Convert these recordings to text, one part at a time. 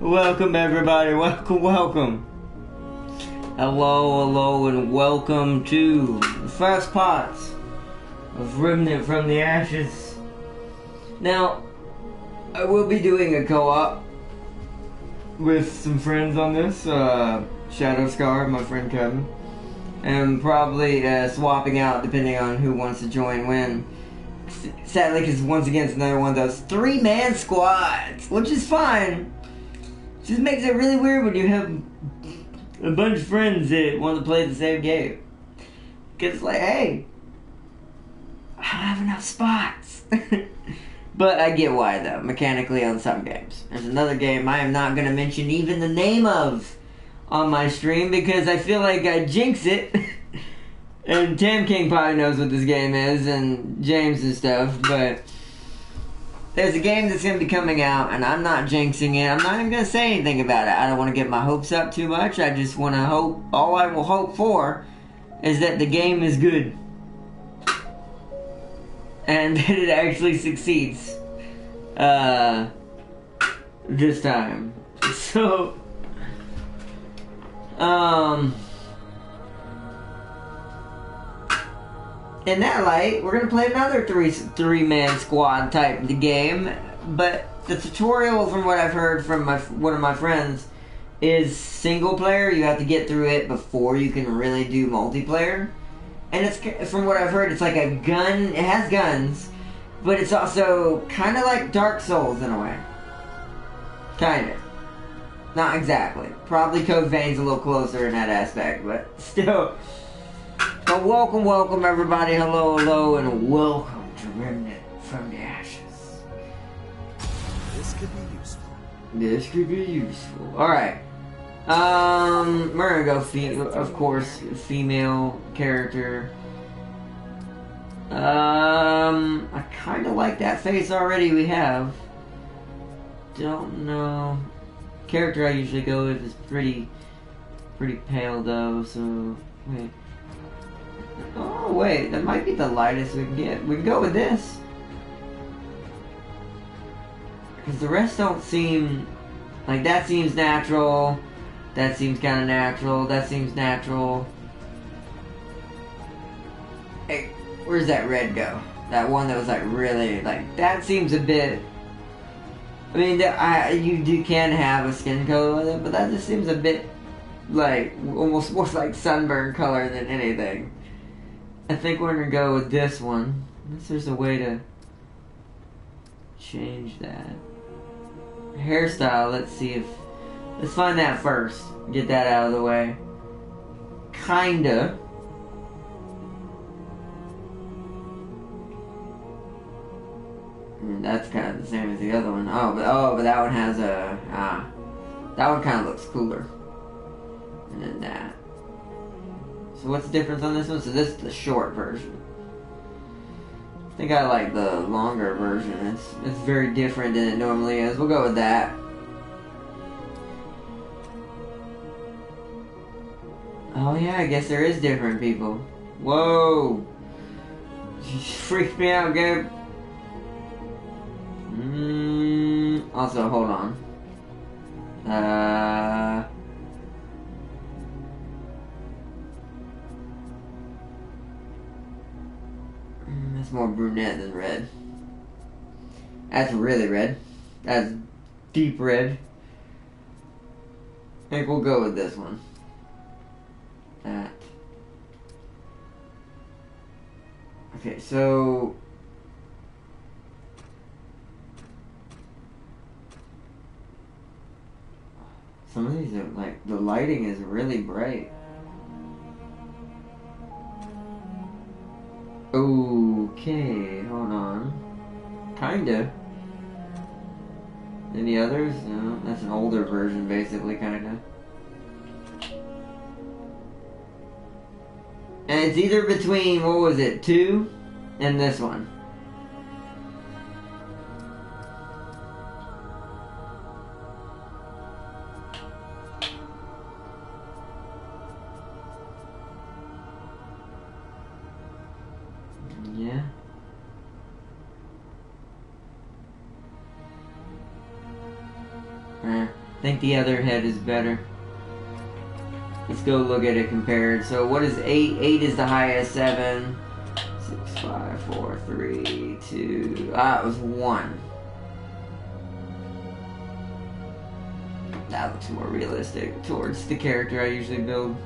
Welcome everybody, welcome. Hello, and welcome to the first part of Remnant from the Ashes. Now, I will be doing a co-op with some friends on this, Shadow Scar, my friend Kevin, and probably swapping out depending on who wants to join when. Sadly, because once again it's another one of those 3-man squads, which is fine. Just makes it really weird when you have a bunch of friends that want to play the same game. Because it's like, hey, I don't have enough spots. But I get why, though, mechanically on some games. There's another game I am not going to mention even the name of on my stream because I feel like I jinx it. And Tam King probably knows what this game is, and James and stuff, but there's a game that's going to be coming out, and I'm not jinxing it. I'm not even going to say anything about it. I don't want to get my hopes up too much. I just want to hope, all I will hope for is that the game is good. And that it actually succeeds. This time. So, in that light, we're going to play another three-man squad type game, but the tutorial, from what I've heard from one of my friends, is single player. You have to get through it before you can really do multiplayer. And it's, from what I've heard, it's like a gun. It has guns, but it's also kind of like Dark Souls in a way. Kind of. Not exactly. Probably Code Vein's a little closer in that aspect, but still. But welcome everybody, hello, and welcome to Remnant from the Ashes. This could be useful. Alright. We're gonna go, of course, female character. I kinda like that face already we have. Don't know. Character I usually go with is pretty pale though, so, wait. Oh wait, that might be the lightest we can get. We can go with this. Because the rest don't seem... Like, that seems natural. That seems kind of natural. That seems natural. Hey, where's that red go? That one that was like really... Like, that seems a bit... I mean, you can have a skin color with it, but that just seems a bit... Like, almost more like sunburn color than anything. I think we're gonna go with this one. Unless there's a way to change that. Hairstyle, let's see if... Let's find that first. Get that out of the way. Kinda. And that's kind of the same as the other one. But that one has a... that one kind of looks cooler. And then that. So what's the difference on this one? So this is the short version. I think I like the longer version. It's very different than it normally is. We'll go with that. Oh yeah, I guess there is different people. Whoa! You freaked me out, Gabe. Also, hold on. That's more brunette than red. That's really red. That's deep red. I think we'll go with this one. That. Okay, so... Some of these are like, the lighting is really bright. Okay, hold on. Kinda. Any others? No, that's an older version, basically, kinda. And it's either between, what was it, 2 and this one. Yeah. think the other head is better. Let's go look at it compared. So what is 8? 8 is the highest. 7, 6, 5, 4, 3, 2. Ah, it was 1. That looks more realistic towards the character I usually build.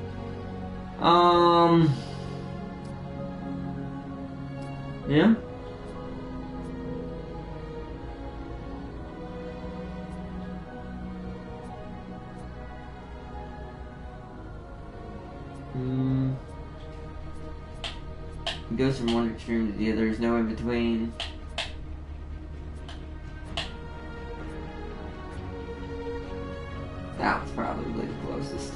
Yeah. It goes from one extreme to the other. There's no in between. That one's probably the closest.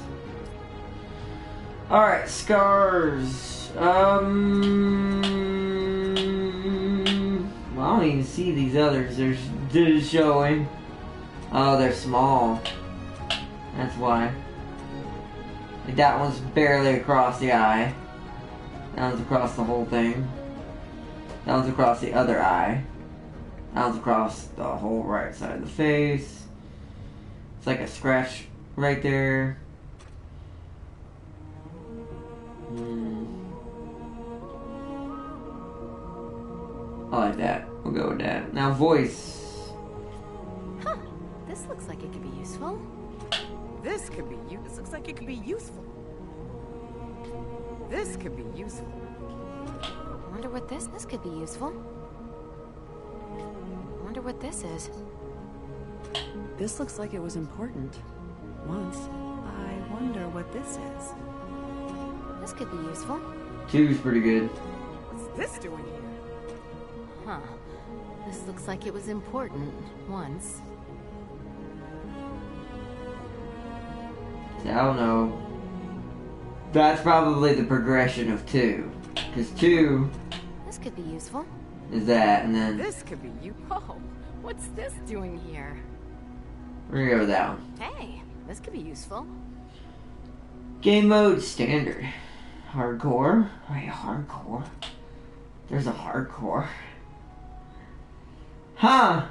Alright, scars. Well, I don't even see these others. They're showing. Oh, they're small. That's why. Like that one's barely across the eye. That one's across the whole thing. That one's across the other eye. That one's across the whole right side of the face. It's like a scratch right there. I like that. We'll go with that. Now voice. Huh. This looks like it could be useful. This could be useful. This looks like it could be useful. This could be useful. I wonder what this could be useful. I wonder what this is. This looks like it was important. Once. I wonder what this is. This could be useful. 2's pretty good. What's this doing here? Huh. This looks like it was important once. I don't know. That's probably the progression of 2. Because 2 This could be useful. is that, and then This could be you. Oh, what's this doing here? we're gonna go with that one. Hey, this could be useful. Game mode standard. Hardcore. Wait, hardcore? There's a hardcore. Huh.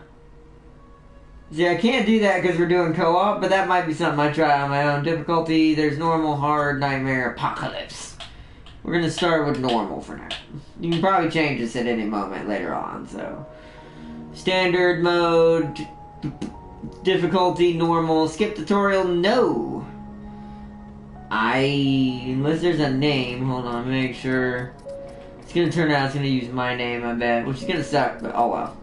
See, I can't do that because we're doing co-op, but that might be something I try on my own. Difficulty, there's normal, hard, nightmare, apocalypse. We're going to start with normal for now. You can probably change this at any moment later on, so. Standard mode, difficulty, normal, skip tutorial, no. Unless there's a name, hold on, make sure. It's going to turn out it's going to use my name, I bet, which is going to suck, but oh well.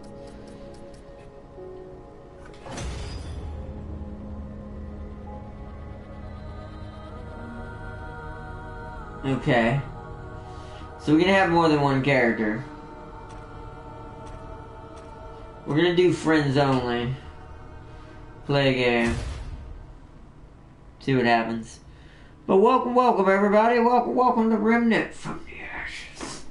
Okay. So we can have more than one character. We're gonna do friends only. Play a game. See what happens. But welcome everybody. Welcome to Remnant from the Ashes.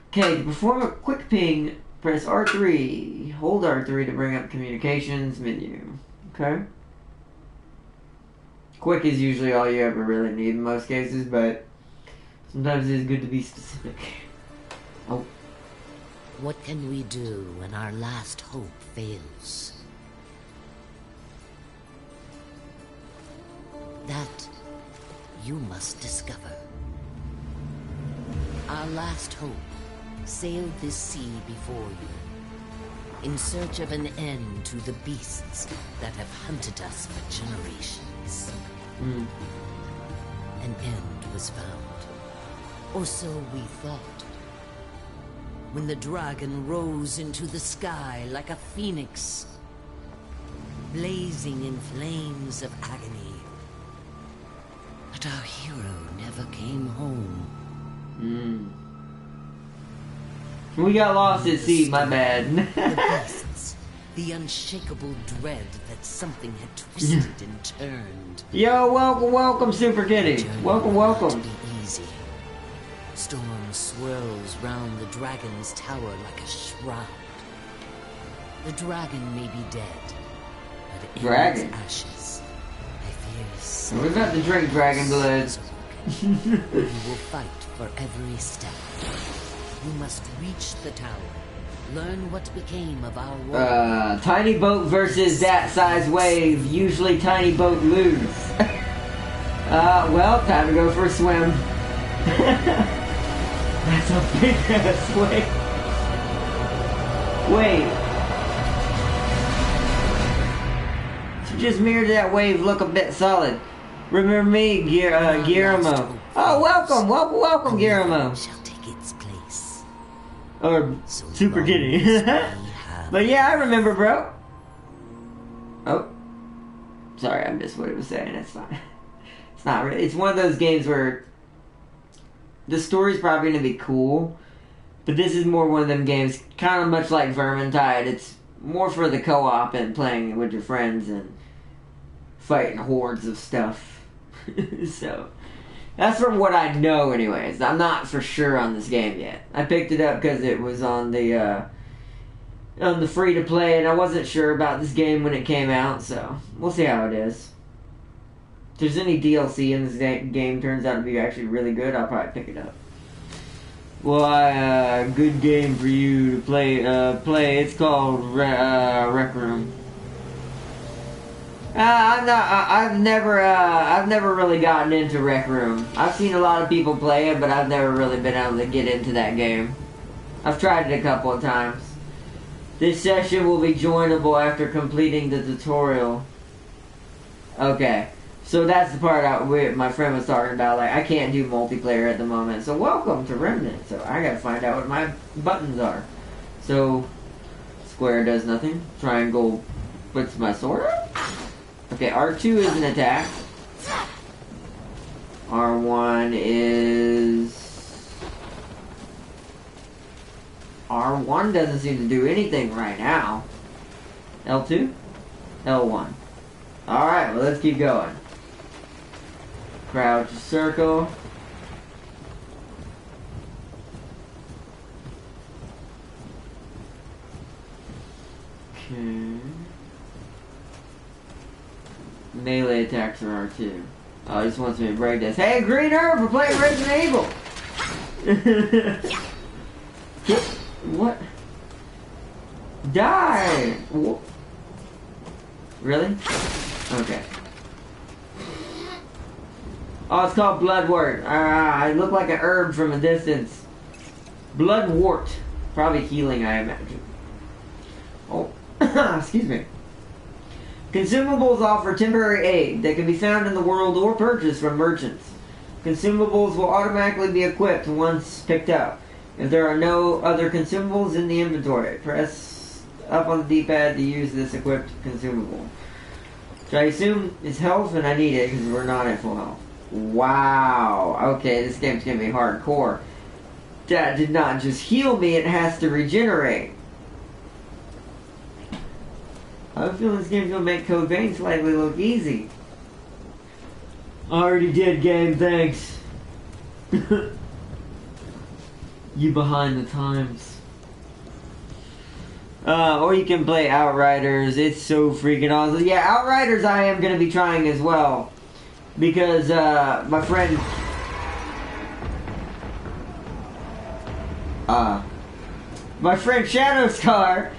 Okay, to perform a quick ping, press R3. Hold R3 to bring up communications menu. Okay? Quick is usually all you ever really need in most cases, but sometimes it is good to be specific. Oh. What can we do when our last hope fails? That you must discover. Our last hope sailed this sea before you, in search of an end to the beasts that have hunted us for generations. An end was found, or so we thought, when the dragon rose into the sky like a phoenix, blazing in flames of agony. But our hero never came home. We got lost at sea, my bad. The beasts, the unshakable dread that something had twisted and turned. Yo, welcome, Super Kitty. Welcome. To be easy. Storm swirls round the dragon's tower like a shroud. The dragon may be dead, but in its ashes, I fear We're about to drink dragon blood. you will fight for every step. You must reach the tower, Learn what became of our world. Tiny boat versus that size wave. Usually tiny boat lose. Well, time to go for a swim. That's a big ass wave. Wait. So just mirror that wave look a bit solid. Remember me, Guillermo. Oh, welcome, Guillermo. Shall take its place. Or So Super long Kitty. as we have But yeah, I remember, bro. Oh. Sorry, I missed what it was saying. It's fine. It's not really. It's one of those games where the story's probably going to be cool, but this is more one of them games, kind of much like Vermintide. It's more for the co-op and playing with your friends and fighting hordes of stuff. So, that's from what I know anyways. I'm not for sure on this game yet. I picked it up because it was on the free-to-play, and I wasn't sure about this game when it came out, so we'll see how it is. If there's any DLC in this game turns out to be actually really good, I'll probably pick it up. Well, good game for you to play. It's called Rec Room. I've never really gotten into Rec Room. I've seen a lot of people play it, but I've never really been able to get into that game. I've tried it a couple of times. This session will be joinable after completing the tutorial. Okay. So that's the part my friend was talking about. Like, I can't do multiplayer at the moment. So welcome to Remnant. So I gotta find out what my buttons are. So square does nothing. Triangle puts my sword up. Okay, R2 is an attack. R1 is... R1 doesn't seem to do anything right now. L2? L1. Alright, well, let's keep going. Crouch, circle. Okay. Melee attacks are R2. Oh, he just wants me to break this. Hey, Green Herb, we're playing Resident Evil! What? Die! Really? Okay. Oh, it's called Bloodwort. I look like an herb from a distance. Bloodwort. Probably healing, I imagine. Oh, excuse me. Consumables offer temporary aid that can be found in the world or purchased from merchants. Consumables will automatically be equipped once picked up. If there are no other consumables in the inventory, press up on the D-pad to use this equipped consumable. So I assume it's health, and I need it because we're not at full health. Wow. Okay, this game's gonna be hardcore. That did not just heal me, it has to regenerate. I feel this game's gonna make Code Vein slightly look easy. Already did, game, thanks. You behind the times. Or you can play Outriders. It's so freaking awesome. Yeah, Outriders I am gonna be trying as well. Because, my friend... my friend Shadowscar...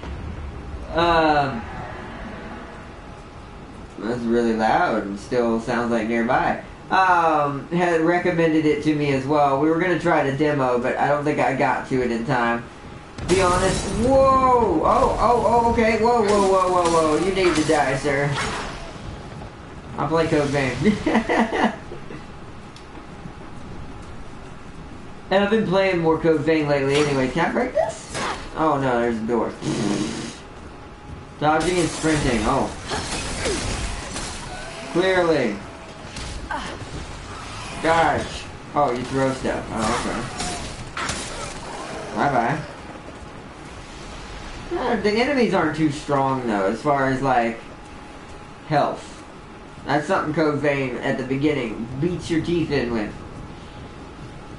that's really loud and still sounds like nearby. Had recommended it to me as well. We were gonna try the demo, but I don't think I got to it in time. Be honest. Whoa! Oh, okay. Whoa. You need to die, sir. I'll play Code Vein. And I've been playing more Code Vein lately anyway. Can I break this? Oh no, there's a door. Dodging and sprinting. Oh. Clearly. Dodge. Oh, you throw stuff. Oh, okay. Bye-bye. The enemies aren't too strong, though, as far as, like, health. That's something Code Vein, at the beginning, beats your teeth in with.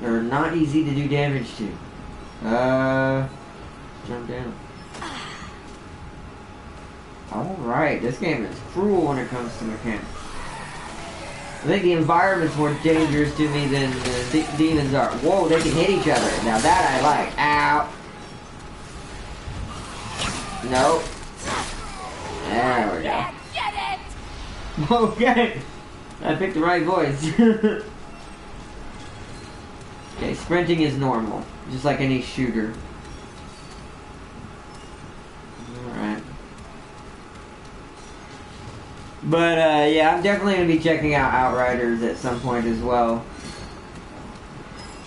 They're not easy to do damage to. Jump down. Alright, this game is cruel when it comes to mechanics. I think the environment's more dangerous to me than the demons are. Whoa, they can hit each other. Now that I like. Ow. Nope. There we go. Get it! Okay. I picked the right voice. Okay, sprinting is normal. Just like any shooter. Alright. But, yeah, I'm definitely going to be checking out Outriders at some point as well.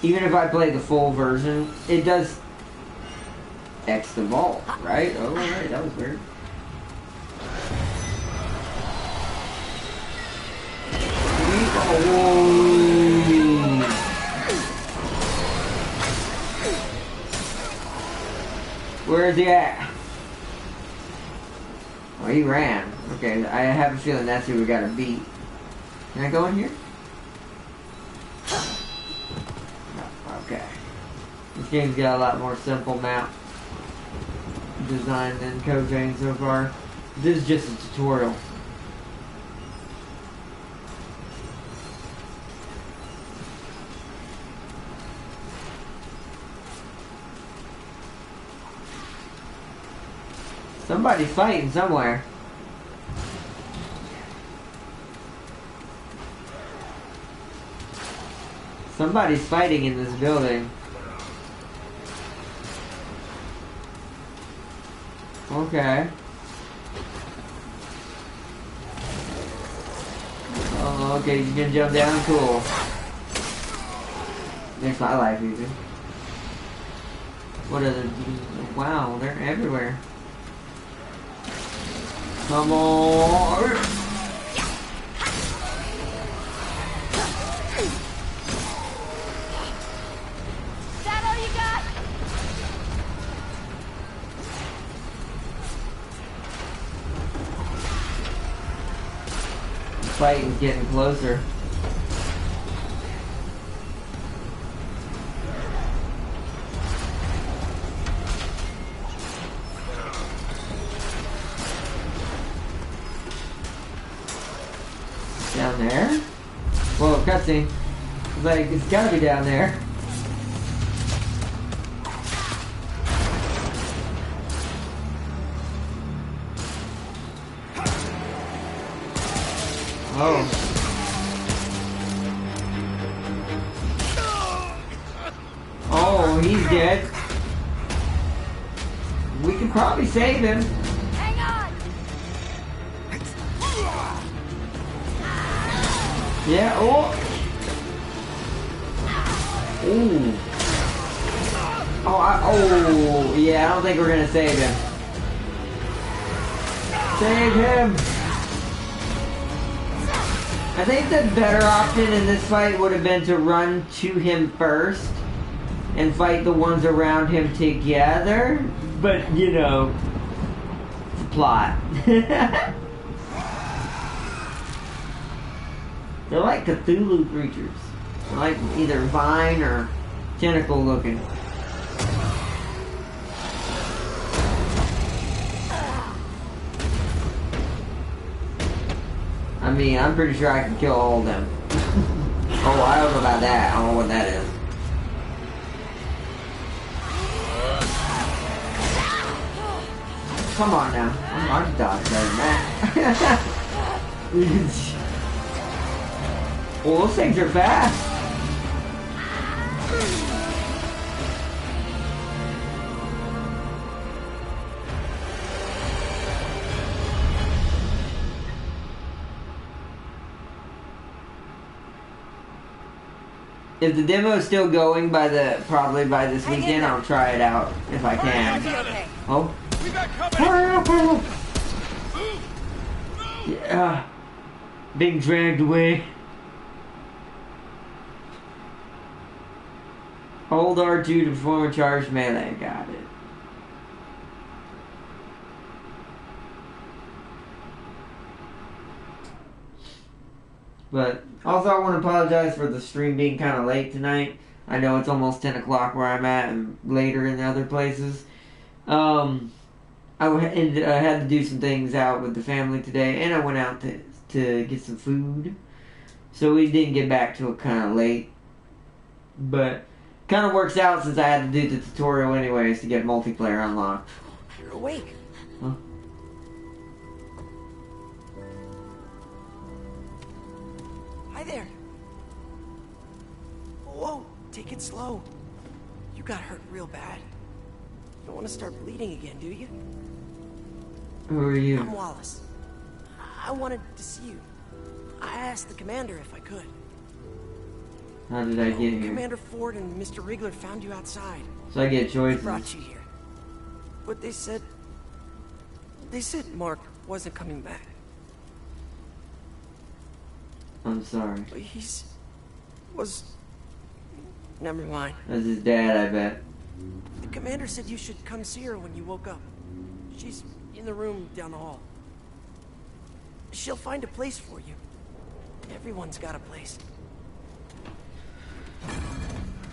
Even if I play the full version, it does X the vault, right? Oh, right, that was weird. Where is he at? Oh, he ran. Okay, I have a feeling that's who we gotta beat. Can I go in here? No, okay. This game's got a lot more simple map design than Code Vein so far. This is just a tutorial. Somebody's fighting somewhere. Somebody's fighting in this building. Okay. Oh, okay, you can jump down, cool. Makes my life easy. What are the... Wow, they're everywhere. Come on! Is that all you got? The fighting's getting closer. Down there? Whoa, cutscene. It's like, it's gotta be down there. Oh. Oh, he's dead. We can probably save him. Hang on! Yeah, oh! Ooh. Oh, yeah, I don't think we're gonna save him. Save him! I think the better option in this fight would have been to run to him first and fight the ones around him together, but, you know, it's a plot. They're like Cthulhu creatures. They're like either vine or tentacle looking. I mean, I'm pretty sure I can kill all of them. Oh, I don't know about that. I don't know what that is. Come on now. I'm dodging better than that. Well, those things are fast. If the demo is still going probably by this weekend, I'll try it out if I can. Oh. Yeah. Being dragged away. Hold R2 to perform a charged melee. Got it. But also I want to apologize for the stream being kind of late tonight. I know it's almost 10 o'clock where I'm at and later in other places. I had to do some things out with the family today, and I went out to get some food. So we didn't get back to it kind of late. But kind of works out since I had to do the tutorial anyways to get multiplayer unlocked. You're awake. Huh? Hi there. Whoa, take it slow. You got hurt real bad. You don't want to start bleeding again, do you? Who are you? I'm Wallace. I wanted to see you. I asked the commander if I could. How did I get here? Commander Ford and Mr. Wriggler found you outside. So I get They choices. brought you here. But they said Mark wasn't coming back. I'm sorry. But never mind. That's his dad, I bet. The commander said you should come see her when you woke up. She's in the room down the hall. She'll find a place for you. Everyone's got a place.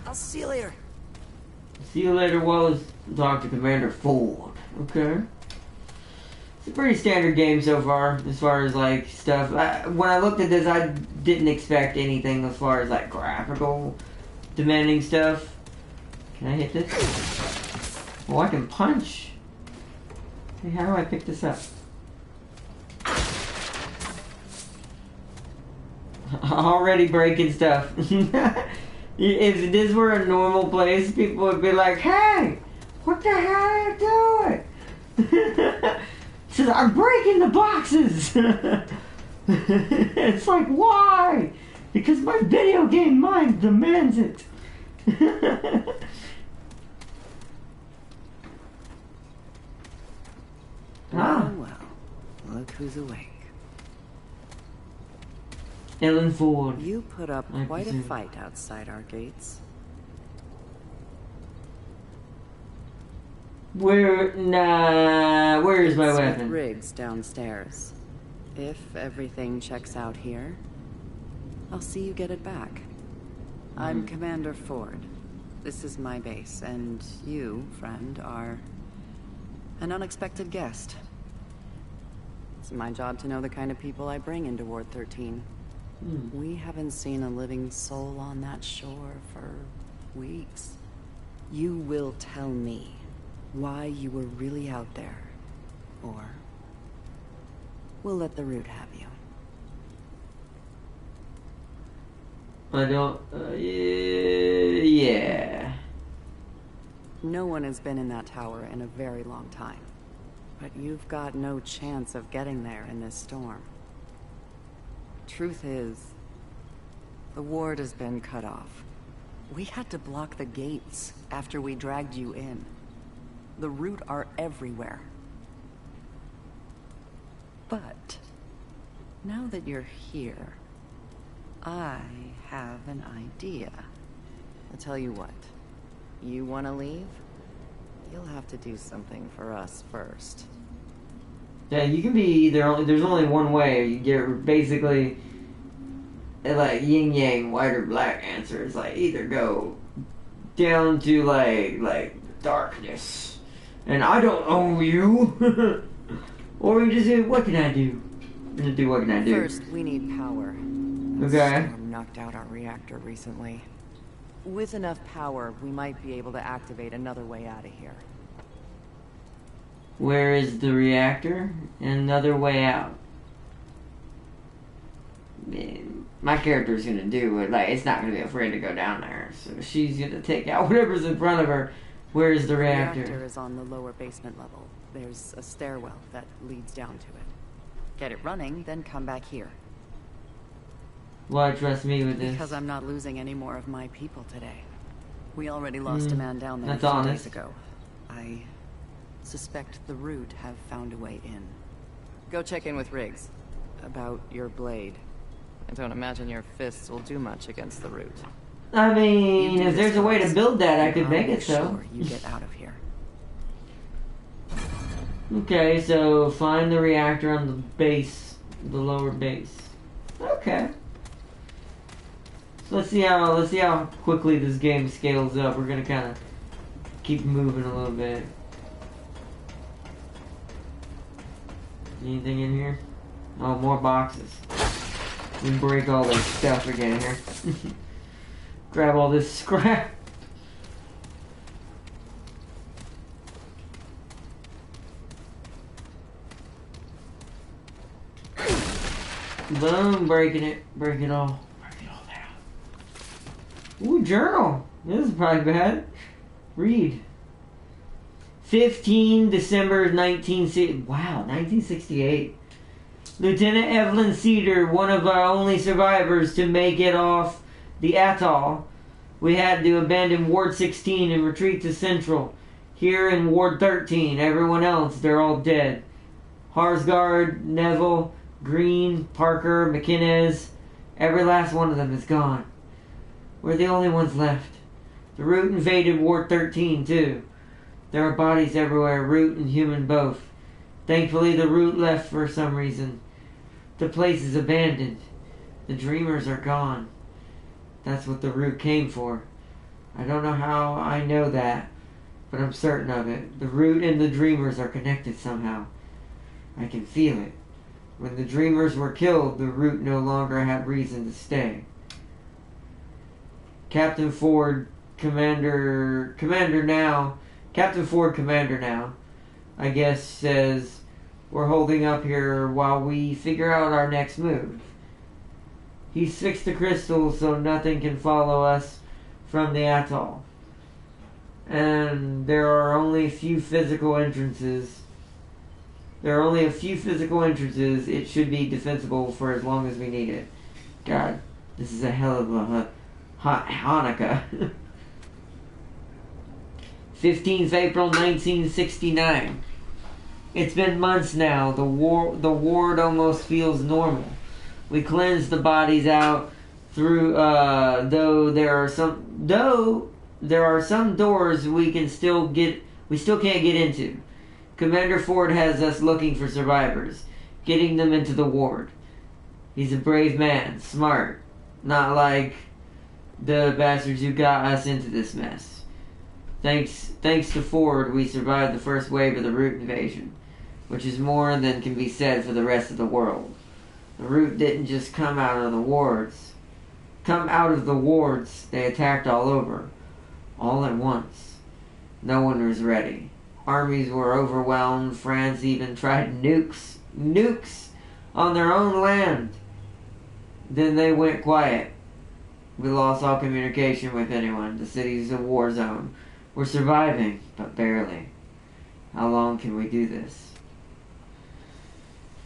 I'll see you later. See you later, Wallace. Talk to Commander Ford. Okay. It's a pretty standard game so far, as far as like stuff. When I looked at this, I didn't expect anything as far as like graphical demanding stuff. Can I hit this? Oh, I can punch. Hey, how do I pick this up? Already breaking stuff. If this were a normal place, people would be like, "Hey, what the hell are you doing?" Says, "I'm breaking the boxes." It's like, why? Because my video game mind demands it. Well, look who's awake. Ellen Ford. You put up I quite a presume. fight outside our gates. Where's my It's with weapon? Riggs downstairs. If everything checks out here, I'll see you get it back. I'm Commander Ford. This is my base, and you, friend, are an unexpected guest. It's my job to know the kind of people I bring into Ward 13. We haven't seen a living soul on that shore for weeks. You will tell me why you were really out there, or we'll let the Root have you. I don't. Yeah. No one has been in that tower in a very long time, but you've got no chance of getting there in this storm. Truth is, the ward has been cut off. We had to block the gates after we dragged you in. The Root are everywhere. But now that you're here, I have an idea. I'll tell you what. You want to leave? You'll have to do something for us first. Yeah, you can be either. There's only one way. You get basically like yin yang, white or black answer. It's like either go down to like darkness, and I don't owe you, or you just say, what can I do? Just do what can I do? First, we need power. The Okay. storm knocked out our reactor recently. With enough power, we might be able to activate another way out of here. Where is the reactor? Another way out. Man, my character's gonna do it. Like, it's not gonna be afraid to go down there. So she's gonna take out whatever's in front of her. Where is the The reactor? reactor is on the lower basement level. There's a stairwell that leads down to it. Get it running, then come back here. Why trust me with this? Because I'm not losing any more of my people today. We already lost a man down there That's a few honest. days ago. I suspect the Root have found a way in. Go check in with Riggs about your blade. I don't imagine your fists will do much against the Root. I You mean, do if there's this a way to first, build that, I and could I'll make it so. sure you get out of here. Okay, so find the reactor on the base, the lower base. Okay. So let's see how quickly this game scales up. We're gonna kind of keep moving a little bit. Anything in here? Oh, more boxes. We can break all this stuff again here. Grab all this scrap. Boom, breaking it. Break it all. Break it all down. Ooh, journal. This is probably bad. Read. 15 December 1968. Lieutenant Evelyn Cedar, one of our only survivors to make it off the atoll. We had to abandon Ward 16 and retreat to Central. Here in Ward 13, everyone else, they're all dead. Harsgaard, Neville, Green, Parker, McInnes, every last one of them is gone. We're the only ones left. The Root invaded Ward 13 too. There are bodies everywhere, Root and human both. Thankfully the Root left for some reason. The place is abandoned. The Dreamers are gone. That's what the Root came for. I don't know how I know that, but I'm certain of it. The Root and the Dreamers are connected somehow. I can feel it. When the Dreamers were killed, the Root no longer had reason to stay. Captain Ford, Commander now, I guess, says we're holding up here while we figure out our next move. He's fixed the crystals so nothing can follow us from the atoll. And there are only a few physical entrances. It should be defensible for as long as we need it. God, this is a hell of a Hanukkah. 15th April 1969. It's been months now. The ward almost feels normal. We cleanse the bodies out through though there are some doors we still can't get into. Commander Ford has us looking for survivors, getting them into the ward. He's a brave man, smart, not like the bastards who got us into this mess. Thanks to Ford, we survived the first wave of the Root invasion, which is more than can be said for the rest of the world. The Root didn't just come out of the wards. They attacked all over, all at once. No one was ready. Armies were overwhelmed. France even tried nukes on their own land. Then they went quiet. We lost all communication with anyone. The city's a war zone. We're surviving, but barely. How long can we do this?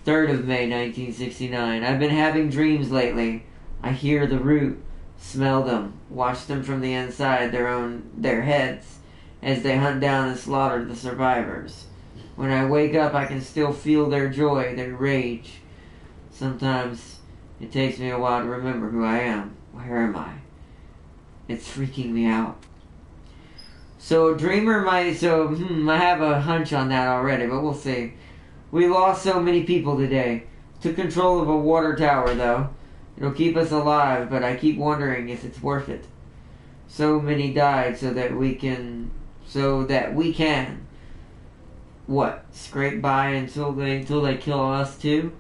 3rd of May, 1969. I've been having dreams lately. I hear the Root, smell them, watch them from the inside their heads as they hunt down and slaughter the survivors. When I wake up, I can still feel their joy, their rage. Sometimes it takes me a while to remember who I am. Where am I? It's freaking me out. So I have a hunch on that already, but we'll see. We lost so many people today. Took control of a water tower, though. It'll keep us alive, but I keep wondering if it's worth it. So many died so that we can what? Scrape by until they kill us too?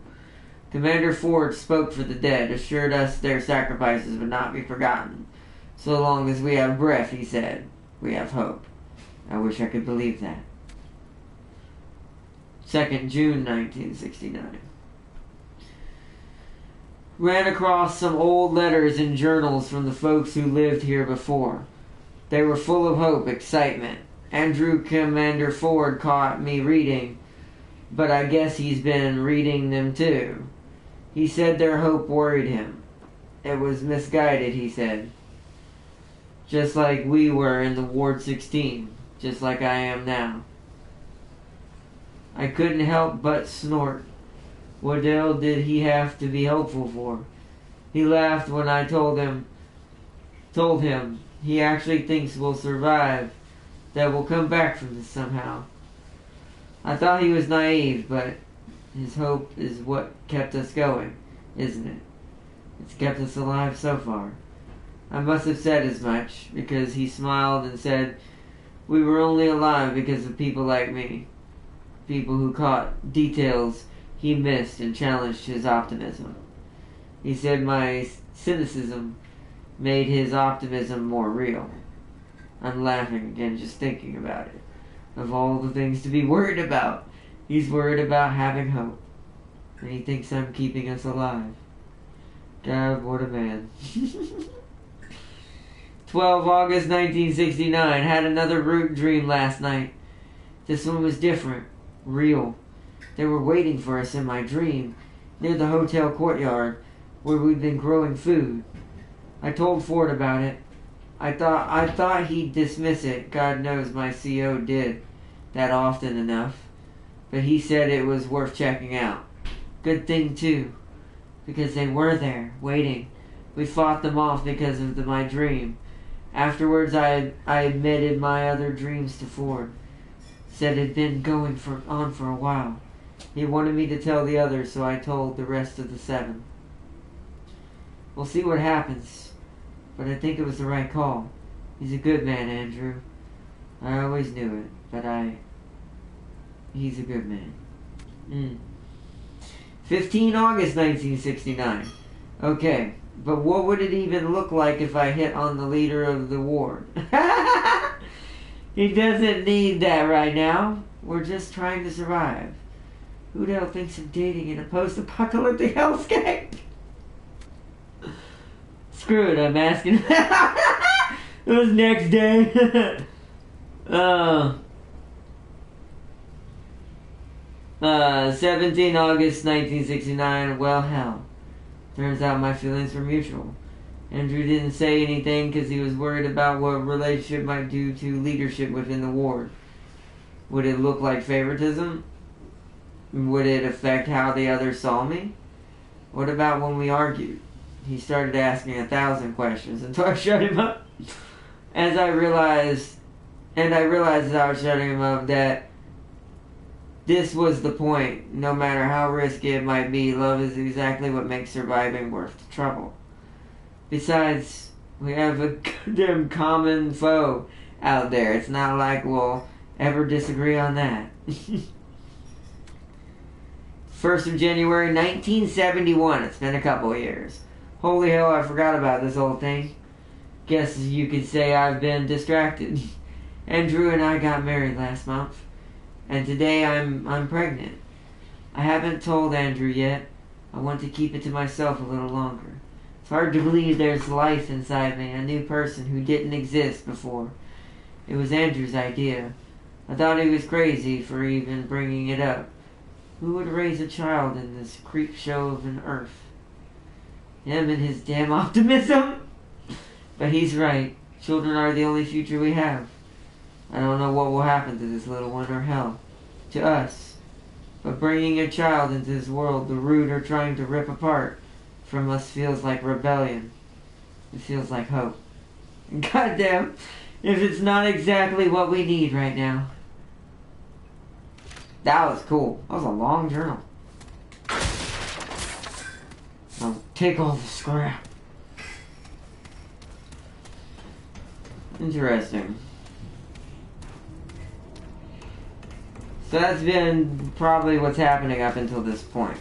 Commander Ford spoke for the dead, assured us their sacrifices would not be forgotten. So long as we have breath, he said, we have hope. I wish I could believe that. 2nd June 1969. Ran across some old letters and journals from the folks who lived here before. They were full of hope, excitement. Andrew Commander Ford caught me reading, but I guess he's been reading them too. He said their hope worried him. It was misguided, he said. Just like we were in the Ward 16, just like I am now. I couldn't help but snort. What the hell did he have to be hopeful for? He laughed when I told him he actually thinks we'll survive, that we'll come back from this somehow. I thought he was naive, but his hope is what kept us going, isn't it? It's kept us alive so far. I must have said as much, because he smiled and said we were only alive because of people like me. People who caught details he missed and challenged his optimism. He said my cynicism made his optimism more real. I'm laughing again just thinking about it. Of all the things to be worried about, he's worried about having hope. And he thinks I'm keeping us alive. God, what a man. 12 August 1969. Had another root dream last night. This one was different. Real. They were waiting for us in my dream, near the hotel courtyard, where we'd been growing food. I told Ford about it. I thought he'd dismiss it. God knows my CO did that often enough. But he said it was worth checking out. Good thing too, because they were there, waiting. We fought them off because of my dream. Afterwards, I admitted my other dreams to Ford. Said it'd been going on for a while. He wanted me to tell the others, so I told the rest of the 7. We'll see what happens, but I think it was the right call. He's a good man, Andrew. I always knew it, but he's a good man. 15 August 1969. Okay, but what would it even look like if I hit on the leader of the ward? He doesn't need that right now. We're just trying to survive. Who the hell thinks of dating in a post-apocalyptic hellscape? Screw it, I'm asking. It was next day. 17 August 1969. Well, hell. Turns out my feelings were mutual. Andrew didn't say anything because he was worried about what relationship might do to leadership within the ward. Would it look like favoritism? Would it affect how the others saw me? What about when we argued? He started asking 1,000 questions until I shut him up. I realized as I was shutting him up that this was the point. No matter how risky it might be, love is exactly what makes surviving worth the trouble. Besides, we have a goddamn common foe out there. It's not like we'll ever disagree on that. 1st of January 1971. It's been a couple of years. Holy hell, I forgot about this whole thing. Guess you could say I've been distracted. Andrew and I got married last month. And today I'm pregnant. I haven't told Andrew yet. I want to keep it to myself a little longer. It's hard to believe there's life inside me, a new person who didn't exist before. It was Andrew's idea. I thought he was crazy for even bringing it up. Who would raise a child in this creep show of an earth? Him and his damn optimism. But he's right. Children are the only future we have. I don't know what will happen to this little one, or hell, to us. But bringing a child into this world the root are trying to rip apart from us feels like rebellion. It feels like hope. Goddamn, if it's not exactly what we need right now. That was cool. That was a long journal. I'll take all the scrap. Interesting. So that's been probably what's happening up until this point.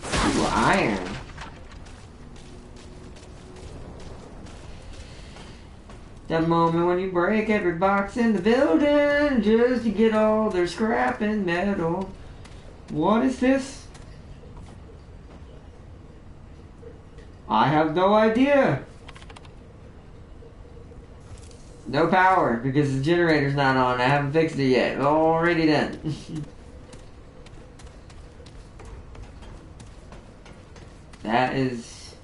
Ooh, iron. That moment when you break every box in the building just to get all their scrap and metal. What is this? I have no idea. No power because the generator's not on. I haven't fixed it yet. Already done. That is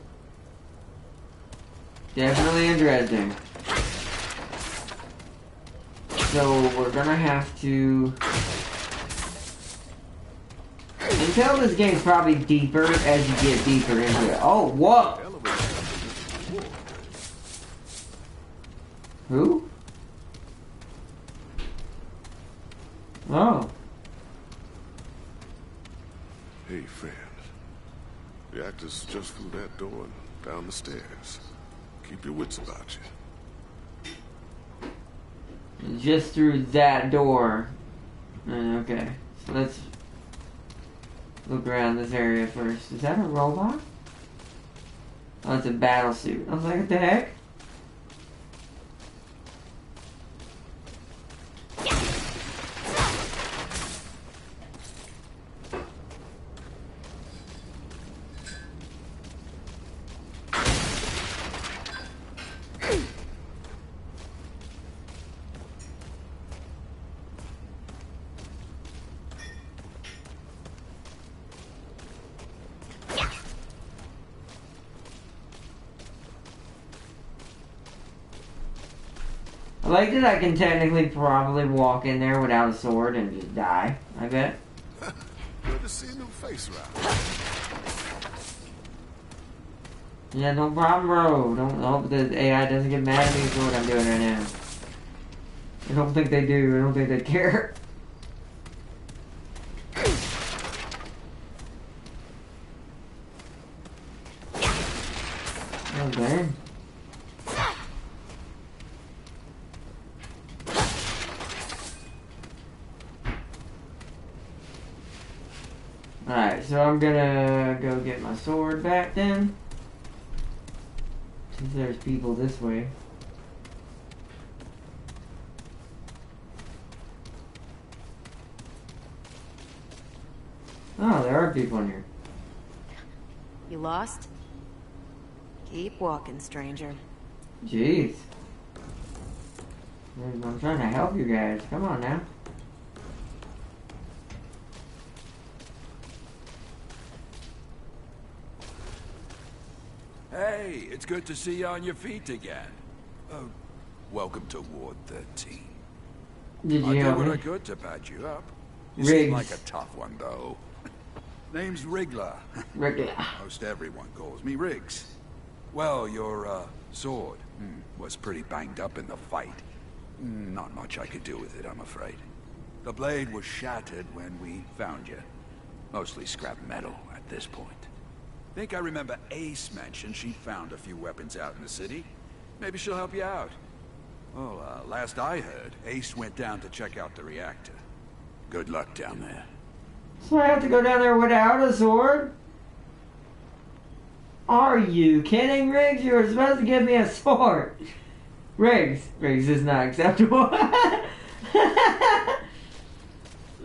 definitely interesting. So we're gonna have to. Until this game's probably deeper as you get deeper into it. Oh, whoa! Who? Oh. Hey, friend. The actor's just through that door and down the stairs. Keep your wits about you. Just through that door. Okay. So let's look around this area first. Is that a robot? Oh, it's a battle suit. I was like, what the heck? like that I can technically probably walk in there without a sword and just die, I bet. Good to see a new face around. Yeah, no problem, bro. Don't hope the AI doesn't get mad at me for what I'm doing right now. I don't think they do. I don't think they care. Okay. Alright, so I'm gonna go get my sword back then. Since there's people this way. Oh, there are people in here. You lost? Keep walking, stranger. Jeez. I'm trying to help you guys. Come on now. Hey, it's good to see you on your feet again. Welcome to Ward 13. Did you I did help what I me? could to patch you up. You Riggs. seem like a tough one, though. Name's Wriggler. Regular. Most everyone calls me Riggs. Well, your, sword was pretty banged up in the fight. Not much I could do with it, I'm afraid. The blade was shattered when we found you. Mostly scrap metal at this point. Think I remember Ace mentioned she found a few weapons out in the city. Maybe she'll help you out. Well, last I heard, Ace went down to check out the reactor. Good luck down there. So I have to go down there without a sword? Are you kidding, Riggs? You were supposed to give me a sword. Riggs is not acceptable.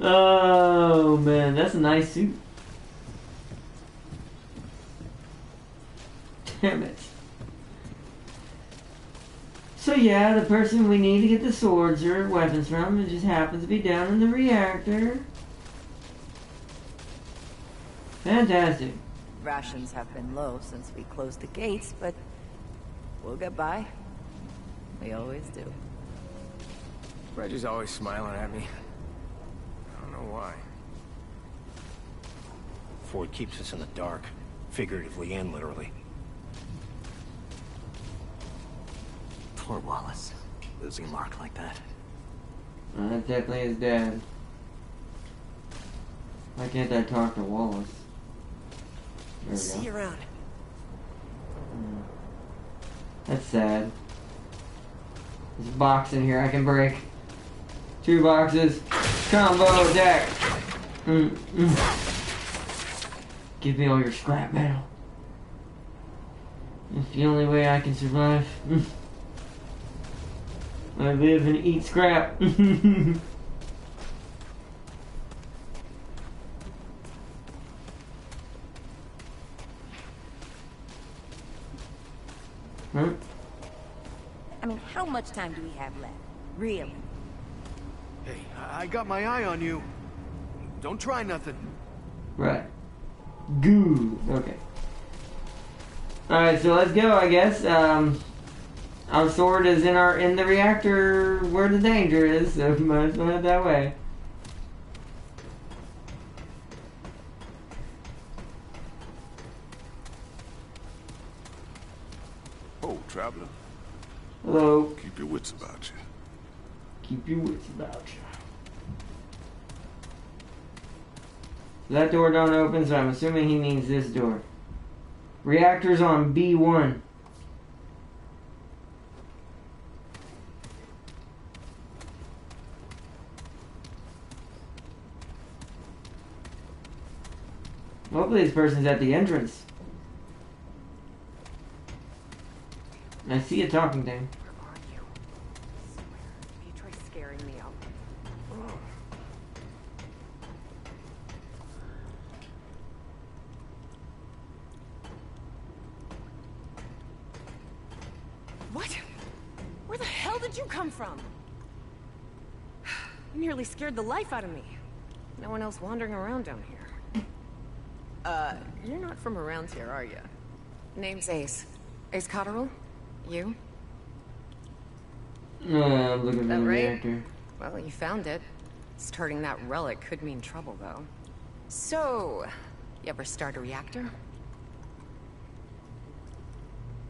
Oh man, that's a nice suit. Damn it. So yeah, the person we need to get the swords or weapons from, it just happens to be down in the reactor. Fantastic. Rations have been low since we closed the gates, but we'll get by. We always do. Reggie's always smiling at me. I don't know why. Ford keeps us in the dark, figuratively and literally. Poor Wallace, losing Mark like that. That definitely is dad. Why can't I talk to Wallace? There we See go. you around. That's sad. There's a box in here I can break. 2 boxes. Combo deck. Give me all your scrap metal. It's the only way I can survive. I live and eat scrap. Huh? I mean, how much time do we have left? Really? Hey, I got my eye on you. Don't try nothing. Right. Good. Okay. Alright, so let's go, I guess. Our sword is in the reactor where the danger is, so we might as well head that way. Oh, traveler, Hello. keep your wits about you. Keep your wits about you. That door don't open, so I'm assuming he means this door. Reactor's on B1. Hopefully this person's at the entrance. I see a talking thing. Where are you? I swear, if you try scaring me, I'll... What? Where the hell did you come from? You nearly scared the life out of me. No one else wandering around down here. You're not from around here, are you? Name's Ace. Ace Cotterill? You? I'm looking for That the right? reactor. Well, you found it. Starting that relic could mean trouble, though. So, you ever start a reactor?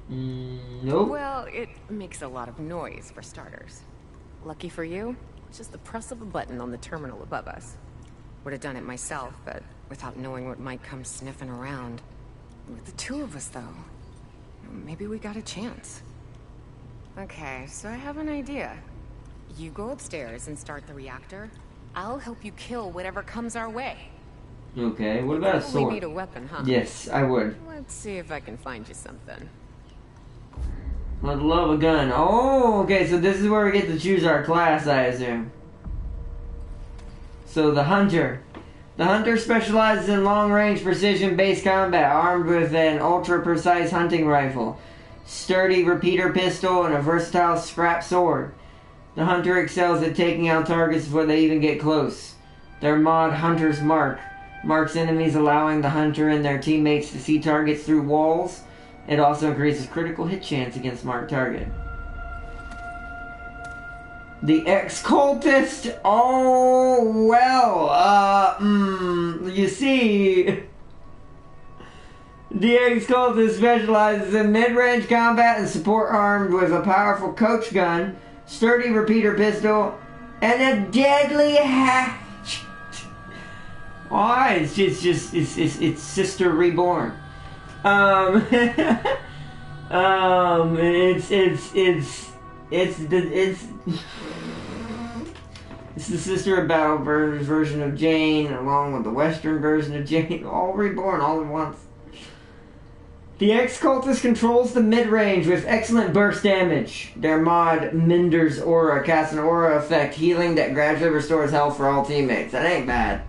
Nope. Well, it makes a lot of noise, for starters. Lucky for you, it's just the press of a button on the terminal above us. Would have done it myself, but without knowing what might come sniffing around. With the two of us, though, maybe we got a chance. Okay, so I have an idea. You go upstairs and start the reactor. I'll help you kill whatever comes our way. Okay, what about a Probably sword? need a weapon, huh? Yes, I would. Let's see if I can find you something. I'd love a gun. Oh, okay, so this is where we get to choose our class, I assume. So the Hunter. The Hunter specializes in long-range precision-based combat, armed with an ultra-precise hunting rifle, sturdy repeater pistol, and a versatile scrap sword. The Hunter excels at taking out targets before they even get close. Their mod, Hunter's Mark, marks enemies, allowing the Hunter and their teammates to see targets through walls. It also increases critical hit chance against marked target. The ex-cultist. Oh, well, you see, the ex-cultist specializes in mid-range combat and support, armed with a powerful coach gun, sturdy repeater pistol, and a deadly hatch. Why? It's Sister Reborn. It's the sister of Battle version of Jane, along with the Western version of Jane, all reborn all at once. The ex-cultist controls the mid-range with excellent burst damage. Their mod, Minder's Aura, casts an aura effect, healing that gradually restores health for all teammates. That ain't bad.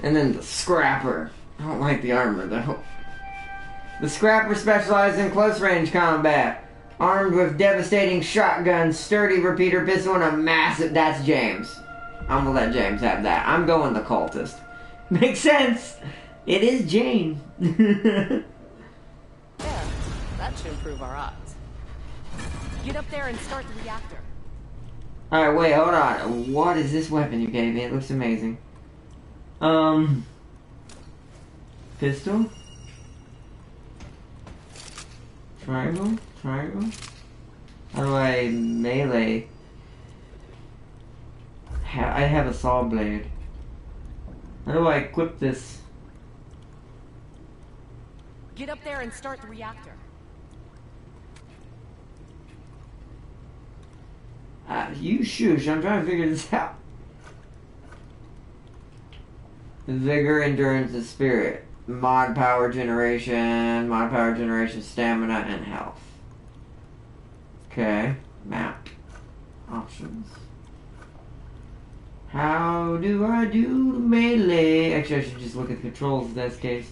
And then the Scrapper. I don't like the armor, though. The Scrapper specializes in close-range combat. Armed with devastating shotgun, sturdy repeater pistol, and a massive... That's James. I'm gonna let James have that. I'm going the cultist. Makes sense. It is Jane. Yeah, that should improve our odds. Get up there and start the reactor. Alright, wait, hold on. What is this weapon you gave me? It looks amazing. Pistol? Triangle? Triangle? How do I melee? I have a saw blade. How do I equip this? Get up there and start the reactor. You shush, I'm trying to figure this out. Vigor, endurance, and spirit. Mod power generation, stamina, and health. Okay, map. Options. How do I do melee? Actually, I should just look at the controls in this case.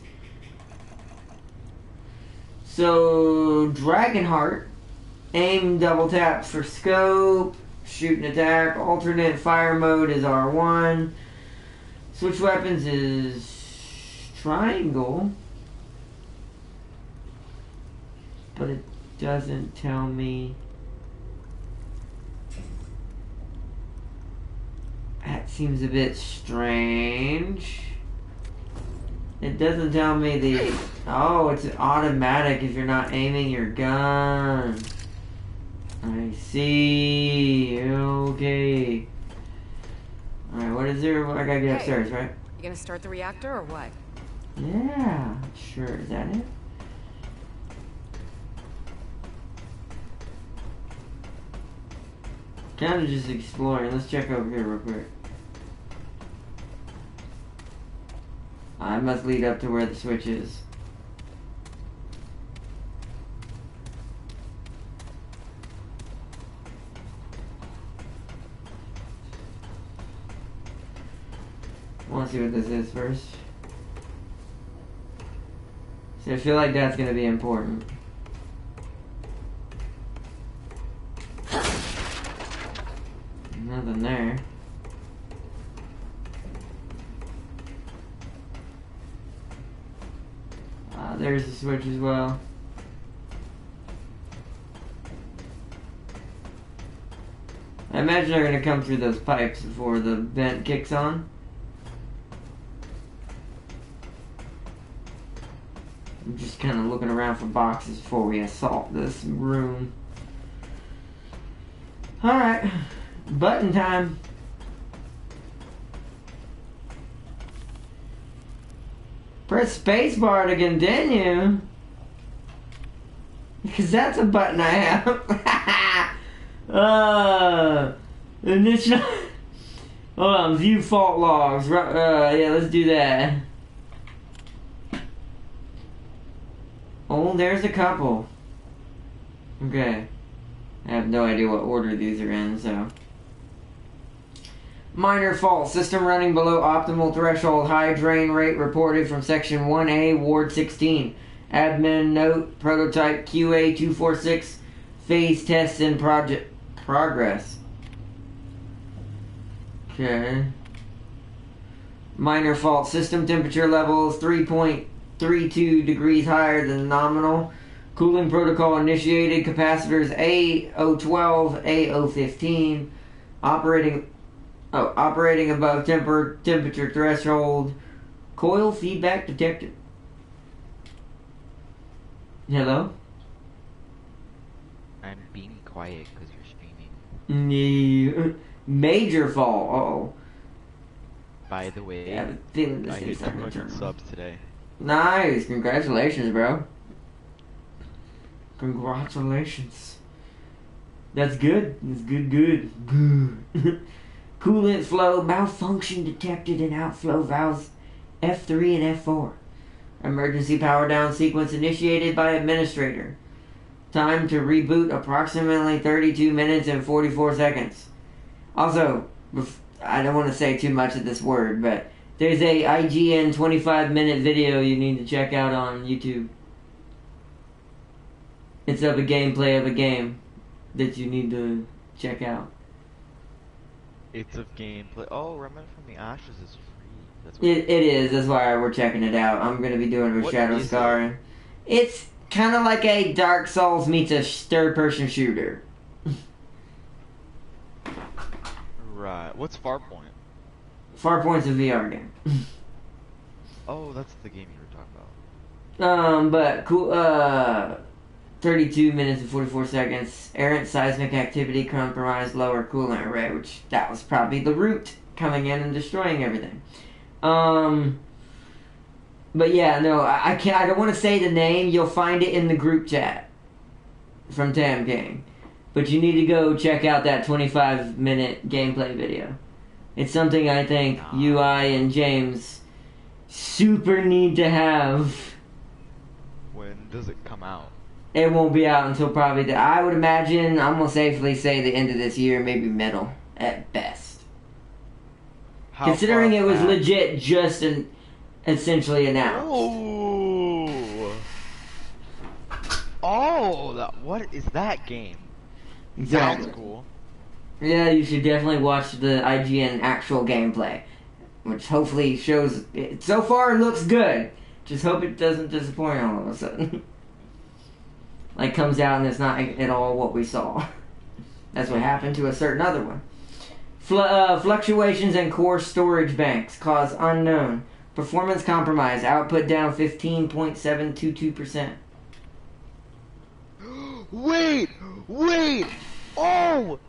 So, Dragonheart. Aim double tap for scope. Shoot and attack. Alternate fire mode is R1. Switch weapons is triangle. But it doesn't tell me. That seems a bit strange. It doesn't tell me the... Oh, it's automatic if you're not aiming your gun. I see. Okay. Alright, what is there? I gotta get upstairs, right? You gonna start the reactor or what? Yeah, sure. Is that it? Kind of just exploring. Let's check over here real quick. I must lead up to where the switch is. I want to see what this is first. See, I feel like that's going to be important. Nothing there. There's the switch as well. I imagine they're gonna come through those pipes before the vent kicks on. I'm just kind of looking around for boxes before we assault this room. Alright, button time. Press spacebar to continue. Because that's a button I have. Initial. Hold on, view fault logs. Yeah, let's do that. Oh, there's a couple. Okay. I have no idea what order these are in, so. Minor fault. System running below optimal threshold. High drain rate reported from Section 1A, Ward 16. Admin note, prototype QA246. Phase tests in progress. Okay. Minor fault. System temperature levels 3.32 degrees higher than nominal. Cooling protocol initiated. Capacitors A012, A015. Operating above temperature threshold. Coil feedback detected. Hello? I'm being quiet because you're streaming. Major fall. Uh-oh. By the way, I have a feeling this I thing's hit not gonna 200 turn. subs today. Nice. Congratulations, bro. Congratulations. That's good. That's good. Good. Coolant flow malfunction detected in outflow valves F3 and F4. Emergency power down sequence initiated by administrator. Time to reboot approximately 32 minutes and 44 seconds. Also, I don't want to say too much of this word, but there's a IGN 25-minute video you need to check out on YouTube. It's of a gameplay of a game that you need to check out. It's of gameplay. Oh, Remnant from the Ashes is free. That's It is. That's why we're checking it out. I'm going to be doing it with What Shadow is Scar. It's kind of like a Dark Souls meets a third-person shooter. Right. What's Farpoint? Farpoint's a VR game. Oh, that's the game you were talking about. But cool. 32 minutes and 44 seconds. Errant seismic activity compromised lower coolant array, which that was probably the root coming in and destroying everything. But yeah, no, I can't. I don't want to say the name. You'll find it in the group chat from Tam King. But you need to go check out that 25-minute gameplay video. It's something I think UI and James super need to have. When does it come out? It won't be out until probably I would imagine, I'm going to safely say the end of this year, maybe middle at best. How Considering far it was back? legit just essentially announced. Oh, what is that game? Exactly. Sounds cool. Yeah, you should definitely watch the IGN actual gameplay, which hopefully shows. So far, it looks good. Just hope it doesn't disappoint all of a sudden. Like, comes out and it's not at all what we saw. That's what happened to a certain other one. Fluctuations in core storage banks cause unknown. Performance compromise. Output down 15.722%. Wait! Oh!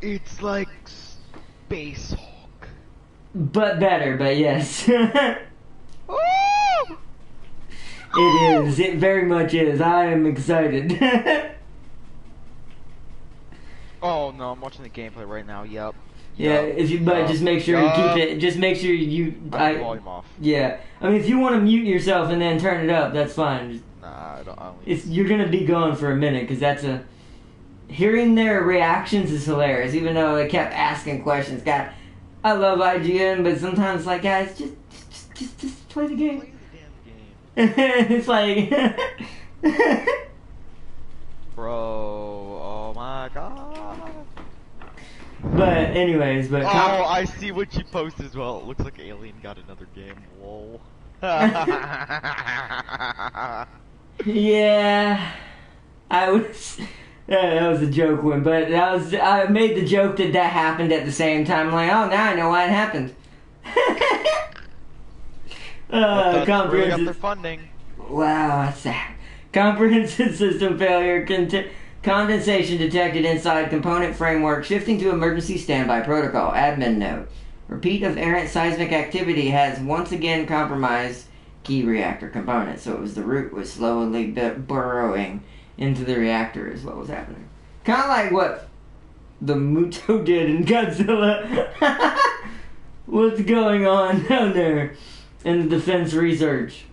It's like Space Hulk. But better, but yes. Oh! It is. It very much is. I am excited. Oh no, I'm watching the gameplay right now. Yep. Yeah, just make sure you keep it. Just make sure you. Volume off. Yeah, I mean, if you want to mute yourself and then turn it up, that's fine. Just, Nah, I don't. you're gonna be going for a minute because that's hearing their reactions is hilarious. Even though they kept asking questions. God, I love IGN, but sometimes like, guys, just play the game. Play the damn game. It's like, Bro, oh my god. but anyways, Oh, I see what you posted as well. It looks like Alien got another game. Lol. yeah. I was. That was a joke one, but I made the joke that happened at the same time. I'm like, oh, now I know why it happened. That's where they got their funding. Wow, that's sad. Comprehensive system failure. Condensation detected inside component framework. Shifting to emergency standby protocol. Admin note. Repeat of errant seismic activity has once again compromised key reactor component. So it was the root was slowly burrowing into the reactor is what was happening. Kind of like what the Muto did in Godzilla. What's going on down there in the defense research?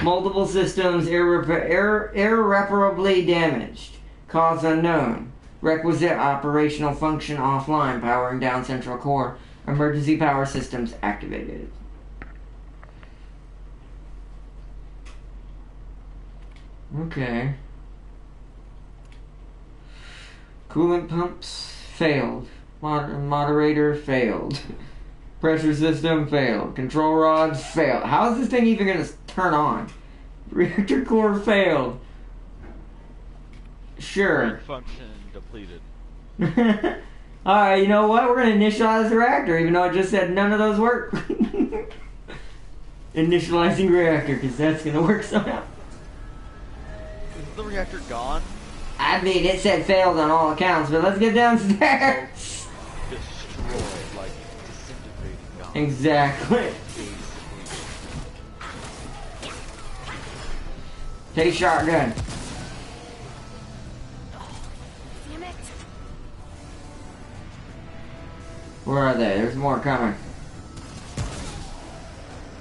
Multiple systems irreparably damaged. Cause unknown. Requisite operational function offline. Powering down central core. Emergency power systems activated. Okay. Coolant pumps failed. Moderator failed. Pressure system failed. Control rods failed. How is this thing even going to turn on? Reactor core failed. Sure. Function depleted. Alright, you know what? We're going to initialize the reactor, even though I just said none of those work. Initializing reactor, because that's going to work somehow. Is the reactor gone? I mean, it said failed on all accounts, but let's get downstairs. Destroyed, like disintegrating. Gone. Exactly. Take shotgun. Damn it. Where are they? There's more coming.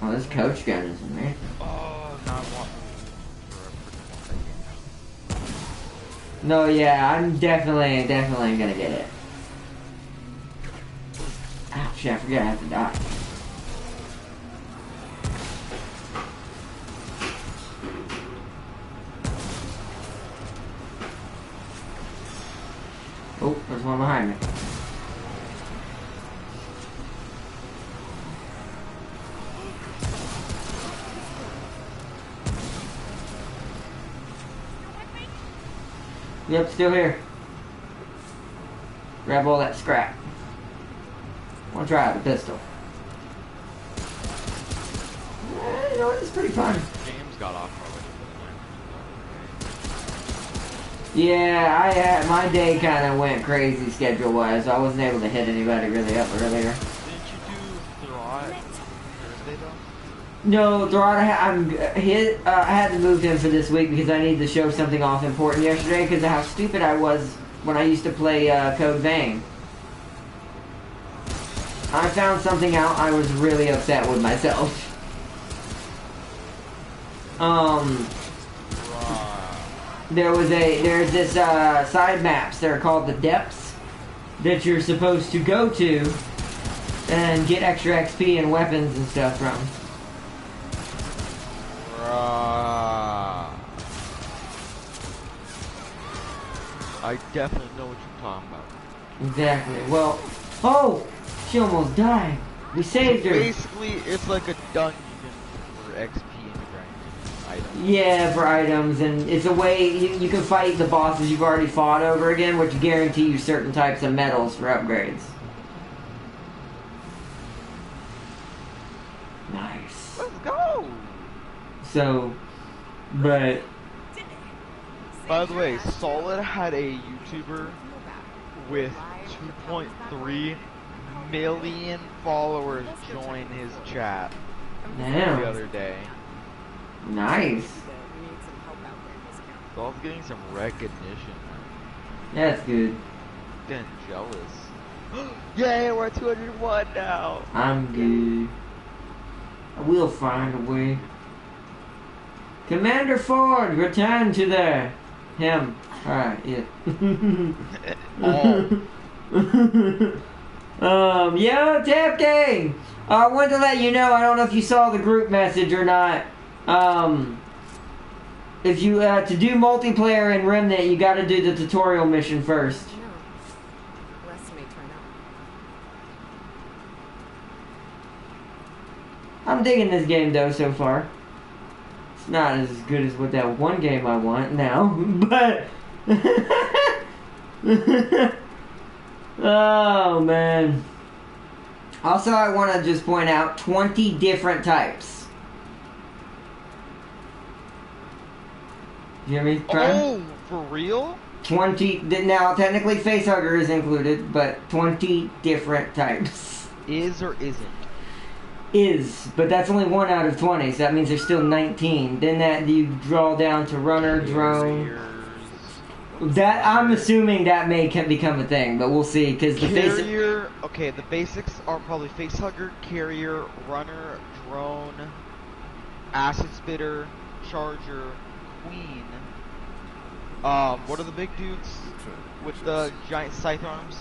Oh, this coach gun is amazing. Oh, not one. No, yeah, I'm definitely gonna get it. Ah, shit, I forget I have to die. Oh, there's one behind me. Yep, still here. Grab all that scrap. Wanna try out the pistol. You know, it's pretty fun. James got off Yeah, my day kind of went crazy schedule-wise. I wasn't able to hit anybody really up earlier. Didn't you do Throt Thursday though? No, Throt, I had to move him for this week because I needed to show something off important yesterday because of how stupid I was when I used to play Code Vein. I found something out. I was really upset with myself. There's this side maps. They're called the depths that you're supposed to go to and get extra XP and weapons and stuff from. I definitely know what you're talking about. Exactly. Well, oh, she almost died. We saved her. Basically, it's like a dungeon for XP and items. Yeah, for items, and it's a way you can fight the bosses you've already fought over again, which guarantee you certain types of medals for upgrades. Nice. Let's go! So, but... By the way, Solid had a YouTuber with 2.3 million followers join his chat Damn. the other day. Nice. Solid's getting some recognition. That's good. Getting jealous. Yay, we're at 201 now! I'm good. I will find a way. Commander Ford, return to the... him. Alright, yeah. Yo, Tap Gang! I wanted to let you know, I don't know if you saw the group message or not. If you, to do multiplayer in Remnant, you gotta do the tutorial mission first. I'm digging this game though so far. It's not as good as what that one game I want now, but oh man. Also, I want to just point out 20 different types. You hear me? Prime? Oh, for real? 20. Now, technically, facehugger is included, but 20 different types. Is or isn't? Is, but that's only 1 out of 20, so that means there's still 19. Then that you draw down to runner, drone. That I'm assuming that may become a thing, but we'll see. Because the carrier. Okay, the basics are probably facehugger, carrier, runner, drone, acid spitter, charger, queen. What are the big dudes with the giant scythe arms?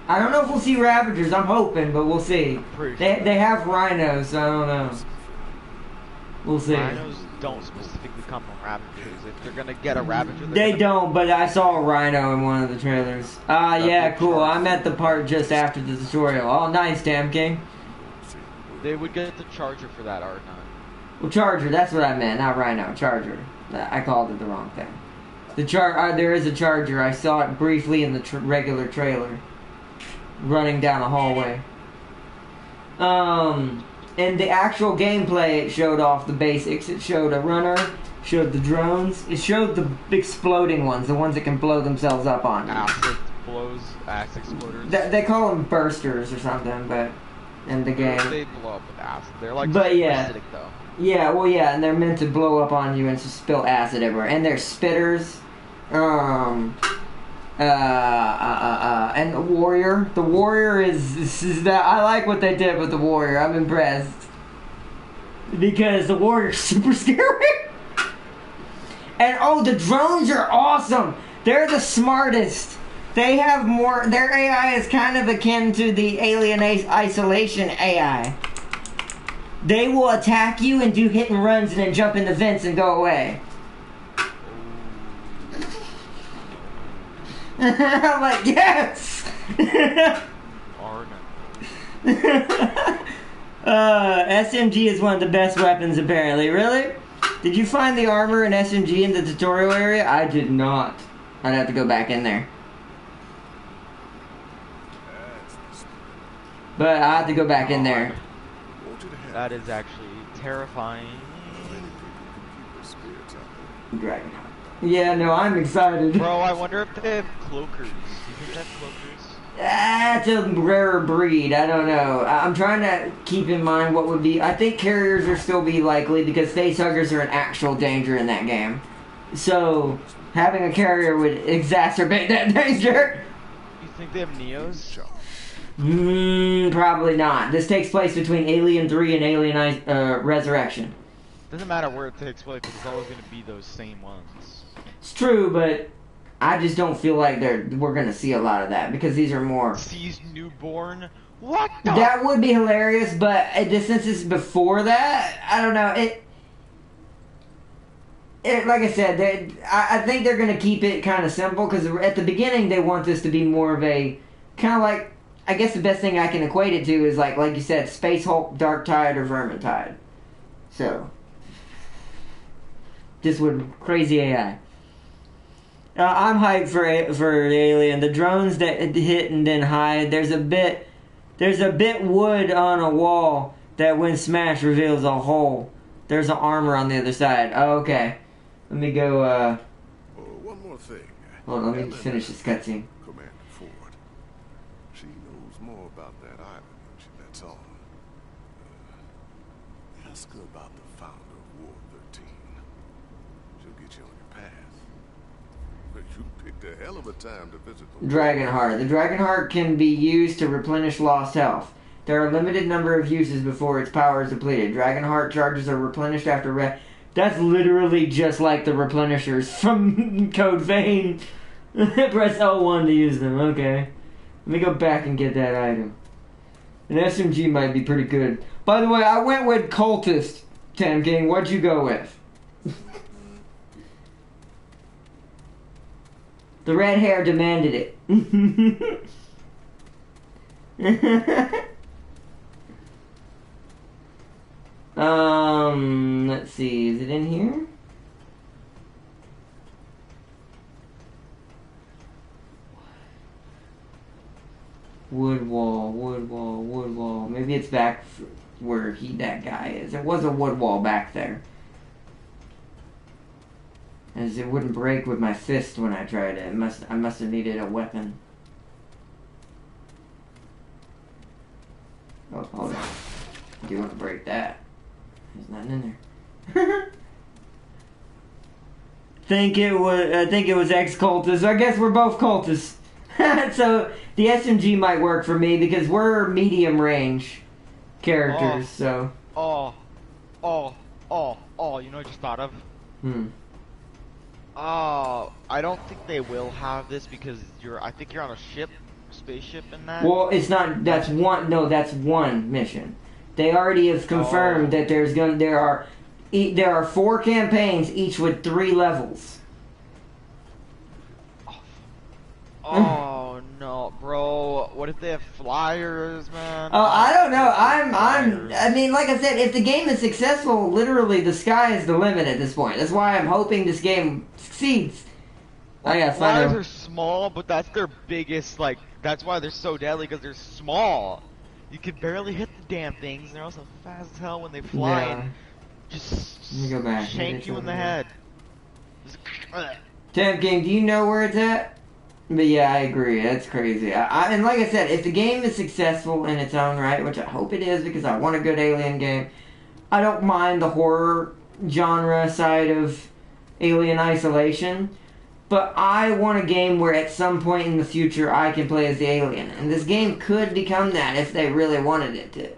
I don't know if we'll see Ravagers. I'm hoping, but we'll see. They have rhinos, so I don't know. We'll see. Rhinos don't specifically come from Ravagers. If they're gonna get a Ravager, they don't. But I saw a rhino in one of the trailers. Yeah, cool. I'm at the part just after the tutorial. Oh, nice, Tam King. They would get the charger for that, or not? Well, charger. That's what I meant, not rhino. Charger. I called it the wrong thing. The there is a charger. I saw it briefly in the regular trailer, running down a hallway. In the actual gameplay, it showed off the basics. It showed a runner, showed the drones, it showed the exploding ones, the ones that can blow themselves up on you. Acid exploders. They call them bursters or something, but in the game. They blow up with acid. They're like acidic though. Yeah, well, yeah, and they're meant to blow up on you and just spill acid everywhere. And they're spitters. And the warrior. The warrior is that I like what they did with the warrior. I'm impressed because the warrior's super scary. And oh, the drones are awesome. They're the smartest. They have more. Their AI is kind of akin to the Alien Isolation AI. They will attack you and do hit and runs and then jump in the vents and go away. I'm like, yes! SMG is one of the best weapons, apparently. Really? Did you find the armor in SMG in the tutorial area? I did not. I'd have to go back in there. But I have to go back in there. That is actually terrifying. Dragon. Yeah, no, I'm excited. Bro, I wonder if they have cloakers. Do you think they have cloakers? That's a rarer breed. I don't know. I'm trying to keep in mind what would be. I think carriers will still be likely because facehuggers are an actual danger in that game. So having a carrier would exacerbate that danger. You think they have Neos? Probably not. This takes place between Alien 3 and Alien Resurrection. Doesn't matter where it takes place, it's always going to be those same ones. It's true, but I just don't feel like we're going to see a lot of that because these are more... Sees newborn? What the... That would be hilarious, but since it's before that, I don't know. Like I said, I think they're going to keep it kind of simple because at the beginning they want this to be more of a... Kind of like... I guess the best thing I can equate it to is like you said, Space Hulk, Dark Tide, or Vermintide. So, just with crazy AI. I'm hyped for the Alien. The drones that hit and then hide. There's a bit wood on a wall that when smashed reveals a hole. There's an armor on the other side. Oh, okay. Let me go. One more thing. Hold on. Let me finish this cutscene. More about that island, that's all. Ask her about the founder of War 13. She'll get you on your path. But you picked a hell of a time to visit the Dragonheart. The Dragonheart can be used to replenish lost health. There are a limited number of uses before its power is depleted. Dragonheart charges are replenished after That's literally just like the replenishers from Code Vein. Press L1 to use them. Okay. Let me go back and get that item. An SMG might be pretty good. By the way, I went with Cultist, Tam King. What'd you go with? The red hair demanded it. Let's see. Is it in here? Wood wall, wood wall, wood wall. Maybe it's back where that guy is. There was a wood wall back there. As it wouldn't break with my fist when I tried it. I must have needed a weapon. Oh, hold on. Do you want to break that? There's nothing in there. I think it was ex-cultist. I guess we're both cultists. So the SMG might work for me because we're medium range characters. So. You know what I just thought of? I don't think they will have this because I think you're on a spaceship in that. Well, it's not. That's one. No, that's one mission. They already have confirmed that there are 4 campaigns, each with 3 levels. Oh no, bro! What if they have flyers, man? Oh, I don't know. I mean, like I said, if the game is successful, literally the sky is the limit at this point. That's why I'm hoping this game succeeds. I gotta find out. Flyers are small, but that's their biggest. That's why they're so deadly because they're small. You can barely hit the damn things, and they're also fast as hell when they fly. Yeah. And just Let me go back. shank you in the head. Temp King, do you know where it's at? But yeah, I agree. That's crazy. And like I said, if the game is successful in its own right, which I hope it is because I want a good Alien game, I don't mind the horror genre side of Alien Isolation, but I want a game where at some point in the future I can play as the alien. And this game could become that if they really wanted it to.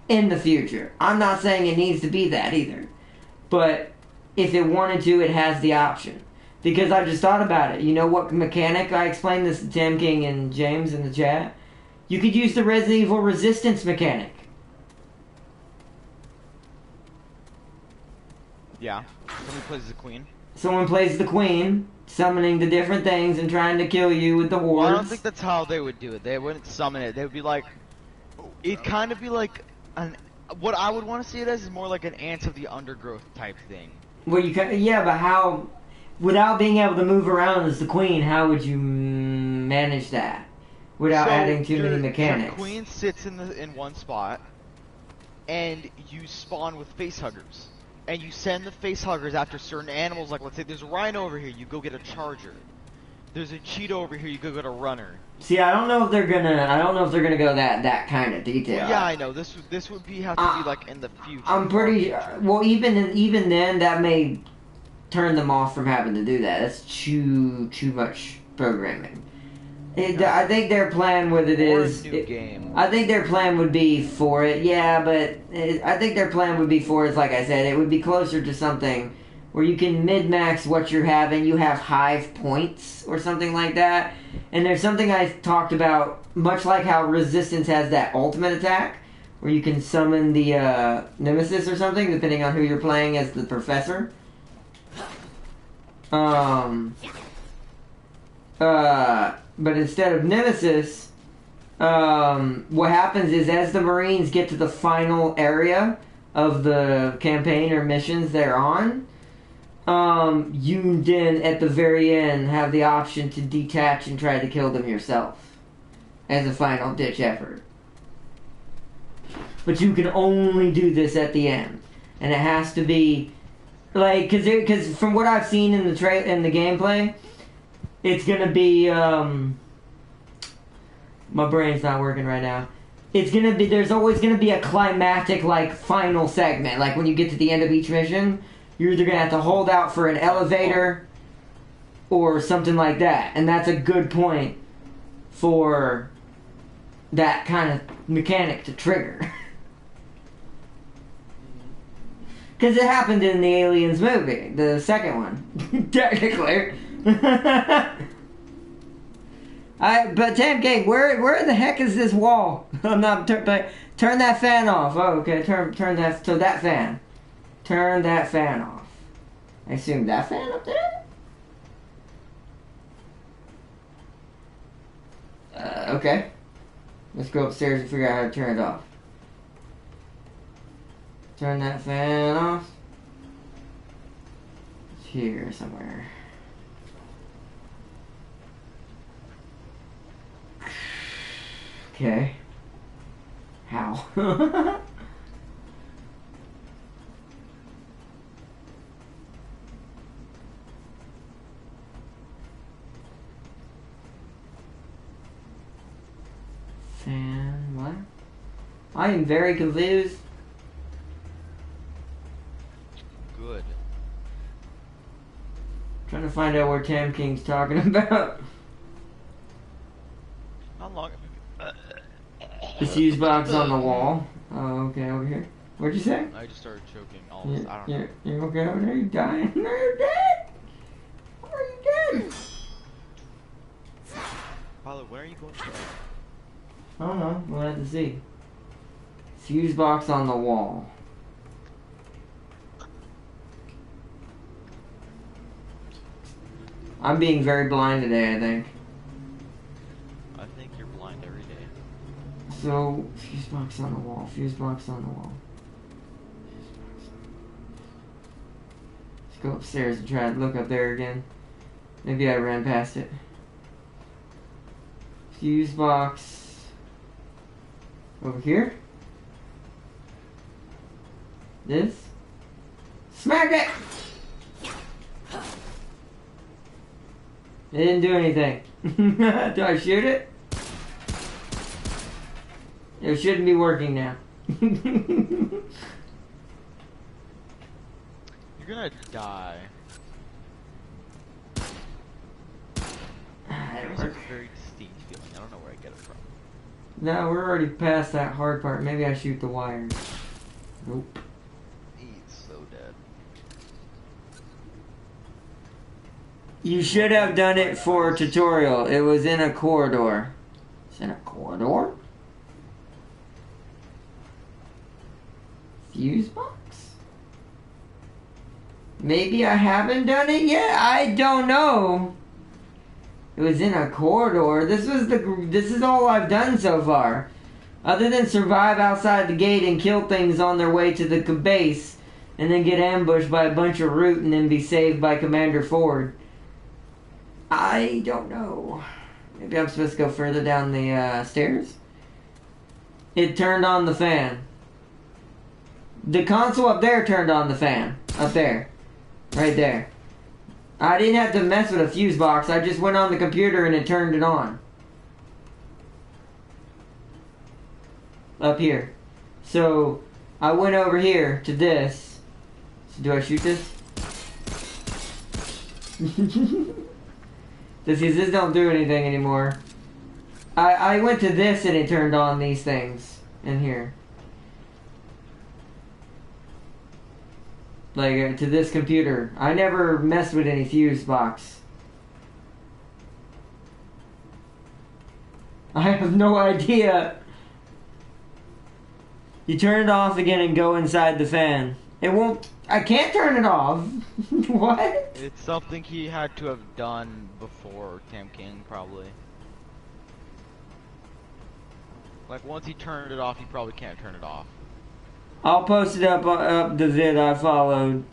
In the future. I'm not saying it needs to be that either. But if it wanted to, it has the option. Because I just thought about it. You know what mechanic? I explained this to Tim King and James in the chat. You could use the Resident Evil Resistance mechanic. Yeah. Somebody plays the queen. Someone plays the queen, summoning the different things and trying to kill you with the hordes. Well, I don't think that's how they would do it. They wouldn't summon it. They would be like... It'd kind of be like... What I would want to see it as is more like an Ants of the Undergrowth type thing. Well, yeah, but how... Without being able to move around as the queen, how would you manage that? Without adding too many mechanics. Your queen sits in one spot, and you spawn with facehuggers. And you send the facehuggers after certain animals, like let's say there's a rhino over here, you go get a charger. There's a cheetah over here, you go get a runner. See, I don't know if they're gonna go that kind of detail. Well, yeah, I know. This would have to be like in the future. I'm pretty well. Even then, that may turn them off from having to do that. That's too much programming. I think their plan with it is... I think their plan would be for it, yeah, but I think their plan would be for it, like I said, it would be closer to something where you can min-max what you're having, you have hive points or something like that. And there's something I talked about, much like how Resistance has that ultimate attack, where you can summon the Nemesis or something, depending on who you're playing as the Professor. But instead of Nemesis, what happens is as the Marines get to the final area of the campaign or missions they're on, you then at the very end have the option to detach and try to kill them yourself as a final ditch effort. But you can only do this at the end, and it has to be like because from what I've seen in the in the gameplay. It's gonna be, my brain's not working right now. It's gonna be, there's always gonna be a climactic, like, final segment. Like, when you get to the end of each mission, you're either gonna have to hold out for an elevator or something like that. And that's a good point for that kind of mechanic to trigger. Because it happened in the Aliens movie, the second one, technically. But 10K, where the heck is this wall? I'm not turn that fan off. Oh, okay, turn that fan. Turn that fan off. I assume that fan up there. Okay. Let's go upstairs and figure out how to turn it off. Turn that fan off. It's here somewhere. Okay. How? Fan, what? I am very confused. Good. Trying to find out where Tam King's talking about. How long? The fuse box on the wall. Oh, okay, over here. What'd you say? I just started choking. All this, I don't know. You're okay over there? You dying? No, you're dead! Are you dead? Paulo, where are you going to? I don't know. We'll have to see. Fuse box on the wall. I'm being very blind today, I think. I think you're blind every day. So, fuse box on the wall. Fuse box on the wall. Let's go upstairs and try to look up there again. Maybe I ran past it. Fuse box over here. This. Smack it! It didn't do anything. Do I shoot it? It shouldn't be working now. You're gonna die. There's a very distinct feeling. I don't know where I get it from. No, we're already past that hard part. Maybe I shoot the wires. Nope. He's so dead. You should have done it for a tutorial. It was in a corridor. It's in a corridor? Fuse box? Maybe I haven't done it yet? I don't know. It was in a corridor. This is all I've done so far. Other than survive outside the gate and kill things on their way to the base, and then get ambushed by a bunch of root and then be saved by Commander Ford. I don't know. Maybe I'm supposed to go further down the stairs? It turned on the fan. The console up there turned on the fan. Up there. Right there. I didn't have to mess with a fuse box. I just went on the computer and it turned it on. Up here. So, I went over here to this. So do I shoot this? This don't do anything anymore. I went to this and it turned on these things in here. Like, to this computer. I never messed with any fuse box. I have no idea. You turn it off again and go inside the fan. It won't... I can't turn it off. What? It's something he had to have done before Tam King, probably. Like, once he turned it off, he probably can't turn it off. I'll post it up the vid I followed.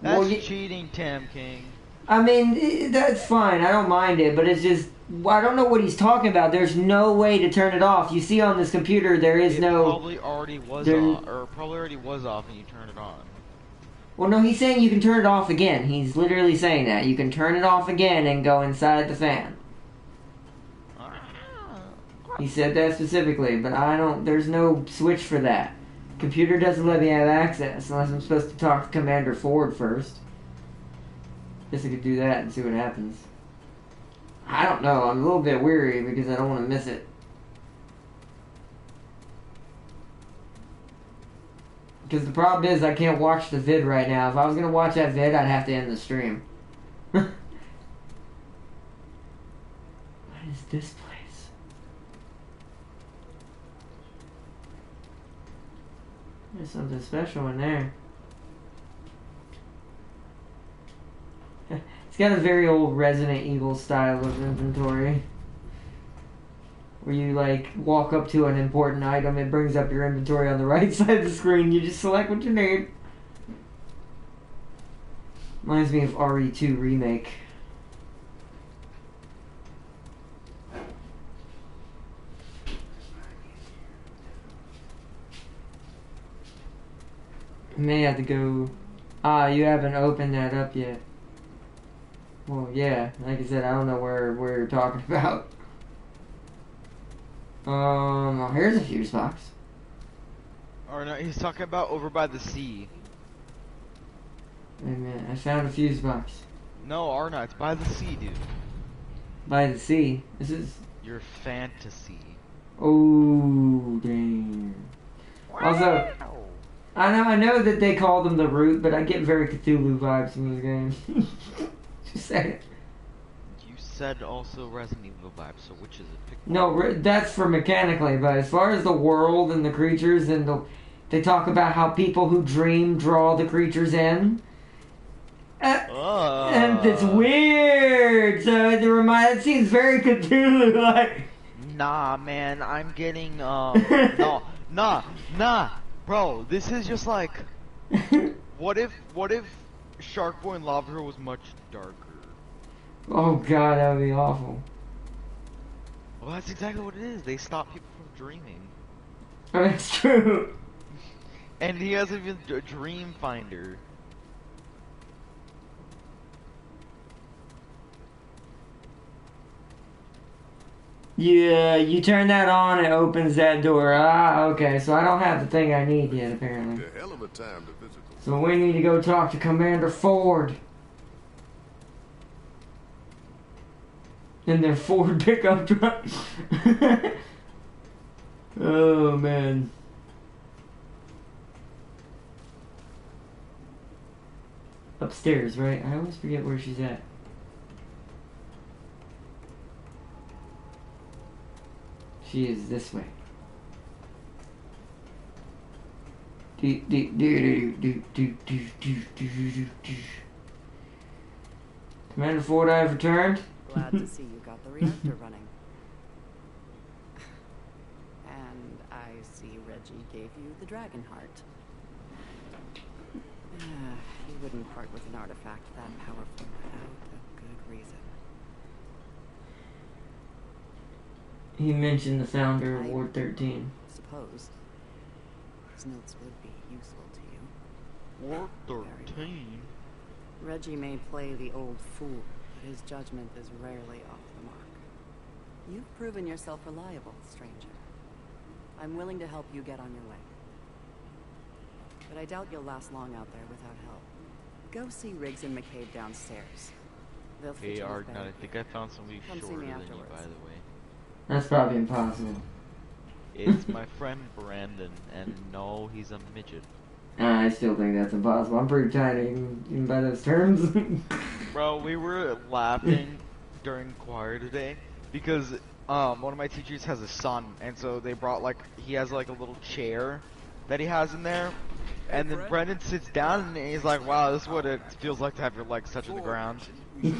That's cheating, Tam King. I mean, that's fine. I don't mind it, but it's just... I don't know what he's talking about. There's no way to turn it off. You see on this computer, there is no... Probably already was off, or probably already was off and you turned it on. Well, no, he's saying you can turn it off again. He's literally saying that. You can turn it off again and go inside the fan. He said that specifically, but I don't... There's no switch for that. Computer doesn't let me have access unless I'm supposed to talk to Commander Ford first. Guess I could do that and see what happens. I don't know. I'm a little bit weary because I don't want to miss it. Because the problem is I can't watch the vid right now. If I was going to watch that vid, I'd have to end the stream. What is this place? There's something special in there. It's got a very old Resident Evil style of inventory. where you like walk up to an important item, it brings up your inventory on the right side of the screen. You just select what you need. Reminds me of RE2 Remake. May have to go. Ah, you haven't opened that up yet. Well, yeah, like I said, I don't know where you're talking about. Well, here's a fuse box. Or no, he's talking about over by the sea. Wait a minute, I found a fuse box. No, Arna, it's by the sea, dude. By the sea? This is... Your fantasy. Oh, dang. Also, I know that they call them the root, but I get very Cthulhu vibes from this game. Just saying. You said also Resident Evil vibes, so which is it? Pick No, that's for mechanically, but as far as the world and the creatures, and they talk about how people who dream draw the creatures in. And it's weird, so it seems very Cthulhu-like. Nah, man, I'm getting, no, nah, bro, this is just like, what if Shark Boy and Lava Girl was much darker? Oh god, that would be awful. Well, that's exactly what it is, they stop people from dreaming. That's true. And he has even a dream finder. Yeah, you turn that on, it opens that door. Ah, okay, so I don't have the thing I need yet, apparently. A hell of a time to visit. So we need to go talk to Commander Ford. In their Ford pickup truck. Oh, man. Upstairs, right? I always forget where she's at. She is this way. Commander Ford, I have returned. Glad to see you got the reactor running. And I see Reggie gave you the dragon heart. He wouldn't part with an artifact that powerful without a good reason. He mentioned the founder of Ward 13. Suppose his notes would be useful to you. Ward 13? Reggie may play the old fool, but his judgment is rarely off the mark. You've proven yourself reliable, stranger. I'm willing to help you get on your way. But I doubt you'll last long out there without help. Go see Riggs and McCabe downstairs. They'll fit you with I think I found somebody shorter than you, by the way. That's probably impossible. It's my friend Brandon, and no, he's a midget. I still think that's impossible. I'm pretty tiny, even by those terms. Bro, we were laughing during choir today because one of my teachers has a son, and so they brought he has a little chair that he has in there, and then Brendan sits down and he's like, "Wow, this is what it feels like to have your legs touching the ground. This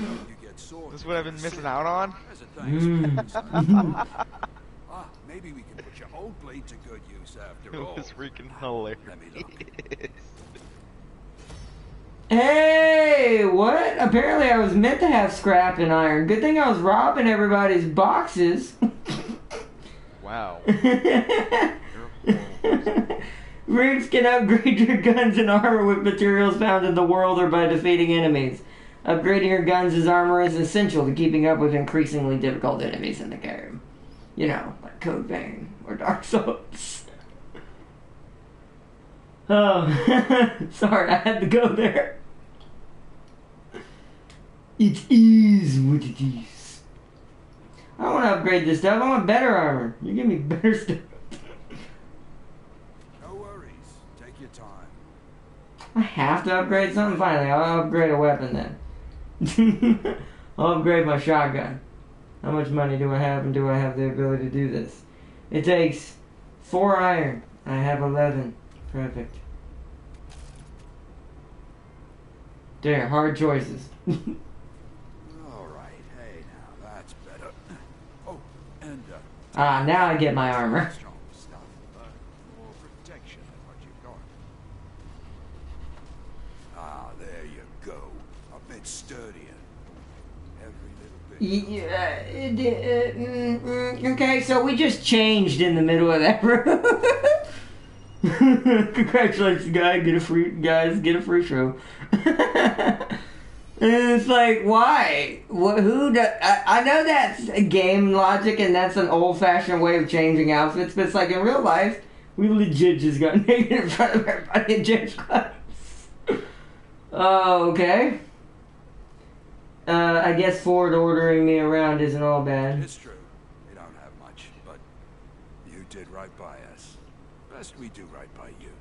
is what I've been missing out on." Maybe we can put your old blade to good use after all. It was freaking hilarious. Hey, what? Apparently I was meant to have scrap and iron. Good thing I was robbing everybody's boxes. Wow. Riggs can upgrade your guns and armor with materials found in the world or by defeating enemies. Upgrading your guns and armor is essential to keeping up with increasingly difficult enemies in the game. You know, like Code Vein or Dark Souls. Oh, sorry, I had to go there. It is what it is. I don't want to upgrade this stuff. I want better armor. You give me better stuff. No worries. Take your time. I have to upgrade something? Finally, I'll upgrade a weapon then. I'll upgrade my shotgun. How much money do I have, and do I have the ability to do this? It takes 4 iron. I have 11. Perfect. There, hard choices. All right. Hey, now that's better. Oh, and Ah, now I get my armor. Strong stuff, but more protection than what you've got. Ah, there you go. A bit sturdier. Every little bit. Yeah, okay, so we just changed in the middle of that room. Congratulations, guys! Get a free show. And it's like, why? I know that's a game logic and that's an old-fashioned way of changing outfits, but it's like in real life, we legit just got naked in front of everybody and changed clothes. Oh, okay. I guess Ford ordering me around isn't all bad. It's true. We don't have much, but you did right by us. Best we do right by you.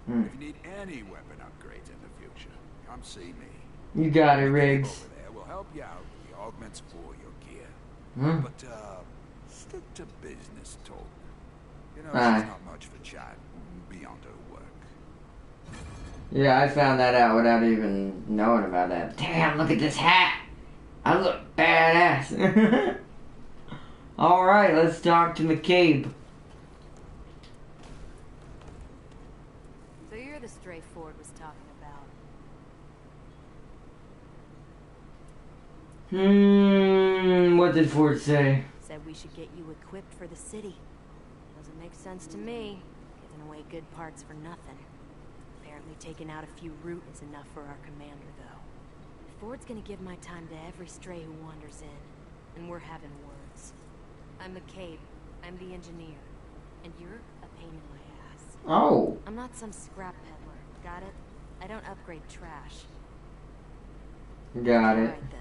If you need any weapon upgrades in the future, come see me. You got it, Riggs. Over there will help you out with the augments for your gear. But stick to business talk. You know, she's not much for chat beyond her work. Yeah, I found that out without even knowing about that. Damn, look at this hat! I look badass. Alright, let's talk to McCabe. So you're the stray Ford was talking about. What did Ford say? Said we should get you equipped for the city. Doesn't make sense to me, giving away good parts for nothing. Apparently taking out a few root is enough for our commander, though. Ford's gonna give my time to every stray who wanders in, and we're having words. I'm McCabe. I'm the engineer. And you're a pain in my ass. Oh. I'm not some scrap peddler, got it? I don't upgrade trash. Got it. Alright then.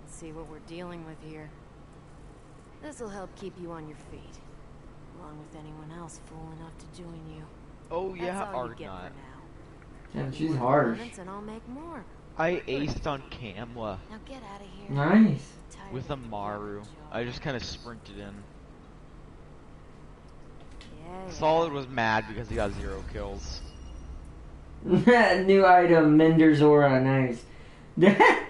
Let's see what we're dealing with here. This'll help keep you on your feet. Along with anyone else fool enough to join you. Oh yeah, That's all you get Argonaut. for now. Damn, she's harsh. And I'll make more. I aced on Kamla Now get out of here. Nice. with a Maru. I just kind of sprinted in. Yeah, Solid was mad because he got 0 kills. New item, Mender's Aura, nice. You got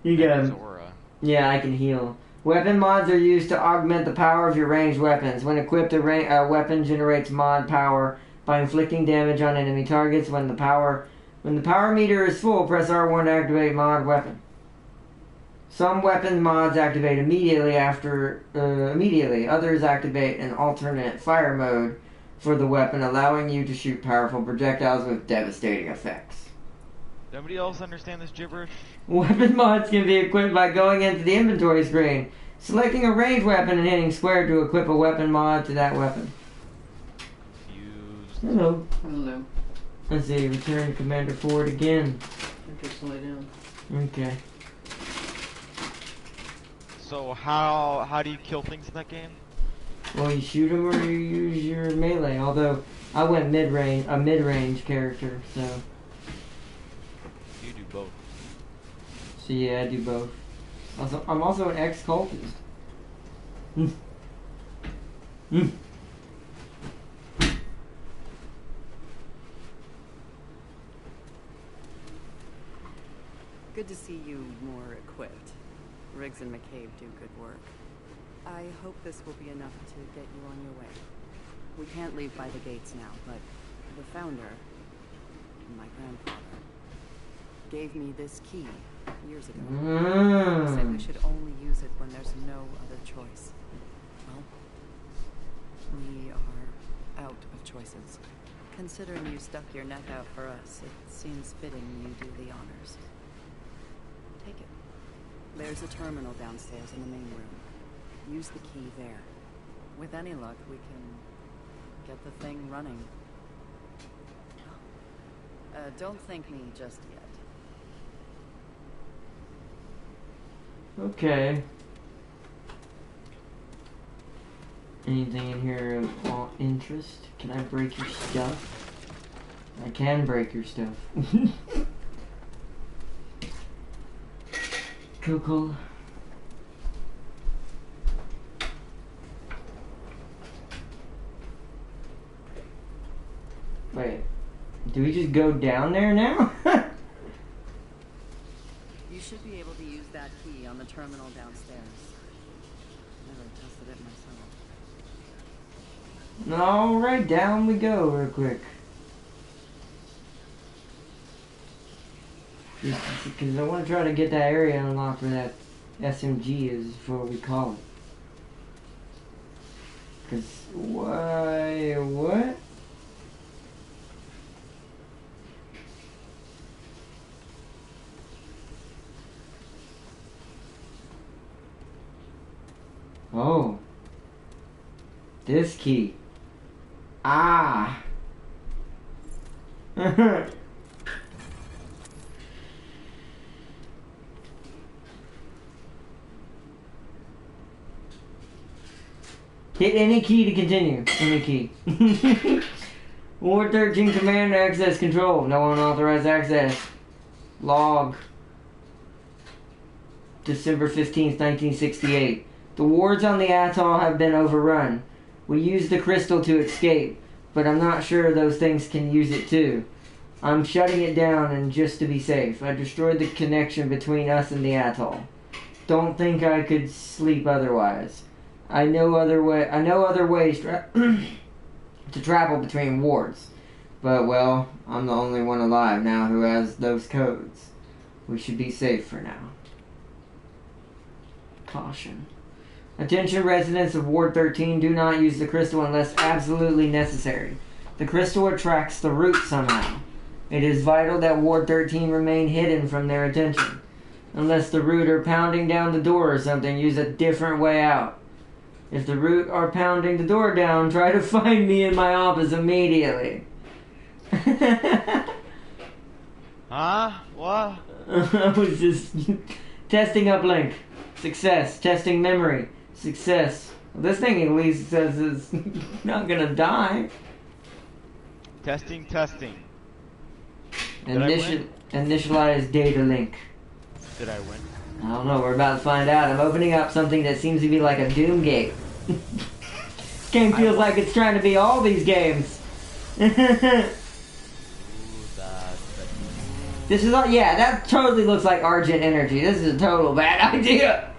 Mender's Aura. Yeah, I can heal. Weapon mods are used to augment the power of your ranged weapons. When equipped, a weapon generates mod power by inflicting damage on enemy targets. When the power meter is full, press R1 to activate mod weapon. Some weapon mods activate immediately. Others activate an alternate fire mode for the weapon, allowing you to shoot powerful projectiles with devastating effects. Nobody else understand this gibberish? Weapon mods can be equipped by going into the inventory screen, selecting a ranged weapon and hitting square to equip a weapon mod to that weapon. Used. Hello. Hello. Let's see, return to Commander Ford again. Just lay down. Okay. So how do you kill things in that game? Well, you shoot him or you use your melee, although I went mid-range character, so... You do both. So yeah, I do both. Also, I'm also an ex-cultist. Good to see you more equipped. Riggs and McCabe do good work. I hope this will be enough to get you on your way. We can't leave by the gates now, but the founder, my grandfather, gave me this key years ago. Said we should only use it when there's no other choice. Well, we are out of choices. Considering you stuck your neck out for us, it seems fitting you do the honors. Take it. There's a terminal downstairs in the main room. Use the key there. With any luck, we can get the thing running. Don't thank me just yet. Okay. Anything in here of interest? Can I break your stuff? I can break your stuff. Coca-Cola. Wait, do we just go down there now? You should be able to use that key on the terminal downstairs. Never tested it myself. Alright, down we go real quick. Because I want to try to get that area unlocked where that SMG is before we call it. Because, why, what? Oh. This key. Ah. Hit any key to continue. Any key. Ward 13 command access control. No unauthorized access. Log. December 15th, 1968. The wards on the atoll have been overrun. We used the crystal to escape, but I'm not sure those things can use it too. I'm shutting it down and just to be safe. I destroyed the connection between us and the atoll. Don't think I could sleep otherwise. I know other ways to travel between wards. But, well, I'm the only one alive now who has those codes. We should be safe for now. Caution. Attention residents of Ward 13, do not use the crystal unless absolutely necessary. The crystal attracts the root somehow. It is vital that Ward 13 remain hidden from their attention. Unless the root are pounding down the door or something, use a different way out. If the root are pounding the door down, try to find me in my office immediately. Huh? What? I was just testing uplink. Success. Testing memory. Success. Well, this thing at least says it's not gonna die. Testing. Initialize data link. Did I win? I don't know, we're about to find out. I'm opening up something that seems to be like a Doom gate. Game feels like it's trying to be all these games. This is all, yeah, that totally looks like Argent Energy. This is a total bad idea.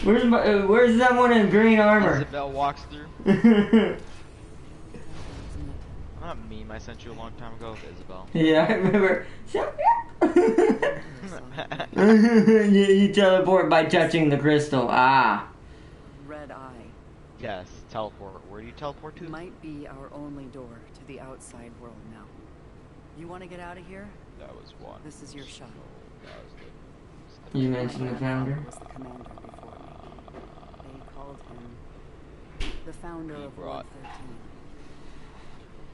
Where's someone in green armor? Isabel walks through. Not a meme I sent you a long time ago, Isabel. Yeah, I remember. you teleport by touching the crystal. Ah. Red eye. Yes, teleport. Where do you teleport to? Might be our only door to the outside world now. You want to get out of here? That was one. This is your shuttle. You mentioned the founder? Was the commander before me. They called him the founder of Ward 13.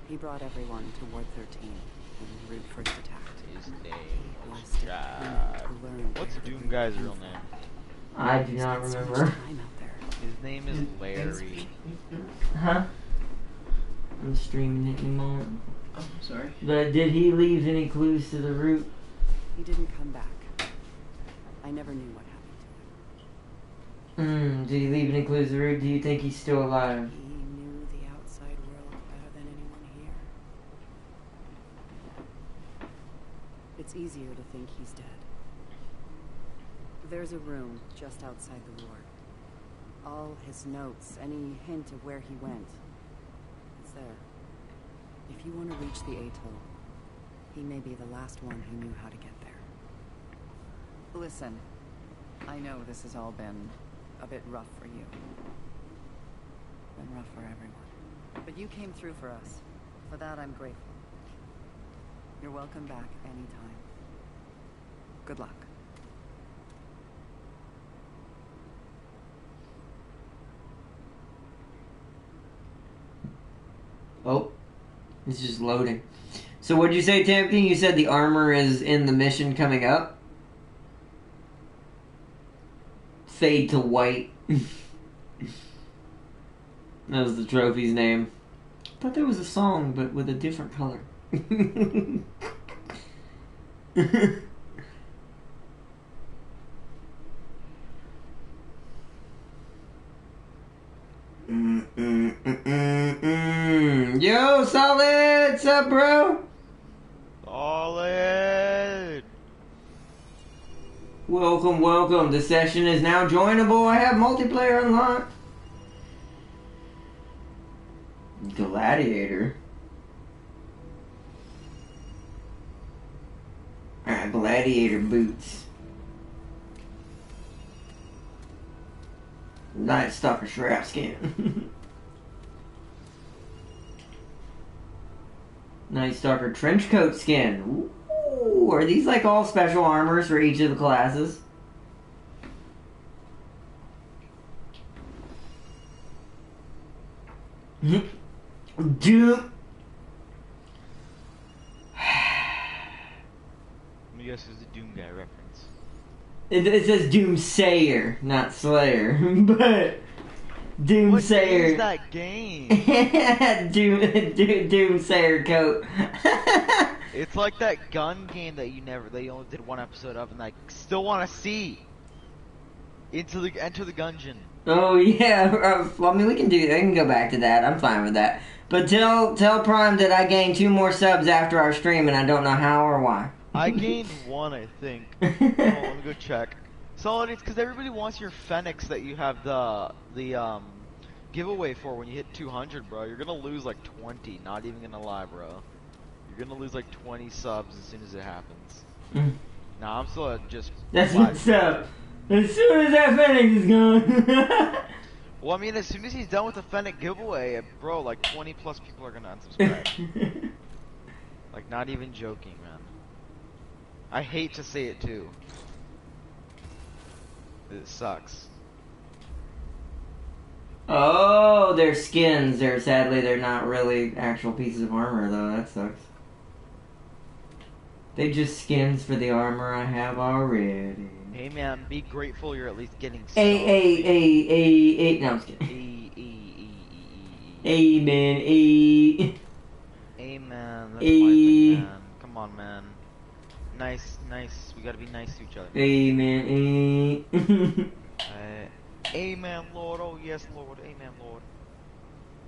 He brought everyone to Ward 13 when Root first attacked. His name was Jack. What's Doom Guy's real name? I do not remember. His name is Larry. Huh? I'm streaming it in a moment. Oh, sorry. But did he leave any clues to the root? He didn't come back. I never knew what happened to him. Did he leave any clues to the root? Do you think he's still alive? He knew the outside world better than anyone here. It's easier to think he's dead. There's a room just outside the ward. All his notes, any hint of where he went. It's there. If you want to reach the atoll, he may be the last one who knew how to get there. Listen, I know this has all been a bit rough for you. Been rough for everyone. But you came through for us. For that, I'm grateful. You're welcome back anytime. Good luck. Oh, it's just loading. So what'd you say, Tamkin? You said the armor is in the mission coming up? Fade to white. That was the trophy's name. I thought there was a song, but with a different color. Yo, Solid! What's up, bro? Solid! Welcome, welcome. The session is now joinable. I have multiplayer unlocked. gladiator. Gladiator boots. Night Stalker strap skin. Night Stalker trench coat skin. Ooh, are these like all special armors for each of the classes? Dude. Let me guess who's the Doom guy reference. It says Doomsayer, not Slayer, but Doomsayer. What game is that game? Doomsayer coat. It's like that gun game that they only did one episode of, and I still want to see. Enter the Gungeon. Oh yeah, well, I mean I can go back to that. I'm fine with that. But tell Prime that I gained 2 more subs after our stream, and I don't know how or why. I gained 1, I think. Oh, let me go check. So it's because everybody wants your Phoenix that you have the giveaway for when you hit 200, bro. You're gonna lose like 20. Not even gonna lie, bro. You're gonna lose like 20 subs as soon as it happens. Nah, I'm still at just. That's what's up. As soon as that Phoenix is gone. Well, I mean, as soon as he's done with the Fennec giveaway, bro, like 20 plus people are gonna unsubscribe. Like, not even joking, man. I hate to say it too. It sucks. Oh, they're skins. Sadly, they're not really actual pieces of armor, though. That sucks. They just skins for the armor I have already. Hey man, be grateful you're at least getting some. No, I'm just kidding. Amen. Amen. That's my thing, man. Come on, man. Nice. We gotta be nice to each other. Amen. Amen, Lord. Oh yes, Lord. Amen, Lord.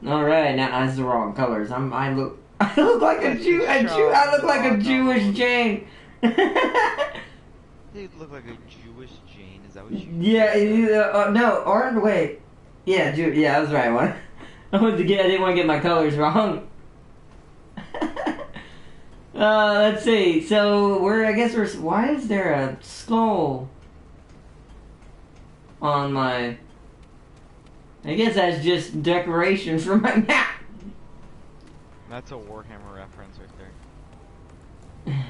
All right, now that's the wrong colors. I look like a Jew. I look like a Jewish Jane. You look like a Jewish Jane. Is that what you? Yeah. No. Orange. Wait. Yeah. Jew. Yeah, I was the right one. I didn't want to get my colors wrong. Let's see. So why is there a skull on my? I guess that's just decoration for my map. That's a Warhammer reference right there.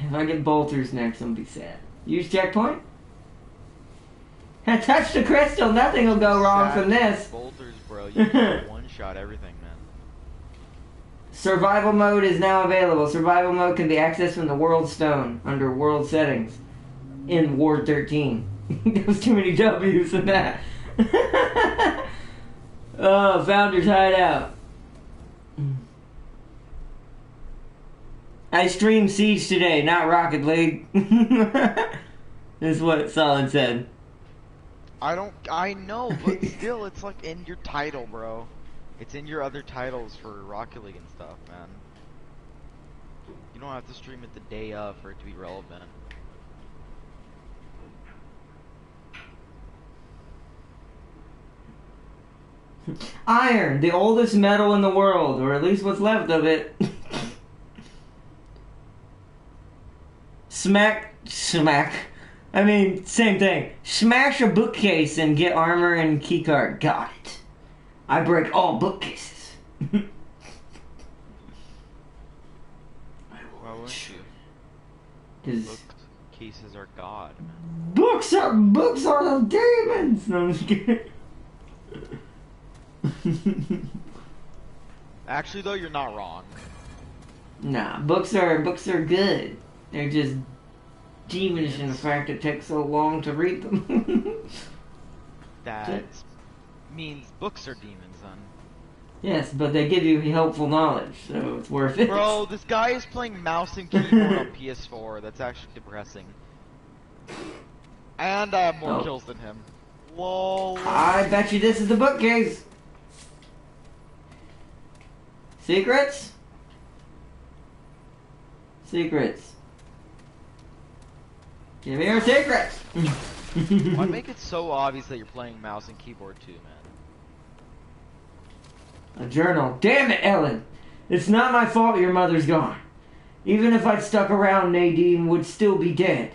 If I get bolters next, I'm gonna be sad. Use checkpoint? I touched the crystal, nothing will go wrong from this. Bolters, bro. You can one-shot everything, man. Survival mode is now available. Survival mode can be accessed from the World Stone under World Settings in Ward 13. There's too many W's in that. Oh, Founder's Hideout. I streamed Siege today, not Rocket League. Is what Solid said. I know, but still, it's like in your title, bro. It's in your other titles for Rocket League and stuff, man. You don't have to stream it the day of for it to be relevant. Iron, the oldest metal in the world, or at least what's left of it. Smack. I mean, same thing. Smash a bookcase and get armor and keycard. Got it. I break all bookcases. Why wouldn't you? Because bookcases are God, man. Books are the demons. No, I'm just kidding. Actually, though, you're not wrong. Nah, books are good. They're just demonish in the fact it takes so long to read them. That means books are demons, son. Yes, but they give you helpful knowledge, so it's worth it. Bro, this guy is playing mouse and keyboard on PS4. That's actually depressing. And I have more kills than him. Lol. I bet you this is the bookcase. Secrets? Secrets. Give me your secrets! Why make it so obvious that you're playing mouse and keyboard too, man? A journal. Damn it, Ellen! It's not my fault your mother's gone. Even if I'd stuck around, Nadine would still be dead.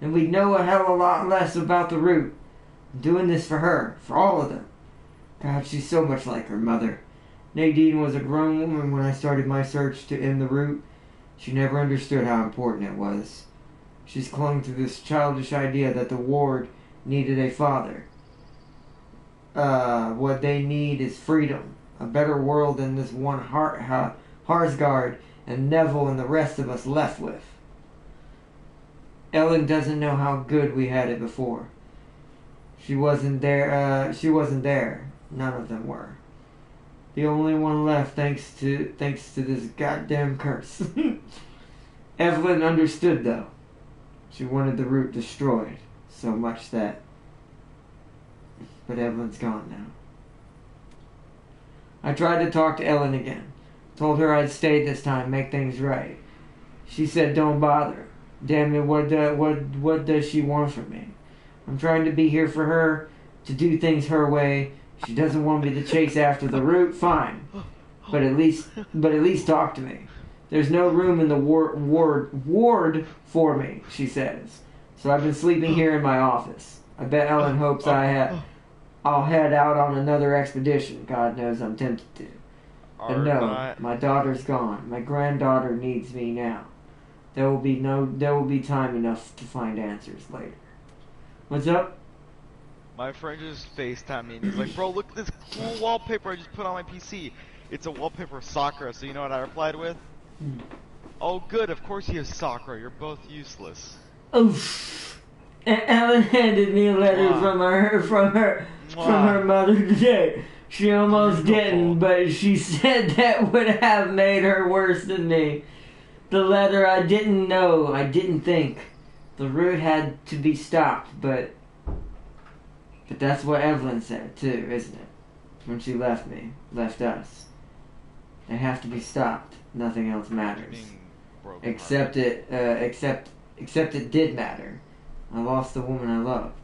And we'd know a hell of a lot less about the root. I'm doing this for her, for all of them. God, she's so much like her mother. Nadine was a grown woman when I started my search to end the root. She never understood how important it was. She's clung to this childish idea that the ward needed a father. What they need is freedom. A better world than this one Harsgard and Neville and the rest of us left with. Ellen doesn't know how good we had it before. She wasn't there. None of them were. The only one left thanks to this goddamn curse. Evelyn understood though. She wanted the root destroyed. So much that... But Evelyn's gone now. I tried to talk to Ellen again. Told her I'd stay this time, make things right. She said don't bother. Damn it, what does she want from me? I'm trying to be here for her, to do things her way. She doesn't want me to chase after the root, fine. But at least talk to me. There's no room in the ward for me, she says. So I've been sleeping here in my office. I bet Ellen hopes I'll head out on another expedition. God knows I'm tempted to. But no, my daughter's gone. My granddaughter needs me now. There will be time enough to find answers later. What's up? My friend just FaceTimed me and he's like, bro, look at this cool wallpaper I just put on my PC. It's a wallpaper of Sakura, so you know what I replied with? Oh good, of course you have Sakura, you're both useless. Oof. Ellen handed me a letter from her mother today. She almost didn't, but she said that would have made her worse than me. The letter I didn't know, I didn't think. The root had to be stopped, but that's what Evelyn said too, isn't it? When she left us. They have to be stopped. Nothing else matters. Except it did matter. I lost the woman I loved.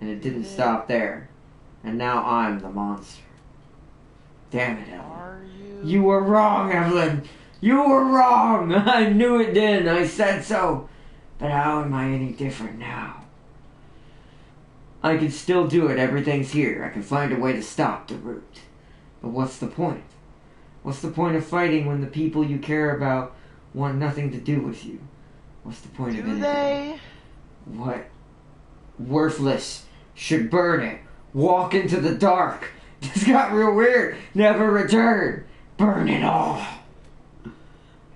And it didn't stop there. And now I'm the monster. Damn it, Evelyn. You were wrong, Evelyn. You were wrong. I knew it then. I said so. But how am I any different now? I can still do it. Everything's here. I can find a way to stop the root. But what's the point? What's the point of fighting when the people you care about want nothing to do with you? What's the point of anything? Do they? What? Worthless. Should burn it. Walk into the dark. This got real weird. Never return. Burn it all.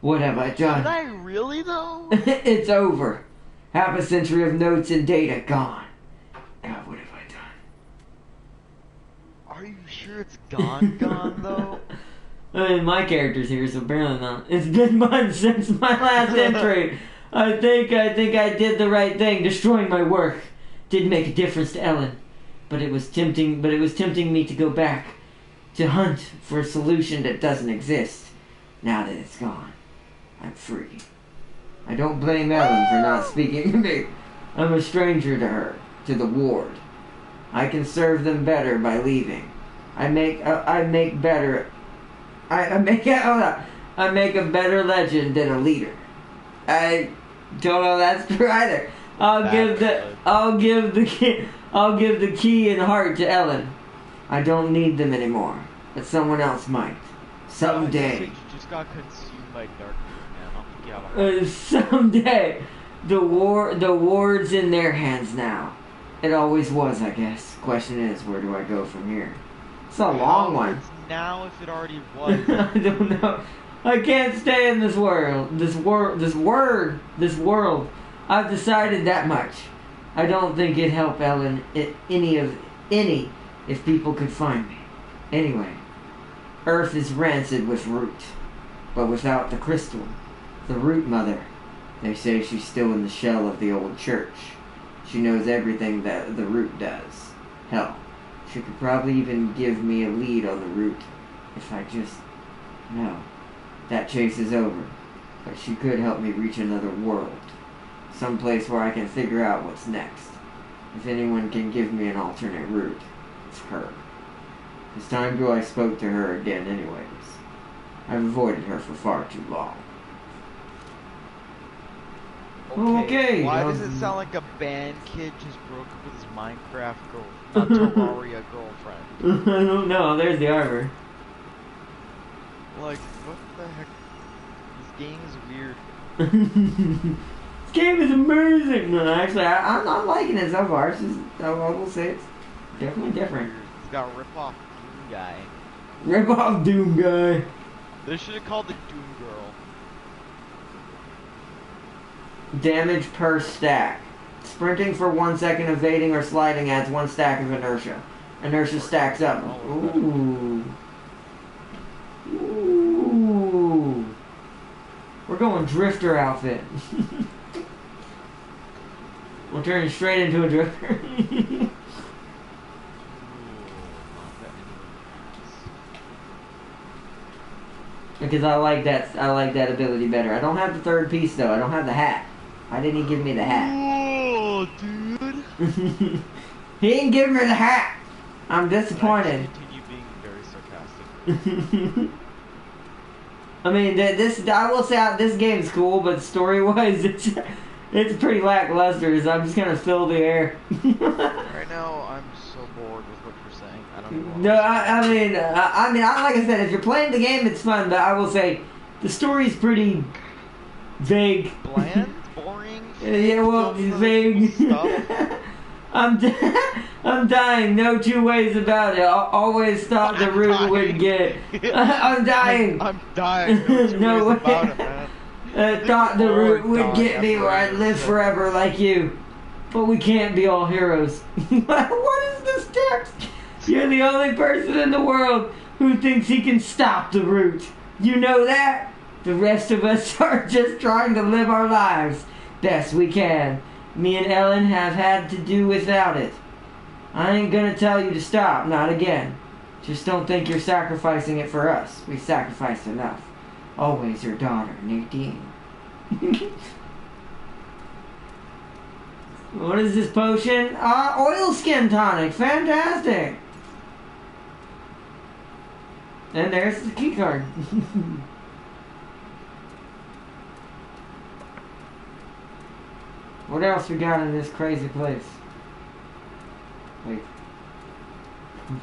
What have I done? Did I really though? It's over. Half a century of notes and data gone. God, what have I done? Are you sure it's gone though? I mean, my character's here, so apparently not. It's been months since my last entry. I think I did the right thing, destroying my work. Did make a difference to Ellen, but it was tempting me to go back, to hunt for a solution that doesn't exist. Now that it's gone, I'm free. I don't blame Ellen for not speaking to me. I'm a stranger to her, to the ward. I can serve them better by leaving. I make a better legend than a leader. I don't know if that's true either. I'll give the key and heart to Ellen. I don't need them anymore, but someone else might. Someday. You just got consumed by darkness, man. Someday. The ward's in their hands now. It always was, I guess. Question is, where do I go from here? It's a long one. Now, if it already was. I don't know. I can't stay in this world. This world. I've decided that much. I don't think it'd help Ellen any if people could find me. Anyway, Earth is rancid with root, but without the crystal, the root mother. They say she's still in the shell of the old church. She knows everything that the root does. Hell, she could probably even give me a lead on the root if I just... No, that chase is over, but she could help me reach another world. Someplace where I can figure out what's next. If anyone can give me an alternate route, it's her. It's time I spoke to her again anyways. I've avoided her for far too long. Okay. Why does it sound like a band kid just broke up with his Minecraft Terraria girlfriend? I don't know. There's the armor. Like, what the heck? This game is weird. This game is amazing. No, actually, I'm not liking it so far. It's just, I will say it's definitely different. It's got a rip-off Doom guy. Rip-off Doom guy. They should have called it Doom Girl. Damage per stack. Sprinting for 1 second, evading or sliding adds 1 stack of inertia. Inertia stacks up. Ooh. Ooh. We're going drifter outfit. We'll turn straight into a drifter. Because I like that ability better. I don't have the third piece though. I don't have the hat. Why didn't he give me the hat? Oh, dude. He didn't give me the hat. I'm disappointed. Continue being very sarcastic. I mean, I will say this game's cool, but story-wise, it's pretty lackluster. So I'm just gonna fill the air. Right now, I'm so bored with what you're saying. I don't even want No, I mean, like I said, if you're playing the game, it's fun. But I will say, the story's pretty vague. Bland, boring. Yeah, well, vague. Stuff. I'm dying. No two ways about it. I always thought the root would get. I'm dying. I'm dying. No ways about it, man. Thought the root would get me where I'd live forever like you. But we can't be all heroes. What is this text? You're the only person in the world who thinks he can stop the root. You know that? The rest of us are just trying to live our lives best we can. Me and Ellen have had to do without it. I ain't gonna tell you to stop, not again. Just don't think you're sacrificing it for us. We sacrificed enough. Always your daughter, Nadine. What is this potion? Oil skin tonic. Fantastic. And there's the key card. What else we got in this crazy place? Wait.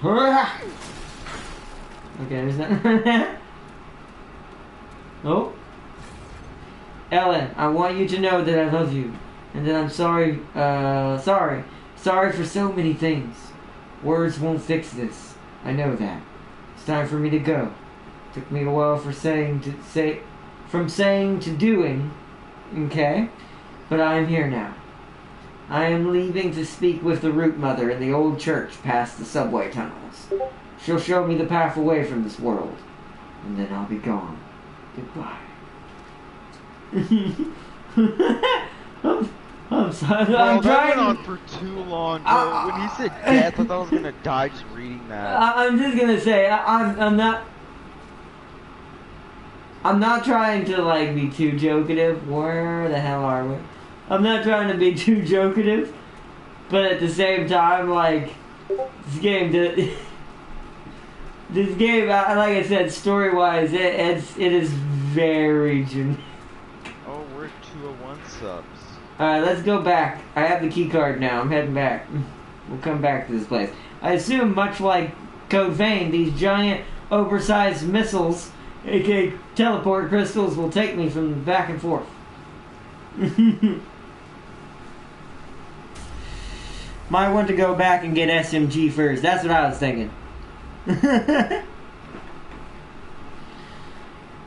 Okay, there's that. Oh. Ellen, I want you to know that I love you. And that I'm sorry, sorry for so many things. Words won't fix this. I know that. It's time for me to go. Took me a while from saying to doing, okay? But I am here now. I am leaving to speak with the Root Mother in the old church past the subway tunnels. She'll show me the path away from this world. And then I'll be gone. Goodbye. I'm sorry. Bro, that went on for too long, bro. When he said death, I thought I was gonna die just reading that. I'm just gonna say, I'm not trying to like be too jokative. Where the hell are we? I'm not trying to be too jokative, but at the same time, like this game, like I said, story-wise, it is very generic. Oh, we're 201 subs. Alright, let's go back. I have the key card now. I'm heading back. We'll come back to this place. I assume, much like Code Vein, these giant, oversized missiles, aka teleport crystals, will take me from back and forth. Might want to go back and get SMG first. That's what I was thinking.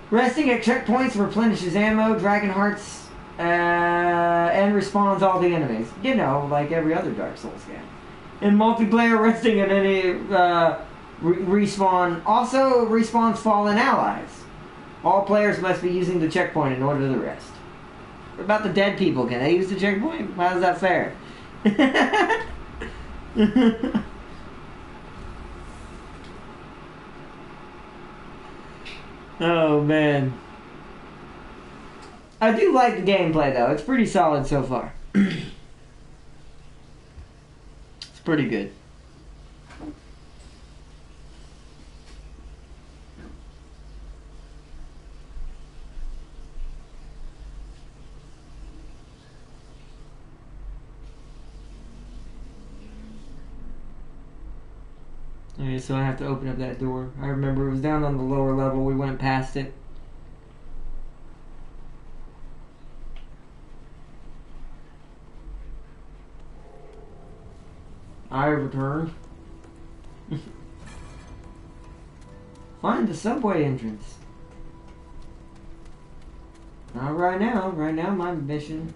Resting at checkpoints replenishes ammo, dragon hearts, and respawns all the enemies. You know, like every other Dark Souls game. In multiplayer, resting at any respawn also respawns fallen allies. All players must be using the checkpoint in order to rest. What about the dead people? Can they use the checkpoint? How is that fair? Oh man. I do like the gameplay though. It's pretty solid so far. It's pretty good. Okay, so I have to open up that door. I remember it was down on the lower level. We went past it. I return. Find the subway entrance. Not right now. Right now, my mission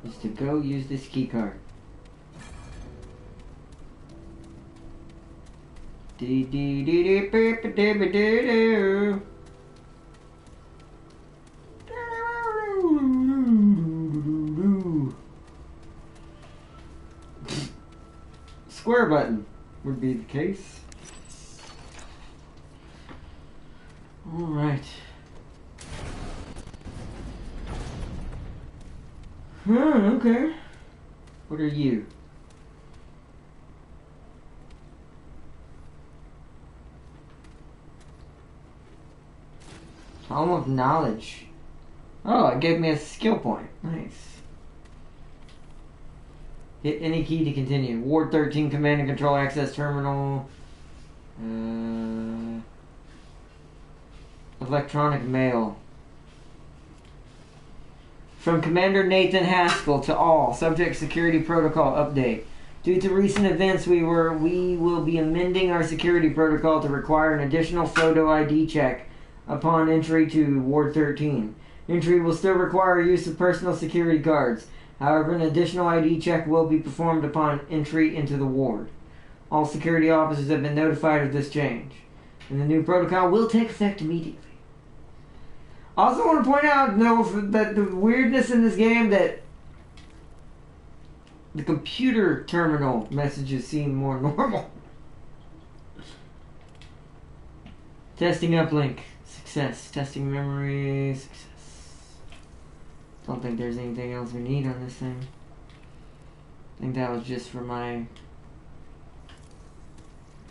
is to go use this key card. Square button would be the case. Alright. Okay. What are you? Tome of Knowledge. Oh, it gave me a skill point. Nice. Hit any key to continue. Ward 13, Command and Control Access Terminal. Electronic mail. From Commander Nathan Haskell to all. Subject security protocol update. Due to recent events, we will be amending our security protocol to require an additional photo ID check upon entry to Ward 13. Entry will still require use of personal security cards. However, an additional ID check will be performed upon entry into the ward. All security officers have been notified of this change, and the new protocol will take effect immediately. I also want to point out, that the weirdness in this game, that the computer terminal messages seem more normal. Testing uplink. Success. Testing memory. Success. Don't think there's anything else we need on this thing. I think that was just for my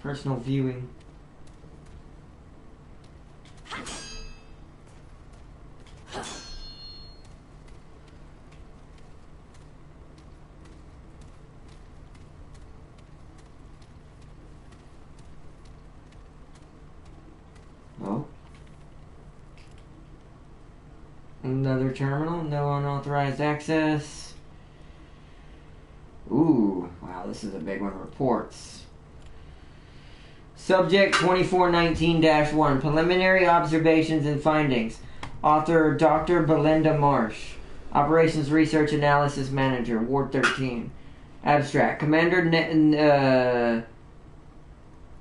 personal viewing. Oh. Another terminal, no unauthorized access. Ooh, wow, this is a big one. Reports. Subject 2419-1, preliminary observations and findings. Author Dr. Belinda Marsh. Operations Research Analysis Manager, Ward 13. Abstract. Commander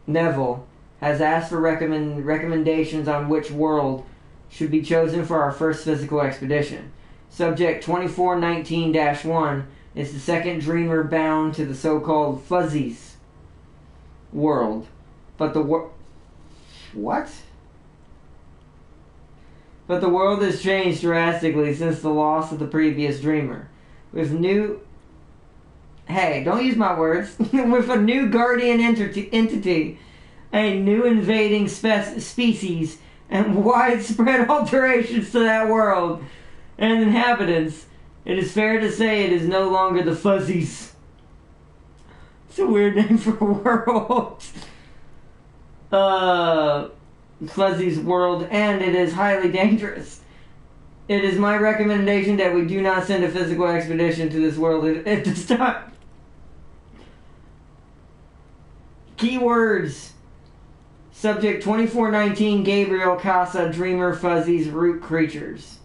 Neville has asked for recommendations on which world should be chosen for our first physical expedition. Subject 2419-1 is the second dreamer bound to the so-called Fuzzies world. But the What? But the world has changed drastically since the loss of the previous dreamer. With new... Hey, don't use my words. With a new guardian entity, a new invading species, and widespread alterations to that world and inhabitants, it is fair to say it is no longer the Fuzzies. It's a weird name for a world. Fuzzies world, and it is highly dangerous. It is my recommendation that we do not send a physical expedition to this world at this time. Keywords. Subject 2419 Gabriel Casa Dreamer Fuzzies Root Creatures.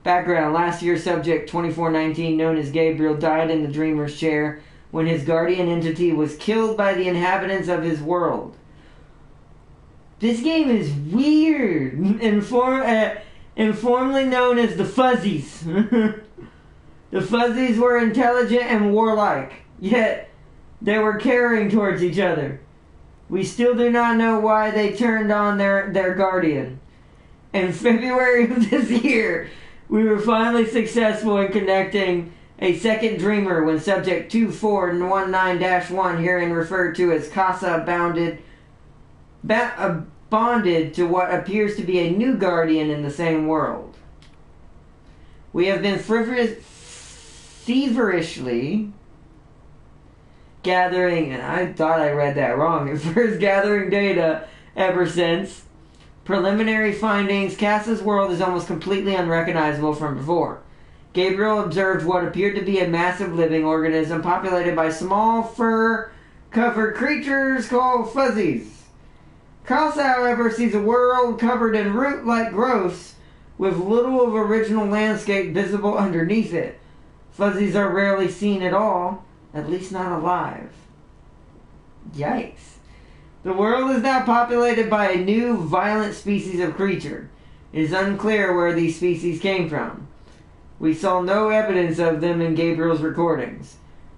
Background. Last year, Subject 2419, known as Gabriel, died in the Dreamer's chair when his guardian entity was killed by the inhabitants of his world. This game is weird. Informally known as the Fuzzies. The Fuzzies were intelligent and warlike, yet they were caring towards each other. We still do not know why they turned on their guardian. In February of this year, we were finally successful in connecting a second dreamer when Subject 2419-1, herein referred to as Casa, bonded to what appears to be a new guardian in the same world. We have been feverishly gathering, and I thought I read that wrong, first gathering data ever since. Preliminary findings, Cass's world is almost completely unrecognizable from before. Gabriel observed what appeared to be a massive living organism populated by small fur-covered creatures called fuzzies. Casa, however, sees a world covered in root-like growths with little of original landscape visible underneath it. Fuzzies are rarely seen at all, at least not alive. Yikes. The world is now populated by a new violent species of creature. It is unclear where these species came from. We saw no evidence of them in Gabriel's recordings,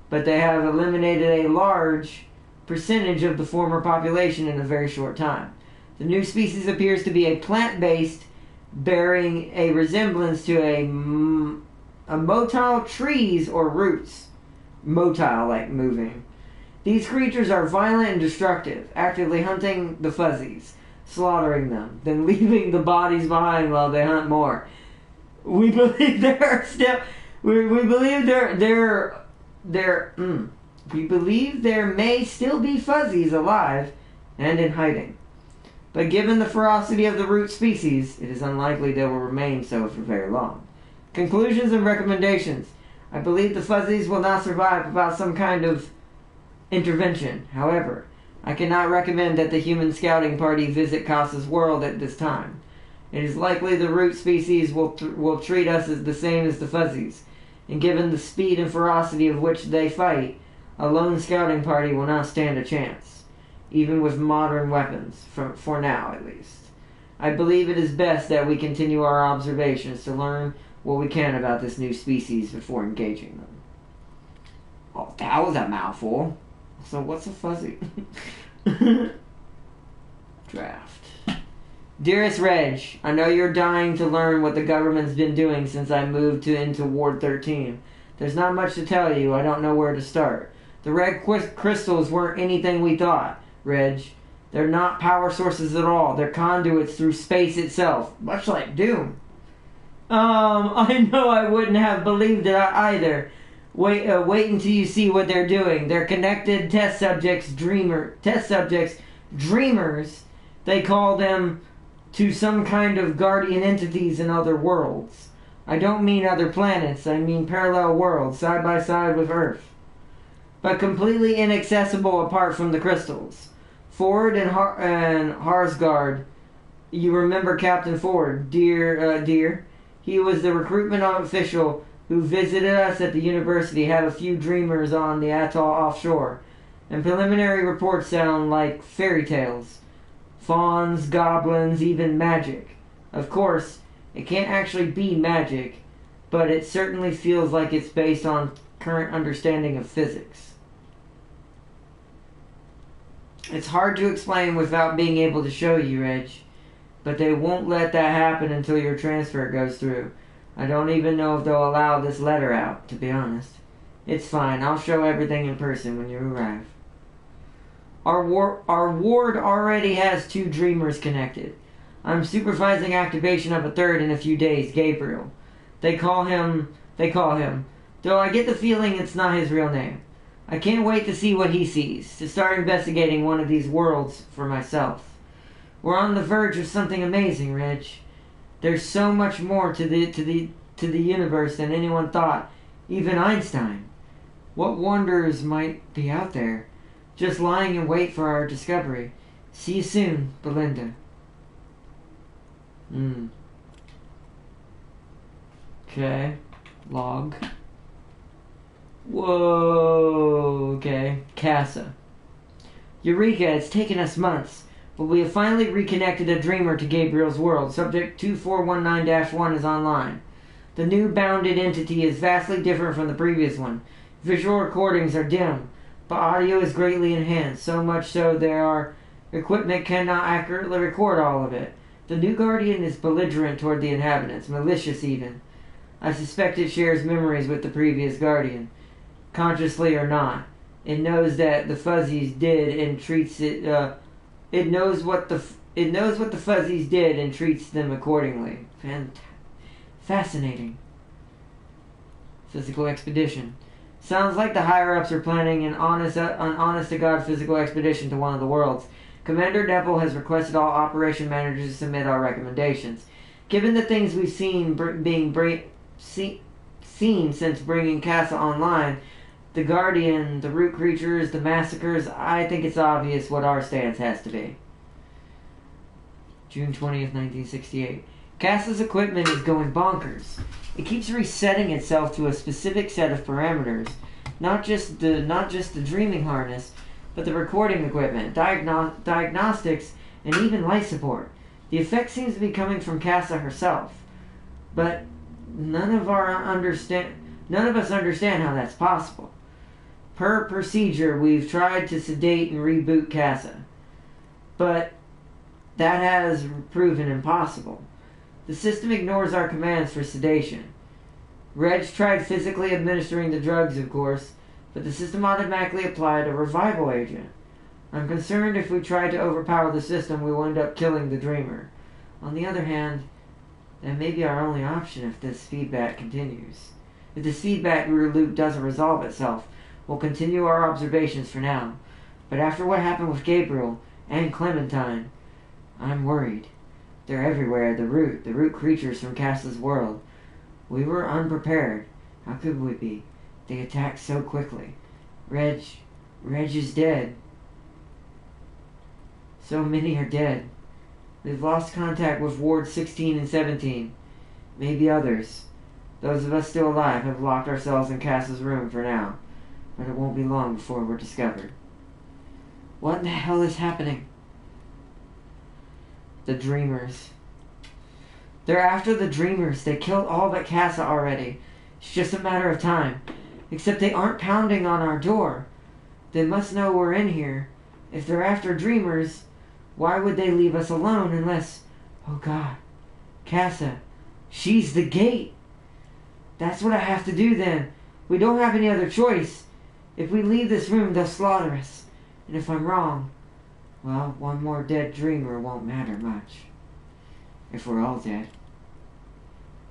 but they have eliminated a large percentage of the former population in a very short time. The new species appears to be a plant-based, bearing a resemblance to a motile trees or roots. Motile, like moving. These creatures are violent and destructive, actively hunting the fuzzies, slaughtering them, then leaving the bodies behind while they hunt more. We believe there are still. We believe we believe there may still be fuzzies alive and in hiding. But given the ferocity of the root species, it is unlikely they will remain so for very long. Conclusions and recommendations. I believe the fuzzies will not survive without some kind of intervention. However, I cannot recommend that the human scouting party visit Casa's world at this time. It is likely the root species will treat us as the same as the fuzzies, and given the speed and ferocity of which they fight, a lone scouting party will not stand a chance, even with modern weapons, for now at least. I believe it is best that we continue our observations to learn what we can about this new species before engaging them. Oh, that was a mouthful. So what's a fuzzy? Draft. Dearest Reg, I know you're dying to learn what the government's been doing since I moved into Ward 13. There's not much to tell you. I don't know where to start. The red crystals weren't anything we thought, Reg. They're not power sources at all. They're conduits through space itself, much like Doom. I know I wouldn't have believed it either. Wait until you see what they're doing. They're connected test subjects, dreamers. They call them to some kind of guardian entities in other worlds. I don't mean other planets. I mean parallel worlds, side by side with Earth, but completely inaccessible apart from the crystals. Ford and Harsgard. You remember Captain Ford, dear? He was the recruitment official who visited us at the university, had a few dreamers on the atoll offshore, and preliminary reports sound like fairy tales. Fauns, goblins, even magic. Of course, it can't actually be magic, but it certainly feels like it's based on current understanding of physics. It's hard to explain without being able to show you, Reg, but they won't let that happen until your transfer goes through. I don't even know if they'll allow this letter out, to be honest. It's fine. I'll show everything in person when you arrive. Our ward already has 2 dreamers connected. I'm supervising activation of a third in a few days, Gabriel. They call him, though I get the feeling it's not his real name. I can't wait to see what he sees, to start investigating one of these worlds for myself. We're on the verge of something amazing, Reg. There's so much more to the universe than anyone thought, even Einstein. What wonders might be out there, just lying in wait for our discovery. See you soon, Belinda. Okay. Log. Whoa. Okay. Casa. Eureka, it's taken us months, but we have finally reconnected a dreamer to Gabriel's world. Subject 2419-1 is online. The new bounded entity is vastly different from the previous one. Visual recordings are dim, but audio is greatly enhanced, so much so our equipment cannot accurately record all of it. The new Guardian is belligerent toward the inhabitants, malicious even. I suspect it shares memories with the previous Guardian, consciously or not. It knows that the Fuzzies did and treats it. It knows what the Fuzzies did and treats them accordingly. Fascinating. Physical expedition. Sounds like the higher-ups are planning an honest-to-God physical expedition to one of the worlds. Commander Neville has requested all operation managers to submit our recommendations. Given the things we've seen seen since bringing Casa online, the Guardian, the root creatures, the massacres, I think it's obvious what our stance has to be. June 20th, 1968. Casa's equipment is going bonkers. It keeps resetting itself to a specific set of parameters. Not just the dreaming harness, but the recording equipment, diagnostics, and even life support. The effect seems to be coming from Casa herself. But none of us understand how that's possible. Per procedure, we've tried to sedate and reboot Casa. But that has proven impossible. The system ignores our commands for sedation. Reg tried physically administering the drugs, of course, but the system automatically applied a revival agent. I'm concerned if we try to overpower the system, we will end up killing the Dreamer. On the other hand, that may be our only option if this feedback continues. If this feedback loop doesn't resolve itself, we'll continue our observations for now. But after what happened with Gabriel and Clementine, I'm worried. They're everywhere, the root creatures from Casa's world. We were unprepared. How could we be? They attacked so quickly. Reg is dead. So many are dead. We've lost contact with Ward 16 and 17. Maybe others. Those of us still alive have locked ourselves in Casa's room for now. But it won't be long before we're discovered. What in the hell is happening? The Dreamers. They're after the Dreamers. They killed all but Casa already. It's just a matter of time. Except they aren't pounding on our door. They must know we're in here. If they're after Dreamers, why would they leave us alone unless... Oh God. Casa. She's the gate. That's what I have to do then. We don't have any other choice. If we leave this room, they'll slaughter us. And if I'm wrong, well, one more dead Dreamer won't matter much. If we're all dead.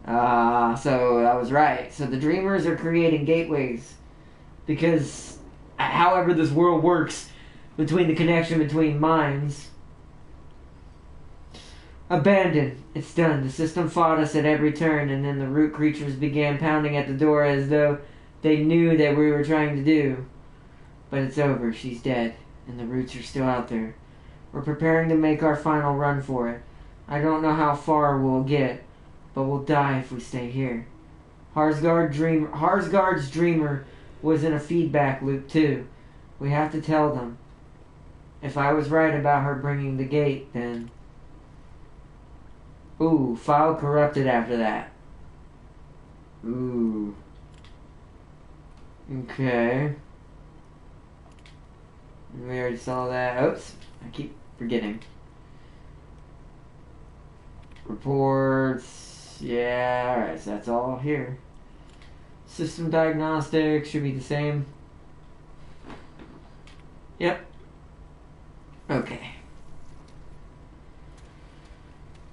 So I was right. So the Dreamers are creating gateways. Because however this world works, between the connection between minds. Abandoned. It's done. The system fought us at every turn, and then the root creatures began pounding at the door as though they knew that we were trying to do. But it's over. She's dead. And the roots are still out there. We're preparing to make our final run for it. I don't know how far we'll get, but we'll die if we stay here. Harsgard's Dreamer was in a feedback loop too. We have to tell them. If I was right about her bringing the gate, then... Ooh, file corrupted after that. Ooh. Okay. We already saw that. Oops. I keep forgetting. Reports. Yeah, alright, so that's all here. System diagnostics should be the same. Yep. Okay.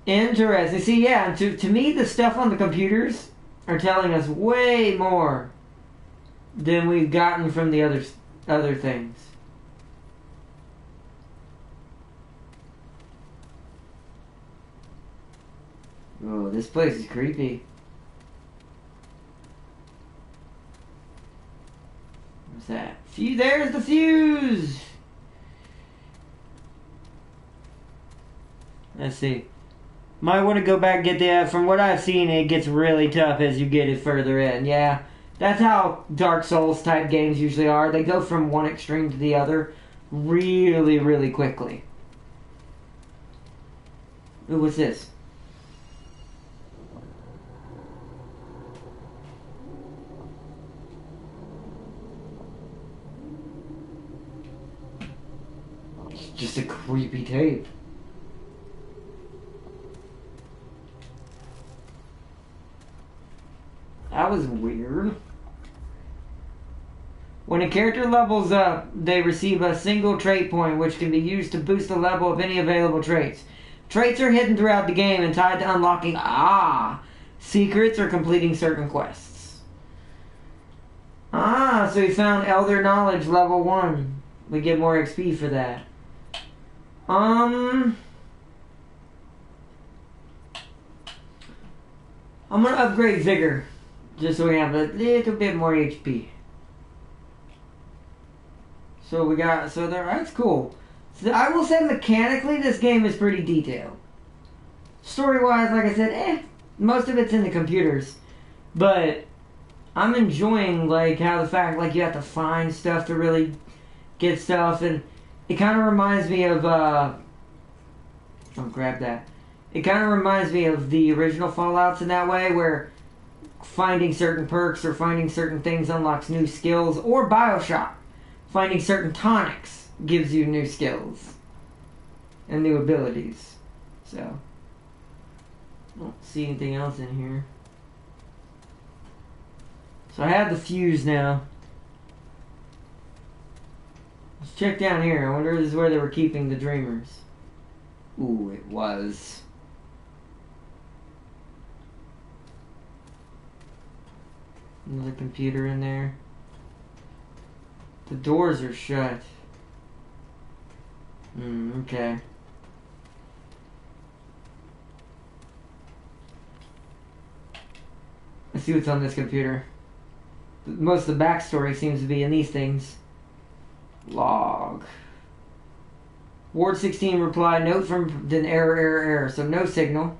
Interesting. See, yeah, to me, the stuff on the computers are telling us way more than we've gotten from the other things. Oh, this place is creepy. What's that? There's the fuse! Let's see. Might want to go back and get the... From what I've seen, it gets really tough as you get it further in. Yeah, that's how Dark Souls type games usually are. They go from one extreme to the other really, really quickly. Ooh, what's this? It's just a creepy tape. That was weird. When a character levels up, they receive a single trait point, which can be used to boost the level of any available traits. Traits are hidden throughout the game and tied to unlocking secrets or completing certain quests. Ah, so we found Elder Knowledge level 1. We get more XP for that. I'm gonna upgrade Vigor. Just so we have a little bit more HP. So we got, so there, that's cool. So I will say mechanically this game is pretty detailed. Story-wise, like I said, most of it's in the computers. But I'm enjoying like how the fact like you have to find stuff to really get stuff, and it kind of reminds me of oh, grab that. It kind of reminds me of the original Fallouts in that way, where finding certain perks or finding certain things unlocks new skills, or BioShock. Finding certain tonics gives you new skills and new abilities. So, I don't see anything else in here. So I have the fuse now. Let's check down here. I wonder if this is where they were keeping the dreamers. Ooh, it was. Another computer in there. The doors are shut. Okay. Let's see what's on this computer. Most of the backstory seems to be in these things. Log. Ward 16 replied, note from an error, so no signal.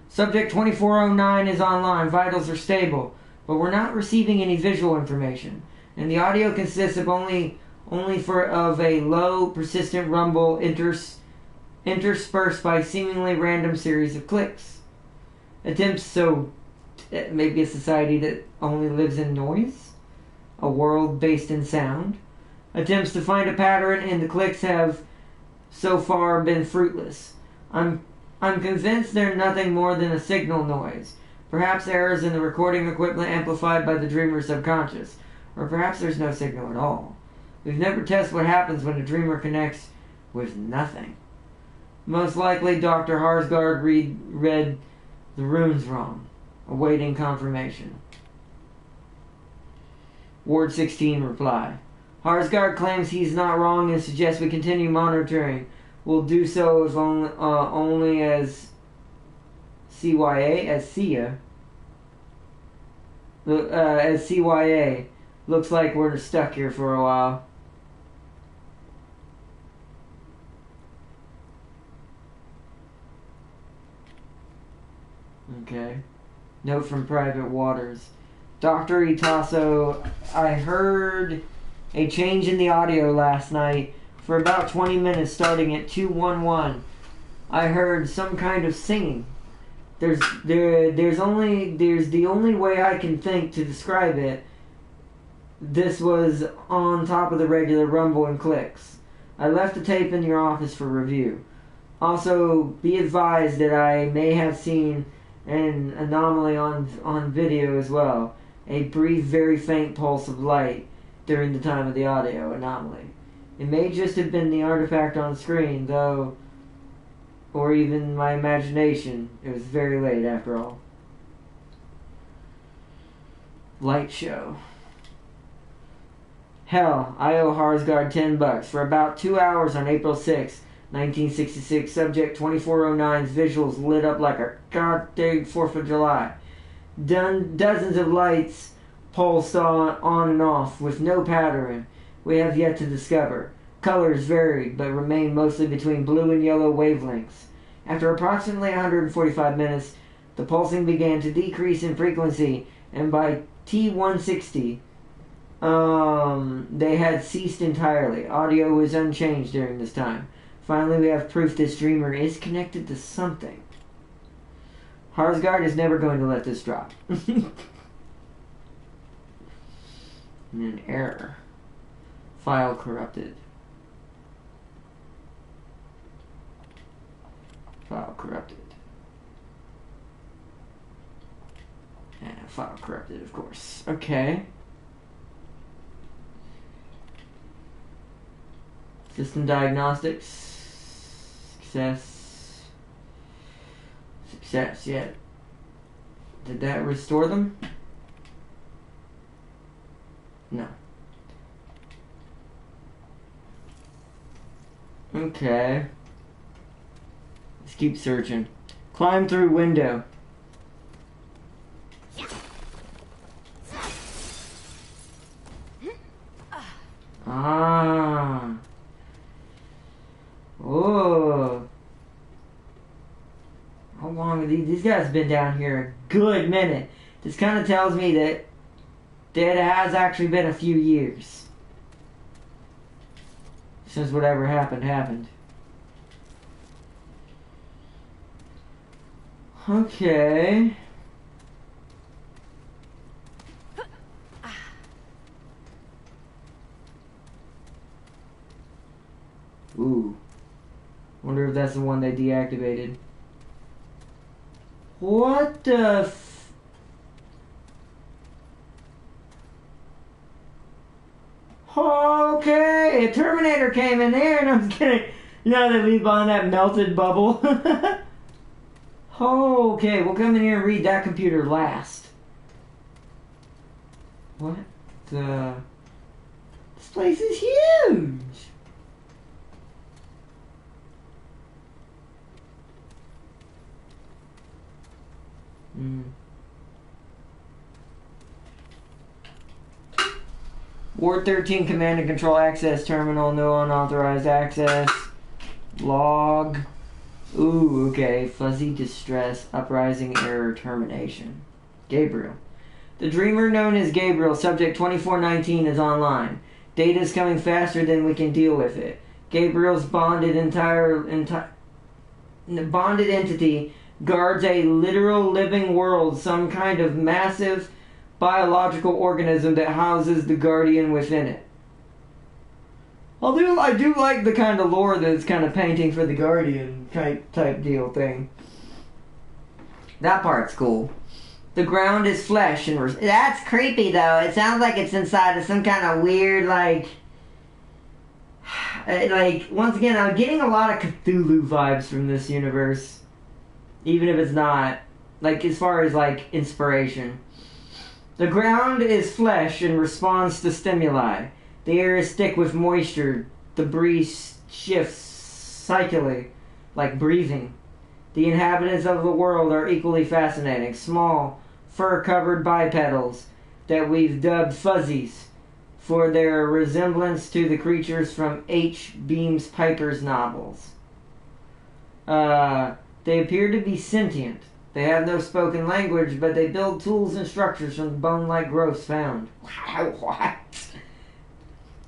Subject 2409 is online, vitals are stable, but we're not receiving any visual information. And the audio consists of only of a low, persistent rumble interspersed by seemingly random series of clicks. Attempts, so maybe a society that only lives in noise? A world based in sound? Attempts to find a pattern in the clicks have so far been fruitless. I'm convinced they're nothing more than a signal noise. Perhaps errors in the recording equipment amplified by the dreamer's subconscious. Or perhaps there's no signal at all. We've never tested what happens when a dreamer connects with nothing. Most likely Dr. Harsgard read the runes wrong, awaiting confirmation. Ward 16 reply. Harsgard claims he's not wrong and suggests we continue monitoring. We'll do so if only as CYA. Looks like we're stuck here for a while. Okay. Note from Private Waters. Dr. Itaso, I heard a change in the audio last night for about 20 minutes starting at 211. I heard some kind of singing. There's the only way I can think to describe it. This was on top of the regular rumble and clicks. I left the tape in your office for review. Also, be advised that I may have seen an anomaly on video as well. A brief, very faint pulse of light during the time of the audio anomaly. It may just have been the artifact on screen, though, or even my imagination. It was very late after all. Light show. Hell, I owe Harsgard $10 for about 2 hours on April 6, 1966. Subject 2409's visuals lit up like a goddamn 4th of July. Dozens of lights pulsed on and off with no pattern we have yet to discover. Colors varied, but remained mostly between blue and yellow wavelengths. After approximately 145 minutes, the pulsing began to decrease in frequency, and by T160, they had ceased entirely. Audio was unchanged during this time. Finally, we have proof this dreamer is connected to something. Harsgard is never going to let this drop. And an error. File corrupted. File corrupted. And file corrupted, of course. Okay. System diagnostics. Success. Success, yeah. Did that restore them? No. Okay. Let's keep searching. Climb through window. Ah. Oh. How long have these guys been down here? A good minute. This kind of tells me that it has actually been a few years since whatever happened. Okay. Ooh. Wonder if that's the one they deactivated. What the f... Okay, a Terminator came in there and I'm kidding. You know they leave on that melted bubble? Okay, we'll come in here and read that computer last. What the... This place is huge! Ward 13 command and control access terminal, no unauthorized access. Log. Ooh, okay. Fuzzy distress, uprising error, termination. Gabriel. The dreamer known as Gabriel, subject 2419, is online. Data is coming faster than we can deal with it. Gabriel's bonded entity guards a literal living world, some kind of massive biological organism that houses the Guardian within it. I do like the kind of lore that's kind of painting for the Guardian type deal thing. That part's cool. The ground is flesh and... That's creepy, though. It sounds like it's inside of some kind of weird, like, once again, I'm getting a lot of Cthulhu vibes from this universe. Even if it's not. Like, as far as, like, inspiration. The ground is flesh and responds to stimuli. The air is thick with moisture. The breeze shifts cyclically, like breathing. The inhabitants of the world are equally fascinating. Small, fur-covered bipedals that we've dubbed fuzzies for their resemblance to the creatures from H. Beams Piper's novels. They appear to be sentient. They have no spoken language, but they build tools and structures from the bone-like growths found. What?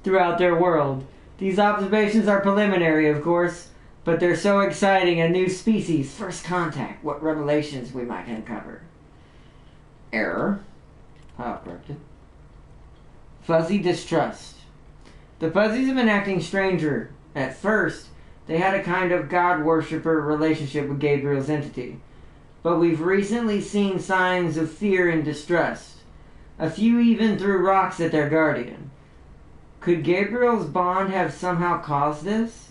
Throughout their world. These observations are preliminary, of course, but they're so exciting. A new species, first contact, what revelations we might uncover. Error. Corrected. Fuzzy distrust. The Fuzzies have been acting stranger. At first, they had a kind of god-worshipper relationship with Gabriel's entity. But we've recently seen signs of fear and distrust. A few even threw rocks at their guardian. Could Gabriel's bond have somehow caused this?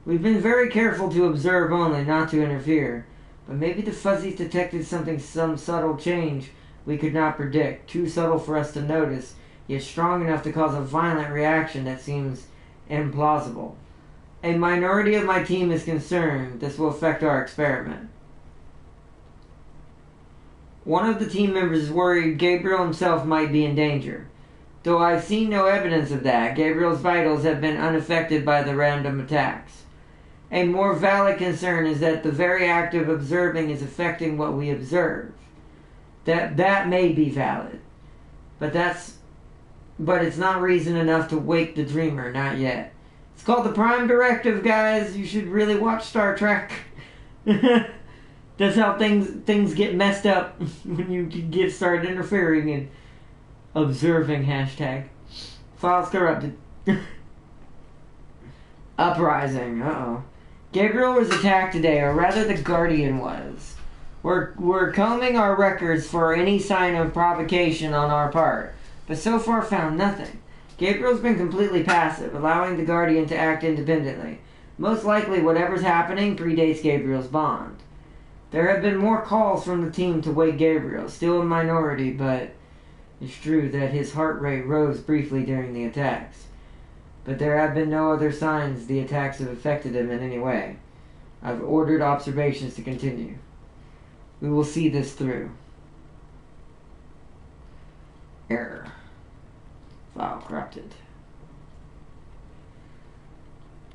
We've been very careful to observe only, not to interfere. But maybe the Fuzzies detected some subtle change we could not predict. Too subtle for us to notice, yet strong enough to cause a violent reaction that seems implausible. A minority of my team is concerned this will affect our experiment. One of the team members is worried Gabriel himself might be in danger. Though I've seen no evidence of that, Gabriel's vitals have been unaffected by the random attacks. A more valid concern is that the very act of observing is affecting what we observe. That may be valid. But it's not reason enough to wake the dreamer, not yet. It's called the Prime Directive, guys. You should really watch Star Trek. That's how things get messed up when you get started interfering and observing hashtag. Files corrupted. Uprising. Uh-oh. Gabriel was attacked today, or rather the Guardian was. We're combing our records for any sign of provocation on our part, but so far found nothing. Gabriel's been completely passive, allowing the Guardian to act independently. Most likely whatever's happening predates Gabriel's bond. There have been more calls from the team to wake Gabriel, still a minority, but It's true that his heart rate rose briefly during the attacks, but there have been no other signs the attacks have affected him in any way. I've ordered observations to continue. We will see this through. Error. File corrupted.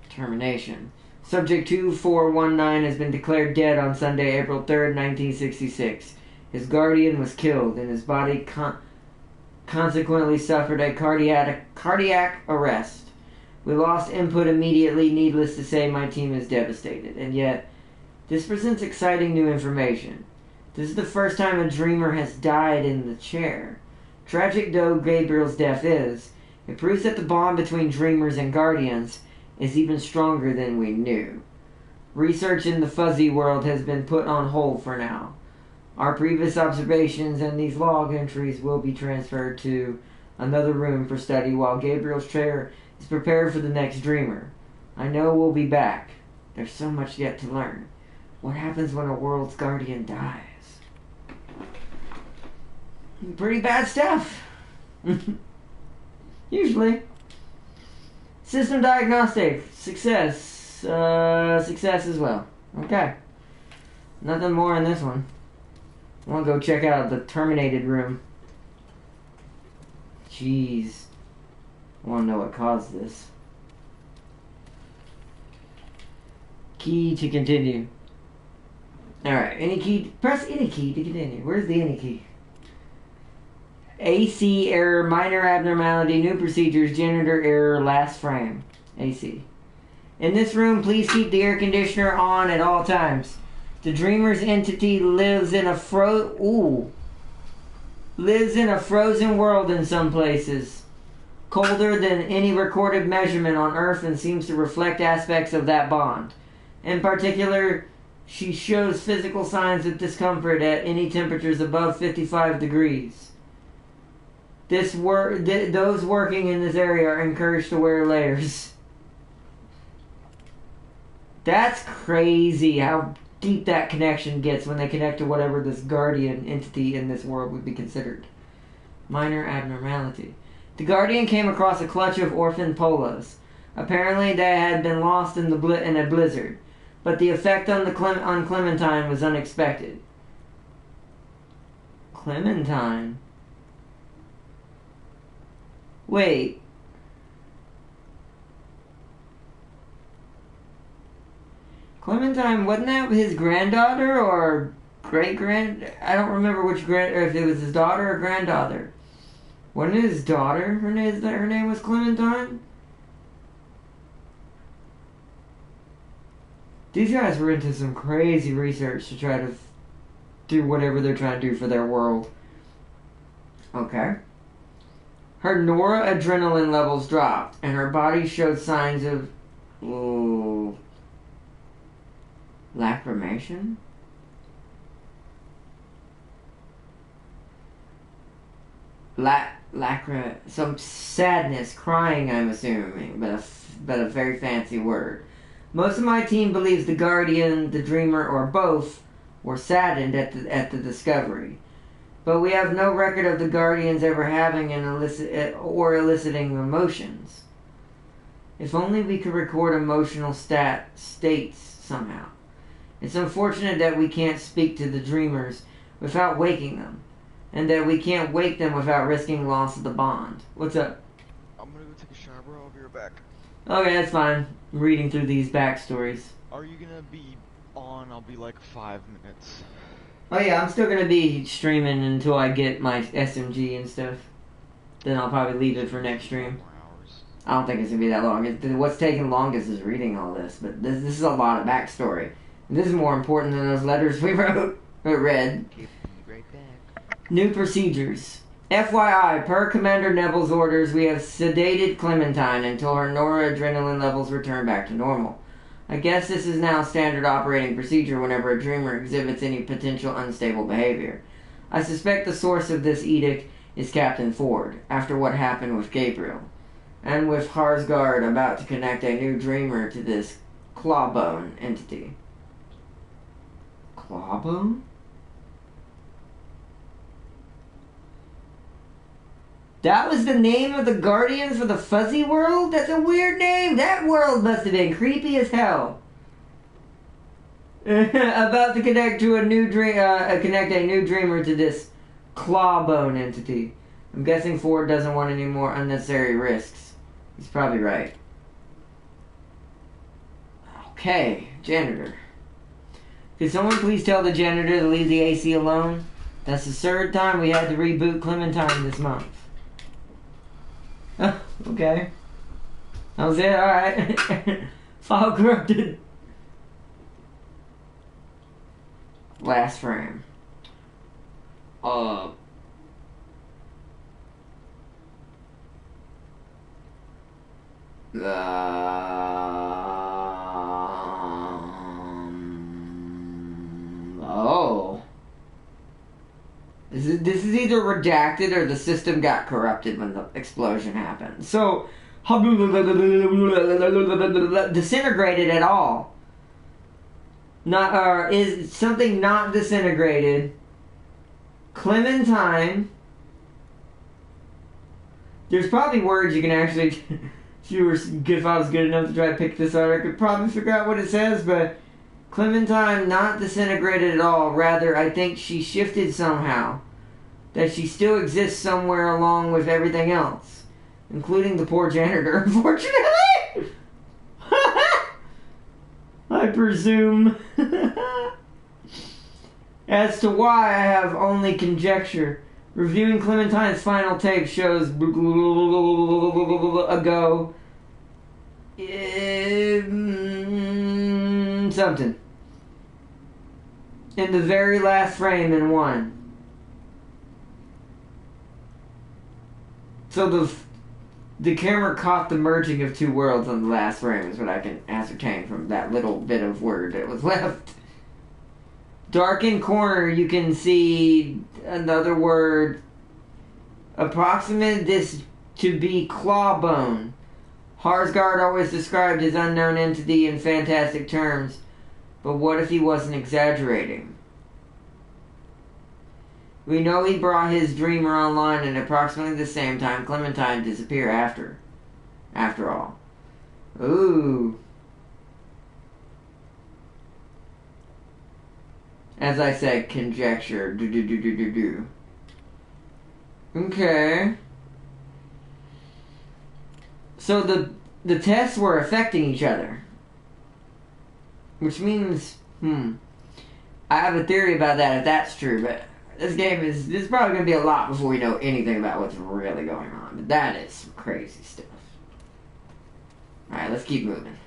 Termination. Subject 2419 has been declared dead on Sunday, April 3rd, 1966. His guardian was killed, and his body consequently suffered a cardiac arrest. We lost input immediately. Needless to say, my team is devastated. And yet, this presents exciting new information. This is the first time a dreamer has died in the chair. Tragic though Gabriel's death is, it proves that the bond between dreamers and guardians is even stronger than we knew. Research in the fuzzy world has been put on hold for now. Our previous observations and these log entries will be transferred to another room for study while Gabriel's chair is prepared for the next dreamer. I know we'll be back. There's so much yet to learn. What happens when a world's guardian dies? Pretty bad stuff. Usually. System diagnostic. Success. Success as well. Okay. Nothing more in this one. I want to go check out the terminated room. Jeez. I want to know what caused this. Key to continue. Alright, any key. Press any key to continue. Where's the any key? AC error, minor abnormality, new procedures, janitor error, last frame. AC. In this room, please keep the air conditioner on at all times. The dreamer's entity lives in a frozen world in some places. Colder than any recorded measurement on Earth and seems to reflect aspects of that bond. In particular, she shows physical signs of discomfort at any temperatures above 55 degrees. Those working in this area are encouraged to wear layers. That's crazy how deep that connection gets when they connect to whatever this guardian entity in this world would be considered. Minor abnormality. The guardian came across a clutch of orphan polos. Apparently they had been lost in a blizzard, but the effect on Clementine was unexpected. Clementine? Wait. Clementine, wasn't that his granddaughter or great-grand? I don't remember or if it was his daughter or granddaughter. Wasn't it his daughter? Her name was Clementine? These guys were into some crazy research to try to do whatever they're trying to do for their world. Okay. Her noradrenaline levels dropped, and her body showed signs of lacrimation? Some sadness, crying, I'm assuming, but a very fancy word. Most of my team believes the Guardian, the Dreamer, or both were saddened at the discovery. But we have no record of the Guardians ever having eliciting emotions. If only we could record emotional states somehow. It's unfortunate that we can't speak to the Dreamers without waking them, and that we can't wake them without risking loss of the bond. What's up? I'm gonna go take a shower, bro. I'll be right back. Okay, that's fine. I'm reading through these backstories. Are you gonna be on? I'll be like 5 minutes. Oh yeah, I'm still gonna be streaming until I get my SMG and stuff. Then I'll probably leave it for next stream. I don't think it's gonna be that long. What's taking longest is reading all this, but this is a lot of backstory. This is more important than those letters we wrote or read. Right back. New procedures. FYI, per Commander Neville's orders, we have sedated Clementine until her noradrenaline levels return back to normal. I guess this is now standard operating procedure whenever a dreamer exhibits any potential unstable behavior. I suspect the source of this edict is Captain Ford, after what happened with Gabriel, and with Harsgard about to connect a new dreamer to this Clawbone entity. Clawbone? That was the name of the Guardians for the Fuzzy World? That's a weird name. That world must have been creepy as hell. About to connect to a new connect a new dreamer to this clawbone entity. I'm guessing Ford doesn't want any more unnecessary risks. He's probably right. Okay, janitor. Could someone please tell the janitor to leave the AC alone? That's the third time we had to reboot Clementine this month. Oh, okay. That was it? Alright. File corrupted. Last frame. Oh. This is either redacted or the system got corrupted when the explosion happened. So, disintegrated at all. Not, is something not disintegrated. Clementine. There's probably words you can actually, if I was good enough to try to pick this out, I could probably figure out what it says, but Clementine not disintegrated at all. Rather, I think she shifted somehow. That she still exists somewhere along with everything else. Including the poor janitor, unfortunately! I presume. As to why, I have only conjecture. Reviewing Clementine's final tape shows ago something. In the very last frame in one. So the camera caught the merging of two worlds on the last frame is what I can ascertain from that little bit of word that was left. Darkened corner, you can see another word. Approximate this to be clawbone. Harsgard always described his unknown entity in fantastic terms. But what if he wasn't exaggerating? We know he brought his dreamer online at approximately the same time Clementine disappeared after all. Ooh. As I said, conjecture. Okay. So the tests were affecting each other. Which means, I have a theory about that if that's true, but this is probably going to be a lot before we know anything about what's really going on. But that is some crazy stuff. Alright, let's keep moving.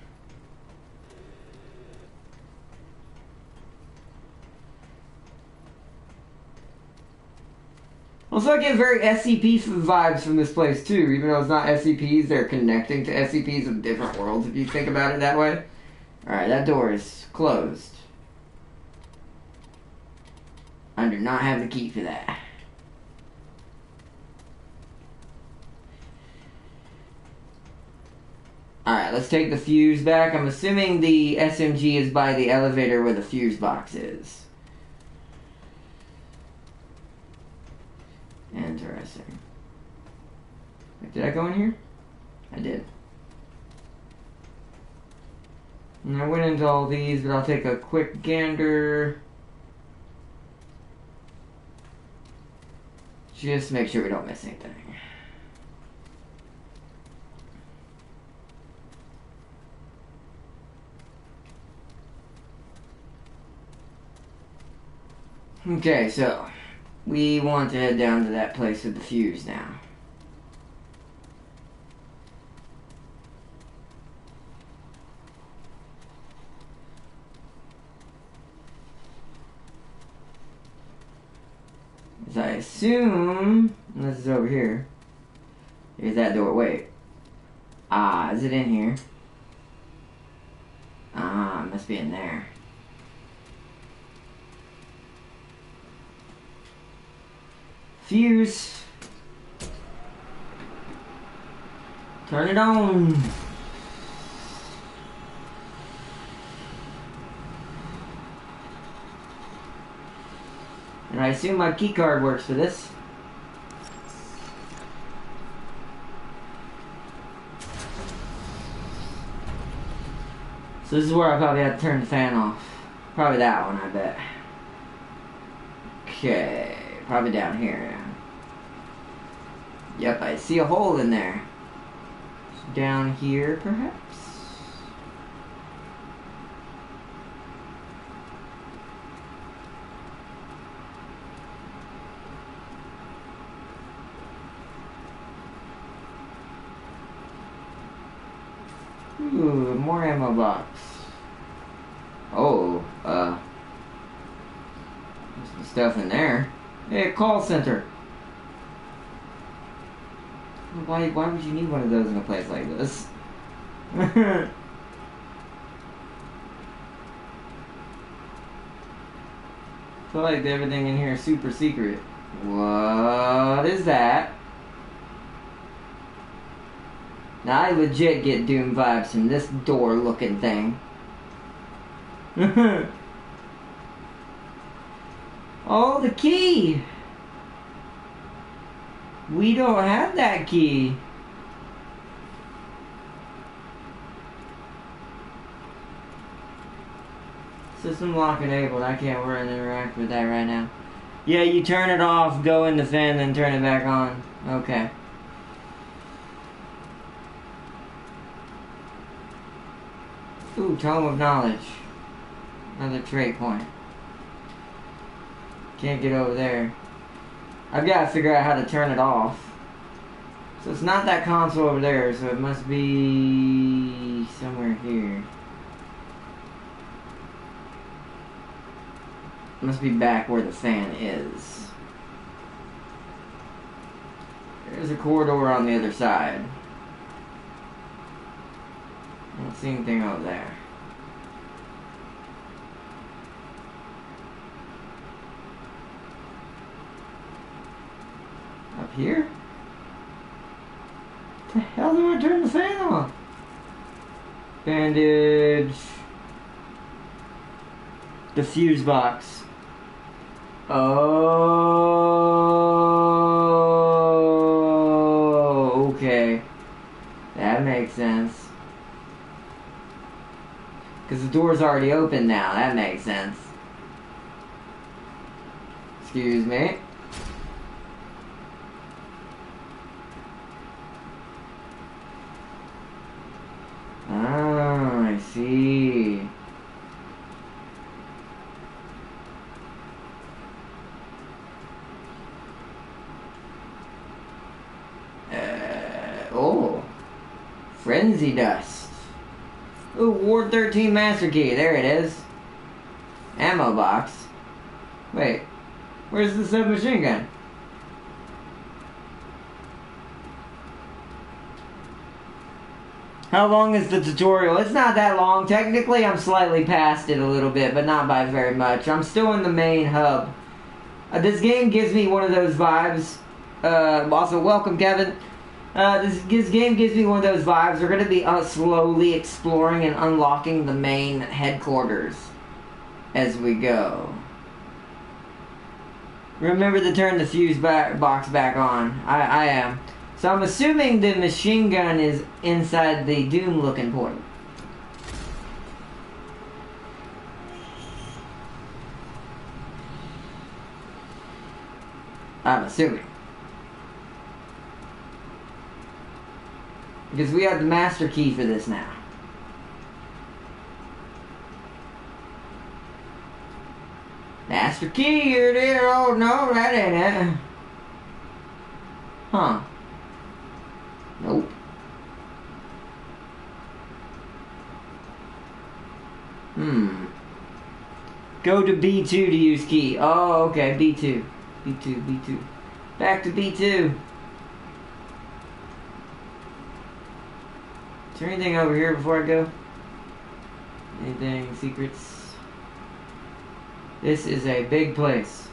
Also, I get very SCP vibes from this place, too. Even though it's not SCPs, they're connecting to SCPs of different worlds, if you think about it that way. Alright, that door is closed. I do not have the key for that. Alright, let's take the fuse back. I'm assuming the SMG is by the elevator where the fuse box is. Interesting. Wait, did I go in here? I did. And I went into all these, but I'll take a quick gander. Just make sure we don't miss anything. Okay, so we want to head down to that place with the fuse now. As I assume, unless it's over here. Here's that door. Wait. Ah, is it in here? Ah, it must be in there. Fuse. Turn it on. And I assume my keycard works for this. So this is where I probably have to turn the fan off. Probably that one, I bet. Okay, probably down here. Yep, I see a hole in there. Down here, perhaps? Ooh, more ammo box. Oh, there's some stuff in there. Hey, call center. Why would you need one of those in a place like this? I feel like everything in here is super secret. What is that? Now I legit get Doom vibes from this door looking thing. Oh, the key! We don't have that key. System lock enabled. I can't interact with that right now. Yeah, you turn it off, go in the fan, then turn it back on. Okay. Ooh, Tome of Knowledge. Another trait point. Can't get over there. I've got to figure out how to turn it off. So it's not that console over there, so it must be somewhere here. It must be back where the fan is. There's a corridor on the other side. I don't see anything over there. Up here? What the hell do I turn the fan on? Bandage. The fuse box. Oh, okay. That makes sense. Because the door's already open now. That makes sense. Excuse me. Oh, I see. Oh. Frenzy dust. Ooh, Ward 13 Master Key. There it is. Ammo box. Wait. Where's the submachine gun? How long is the tutorial? It's not that long. Technically, I'm slightly past it a little bit, but not by very much. I'm still in the main hub. This game gives me one of those vibes. Also, welcome, Kevin. This game gives me one of those vibes. We're going to be slowly exploring and unlocking the main headquarters as we go. Remember to turn the fuse box back on. I am. So I'm assuming the machine gun is inside the Doom-looking portal. I'm assuming. Because we have the master key for this now. Master key, here it is. Oh no, that ain't it. Huh. Nope. Go to B2 to use key. Oh, okay, B2. B2. Back to B2. Is there anything over here before I go? Anything? Secrets? This is a big place.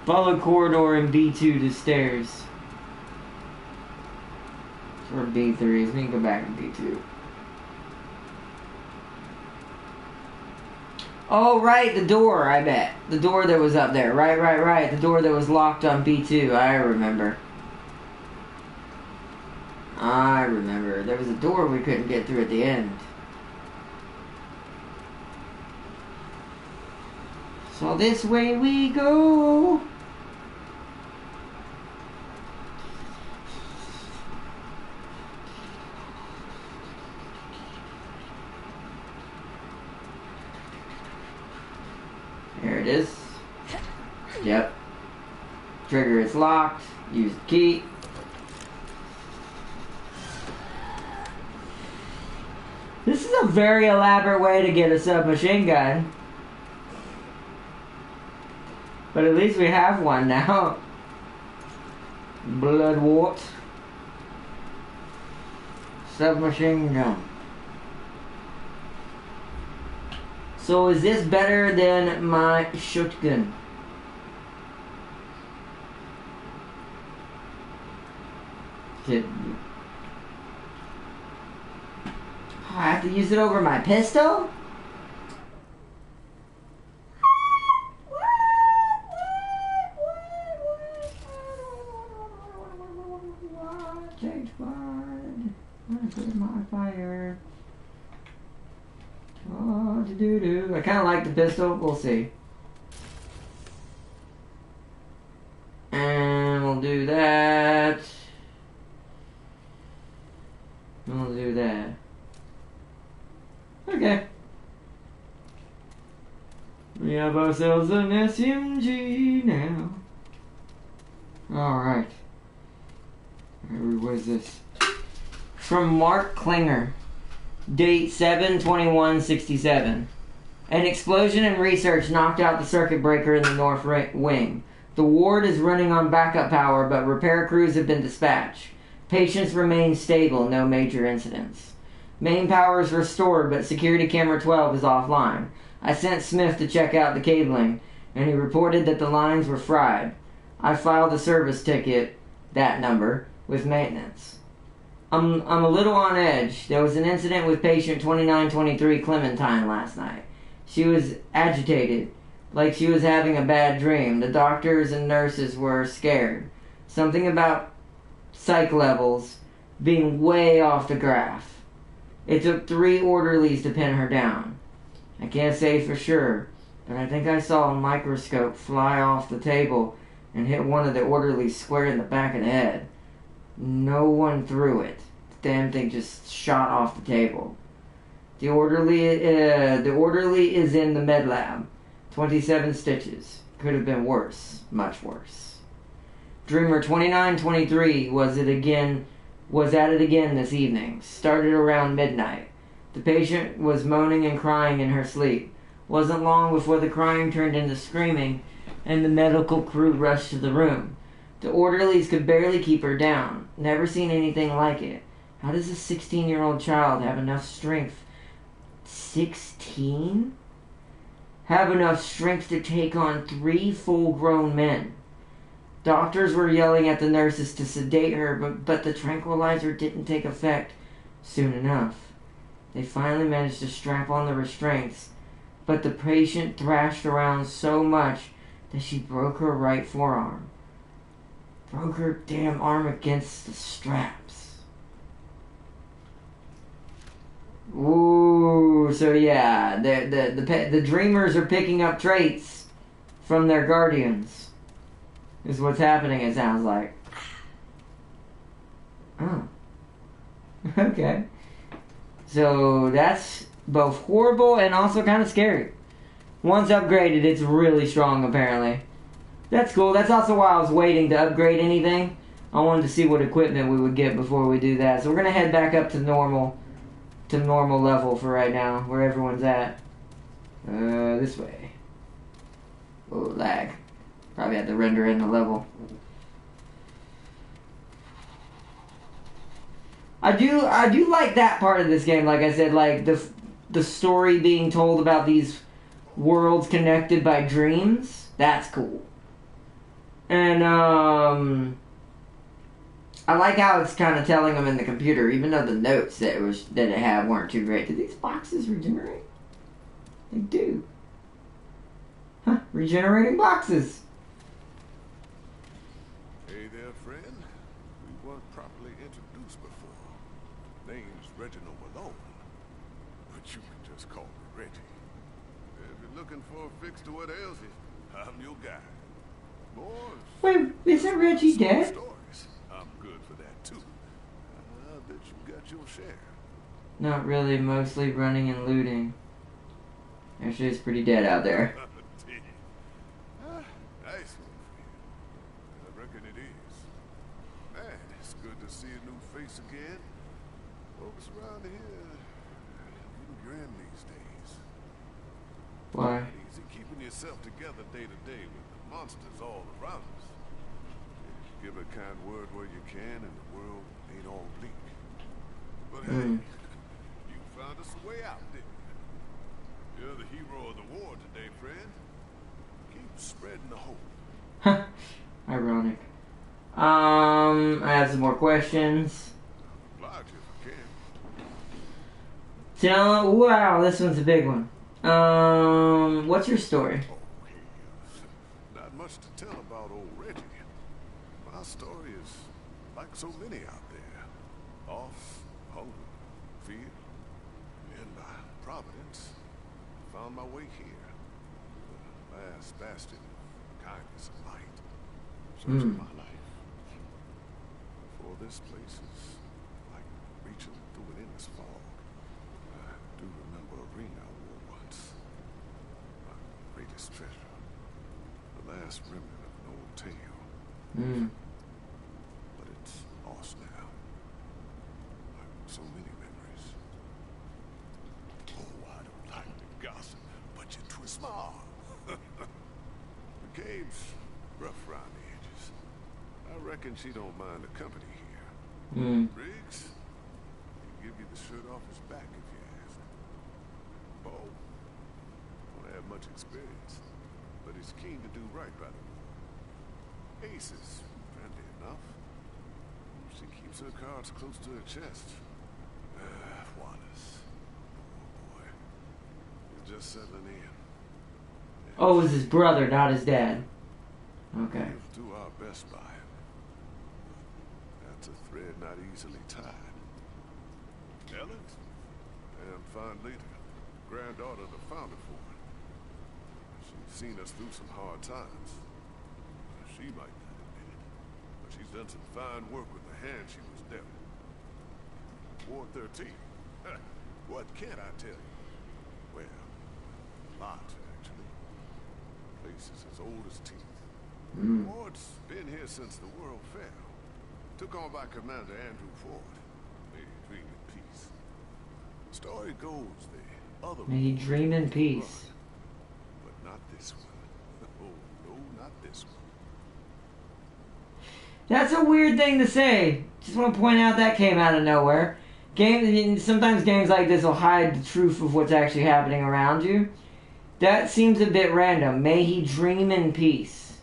Follow corridor in B2 to stairs. Or B3. We can go back to B2. Oh, right, the door, I bet. The door that was up there. Right. The door that was locked on B2. I remember. I remember. There was a door we couldn't get through at the end. So this way we go. There it is. Yep. Trigger is locked. Use the key. This is a very elaborate way to get a submachine gun. But at least we have one now. Bloodwort. Submachine gun. So is this better than my shotgun? I have to use it over my pistol? Change one. Where's my fire? Oh, do. I kind of like the pistol. We'll see. And we'll do that. We'll do that. Okay. We have ourselves an SMG now. Alright. What is this? From Mark Klinger. Date 7/21/67. An explosion in research knocked out the circuit breaker in the north wing. The ward is running on backup power, but repair crews have been dispatched. Patients remain stable, no major incidents. Main power is restored, but security camera 12 is offline. I sent Smith to check out the cabling, and he reported that the lines were fried. I filed a service ticket, that number, with maintenance. I'm a little on edge. There was an incident with patient 2923 Clementine last night. She was agitated, like she was having a bad dream. The doctors and nurses were scared. Something about psych levels being way off the graph. It took 3 orderlies to pin her down. I can't say for sure, but I think I saw a microscope fly off the table and hit one of the orderlies square in the back of the head. No one threw it. The damn thing just shot off the table. The orderly is in the med lab. 27 stitches. Could have been worse. Much worse. Dreamer 2923 was at it again this evening. Started around midnight. The patient was moaning and crying in her sleep. Wasn't long before the crying turned into screaming, and the medical crew rushed to the room. The orderlies could barely keep her down. Never seen anything like it. How does a 16-year-old child have enough strength? 16? Have enough strength to take on 3 full-grown men. Doctors were yelling at the nurses to sedate her, but the tranquilizer didn't take effect soon enough. They finally managed to strap on the restraints, but the patient thrashed around so much that she broke her right forearm. Broke her damn arm against the straps. Ooh, so yeah, the dreamers are picking up traits from their guardians. Is what's happening, it sounds like. Oh. Okay. So that's both horrible and also kind of scary. Once upgraded, it's really strong, apparently. That's cool. That's also why I was waiting to upgrade anything. I wanted to see what equipment we would get before we do that. So we're going to head back up to normal level for right now, where everyone's at. This way. Oh, lag. Probably have to render in the level. I do like that part of this game, like I said, like the story being told about these worlds connected by dreams. That's cool. And I like how it's kind of telling them in the computer, even though the notes that it had weren't too great. Do these boxes regenerate? They do. Huh? Regenerating boxes. Hey there, friend. weren't properly introduced before. Name's Reginald Malone. But you can just call me Reggie. If you're looking for a fix to what ails you, I'm your guy. Boys. Wait, isn't Reggie dead? Stories. I'm good for that too. I bet you got your share. Not really, mostly running and looting. Actually, it's pretty dead out there. Nice one for you. I reckon it is. Man, it's good to see a new face again. Folks around here, getting grim these days. Why? Easy keeping yourself together day to day with the monsters all around us. Give a kind word where you can, and the world ain't all bleak. But hey, you found us a way out, didn't you? You're the hero of the war today, friend. Keep spreading the hope. Huh. Ironic. I have some more questions. Oblige if I can. So, wow, this one's a big one. What's your story? Oh, hey, not much to tell about old Reggie. My story is like so many out there. Off, hunger, fear, and by providence, found my way here. The last bastion of kindness and light. Searching my life. For this place is like reaching through an endless fog. I do remember a ring I wore once. My greatest treasure. The last remnant of an old tale. But it's lost now. Like so many memories. Oh, I don't like to gossip, but you twist my arm. The cave's rough around the edges. I reckon she don't mind the company here. Riggs, he'd give you the shirt off his back if you asked. Bo, don't have much experience, but he's keen to do right by the war. Ace is friendly enough. She keeps her cards close to her chest. Wallace, oh boy, you're just settling in. Oh, it was his brother, not his dad. Okay. We'll do our best by him. That's a thread not easily tied. Ellen? Damn fine leader. Granddaughter of the founder for it. She's seen us through some hard times. She might not admit it, but she's done some fine work with the hand she was dealt. War 13. What can't I tell you? Well, a lot, actually. Place is as old as teeth. Ward's been here since the world fell. Took on by Commander Andrew Ford. May he dream in peace. Story goes the other May he dream in peace. but not this one. Oh, no, not this one. That's a weird thing to say. Just want to point out that came out of nowhere. Sometimes games like this will hide the truth of what's actually happening around you. That seems a bit random. May he dream in peace.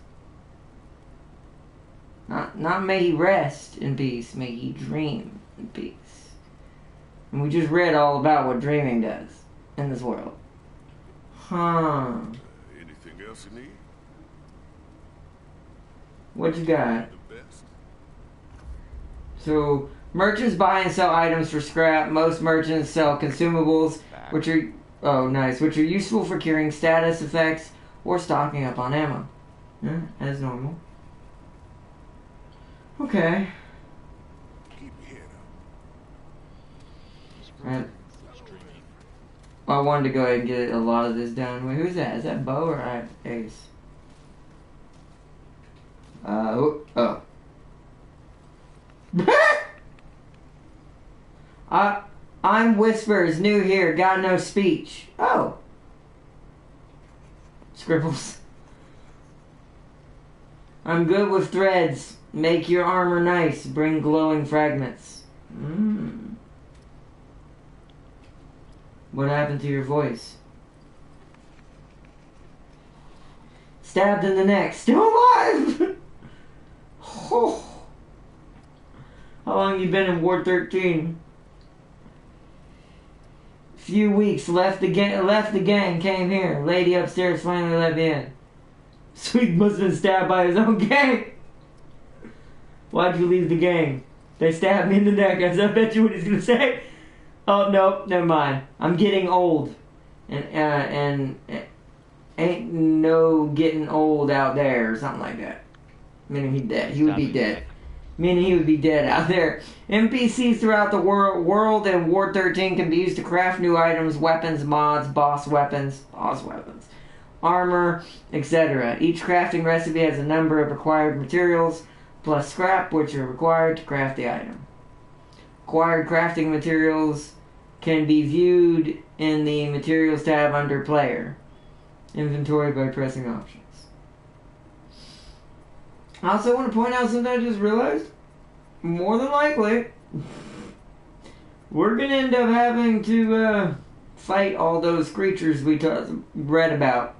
Not may he rest in peace. May he dream in peace. And we just read all about what dreaming does in this world. Huh. Anything else you need? What you got? The best? So, merchants buy and sell items for scrap. Most merchants sell consumables, which are which are useful for curing status effects or stocking up on ammo. Yeah, as normal. Okay. Keep your head up. Right. I wanted to go ahead and get a lot of this done. Wait, who's that? Is that Bo or Ace? Oh. I'm Whispers, new here, got no speech. Oh. Scribbles. I'm good with threads. Make your armor nice. Bring glowing fragments. What happened to your voice? Stabbed in the neck. Still alive! Oh. How long you been in Ward 13? Few weeks. Left the gang. Came here. Lady upstairs finally let me in. Sweet must have been stabbed by his own gang. Why'd you leave the gang? They stabbed me in the neck. I bet you what he's gonna say. Oh no, never mind. I'm getting old, and ain't no getting old out there or something like that. Meaning he's dead. He would be dead. Meaning he would be dead out there. NPCs throughout the world and Ward 13 can be used to craft new items, weapons, mods, boss weapons, armor, etc. Each crafting recipe has a number of required materials plus scrap, which are required to craft the item. Acquired crafting materials can be viewed in the Materials tab under Player. Inventory by pressing Options. I also want to point out something I just realized. More than likely, we're going to end up having to fight all those creatures we read about.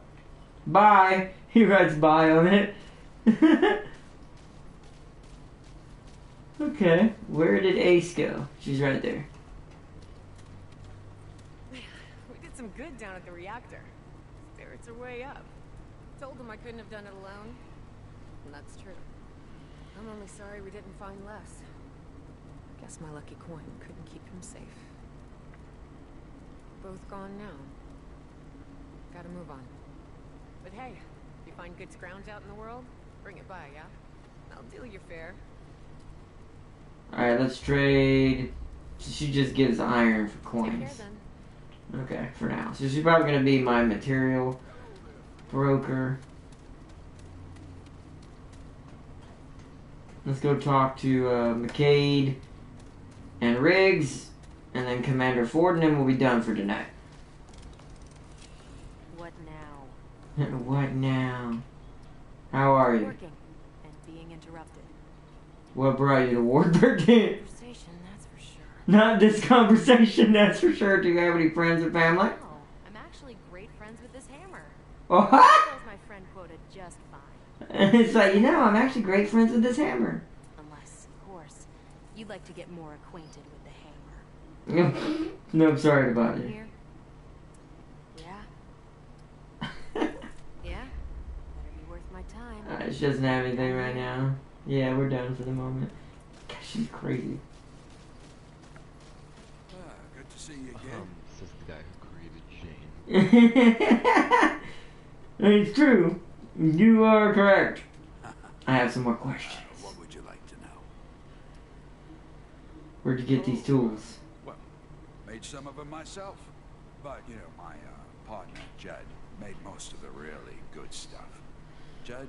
Bye. He writes bye on it. Okay, where did Ace go? She's right there. We did some good down at the reactor. Spirits are way up. Told them I couldn't have done it alone. And that's true. I'm only sorry we didn't find less. Guess my lucky coin couldn't keep him safe. Both gone now. Gotta move on. But hey, if you find good scrounge out in the world, bring it by, yeah? I'll deal you fair. Alright, let's trade. She just gives iron for Take coins. care, then. Okay, for now. So she's probably going to be my material broker. Let's go talk to McCade and Riggs, and then Commander Ford, and then we'll be done for tonight. What now? What now? How are you? Working and being interrupted. What brought you to Ward 13? Conversation, that's for sure. Not this conversation, that's for sure. Do you have any friends or family? No, I'm actually great friends with this hammer. What? Fills my friend quota just fine. It's like, I'm actually great friends with this hammer. Unless, of course, you'd like to get more acquainted with the hammer. No, I'm sorry about it. Here? Yeah? Yeah? Better be worth my time. She doesn't have anything right now. Yeah, we're done for the moment. Gosh, she's crazy. Good to see you again. Says the guy who created Jane. It's true. You are correct. I have some more questions. What would you like to know? Where'd you get these tools? Well, made some of them myself. But, my partner, Judd, made most of the really good stuff. Judd,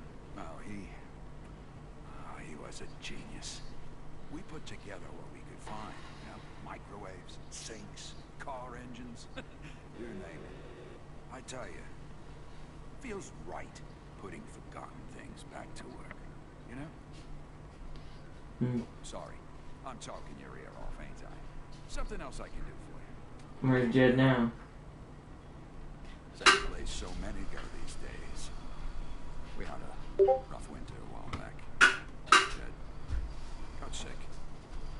he was a genius. We put together what we could find. Microwaves, sinks, car engines, you name it. I tell you, feels right putting forgotten things back to work, Sorry, I'm talking your ear off, ain't I? Something else I can do for you. Where's Jed now? Same place so many go these days. We had a rough winter a while back. Jed got sick.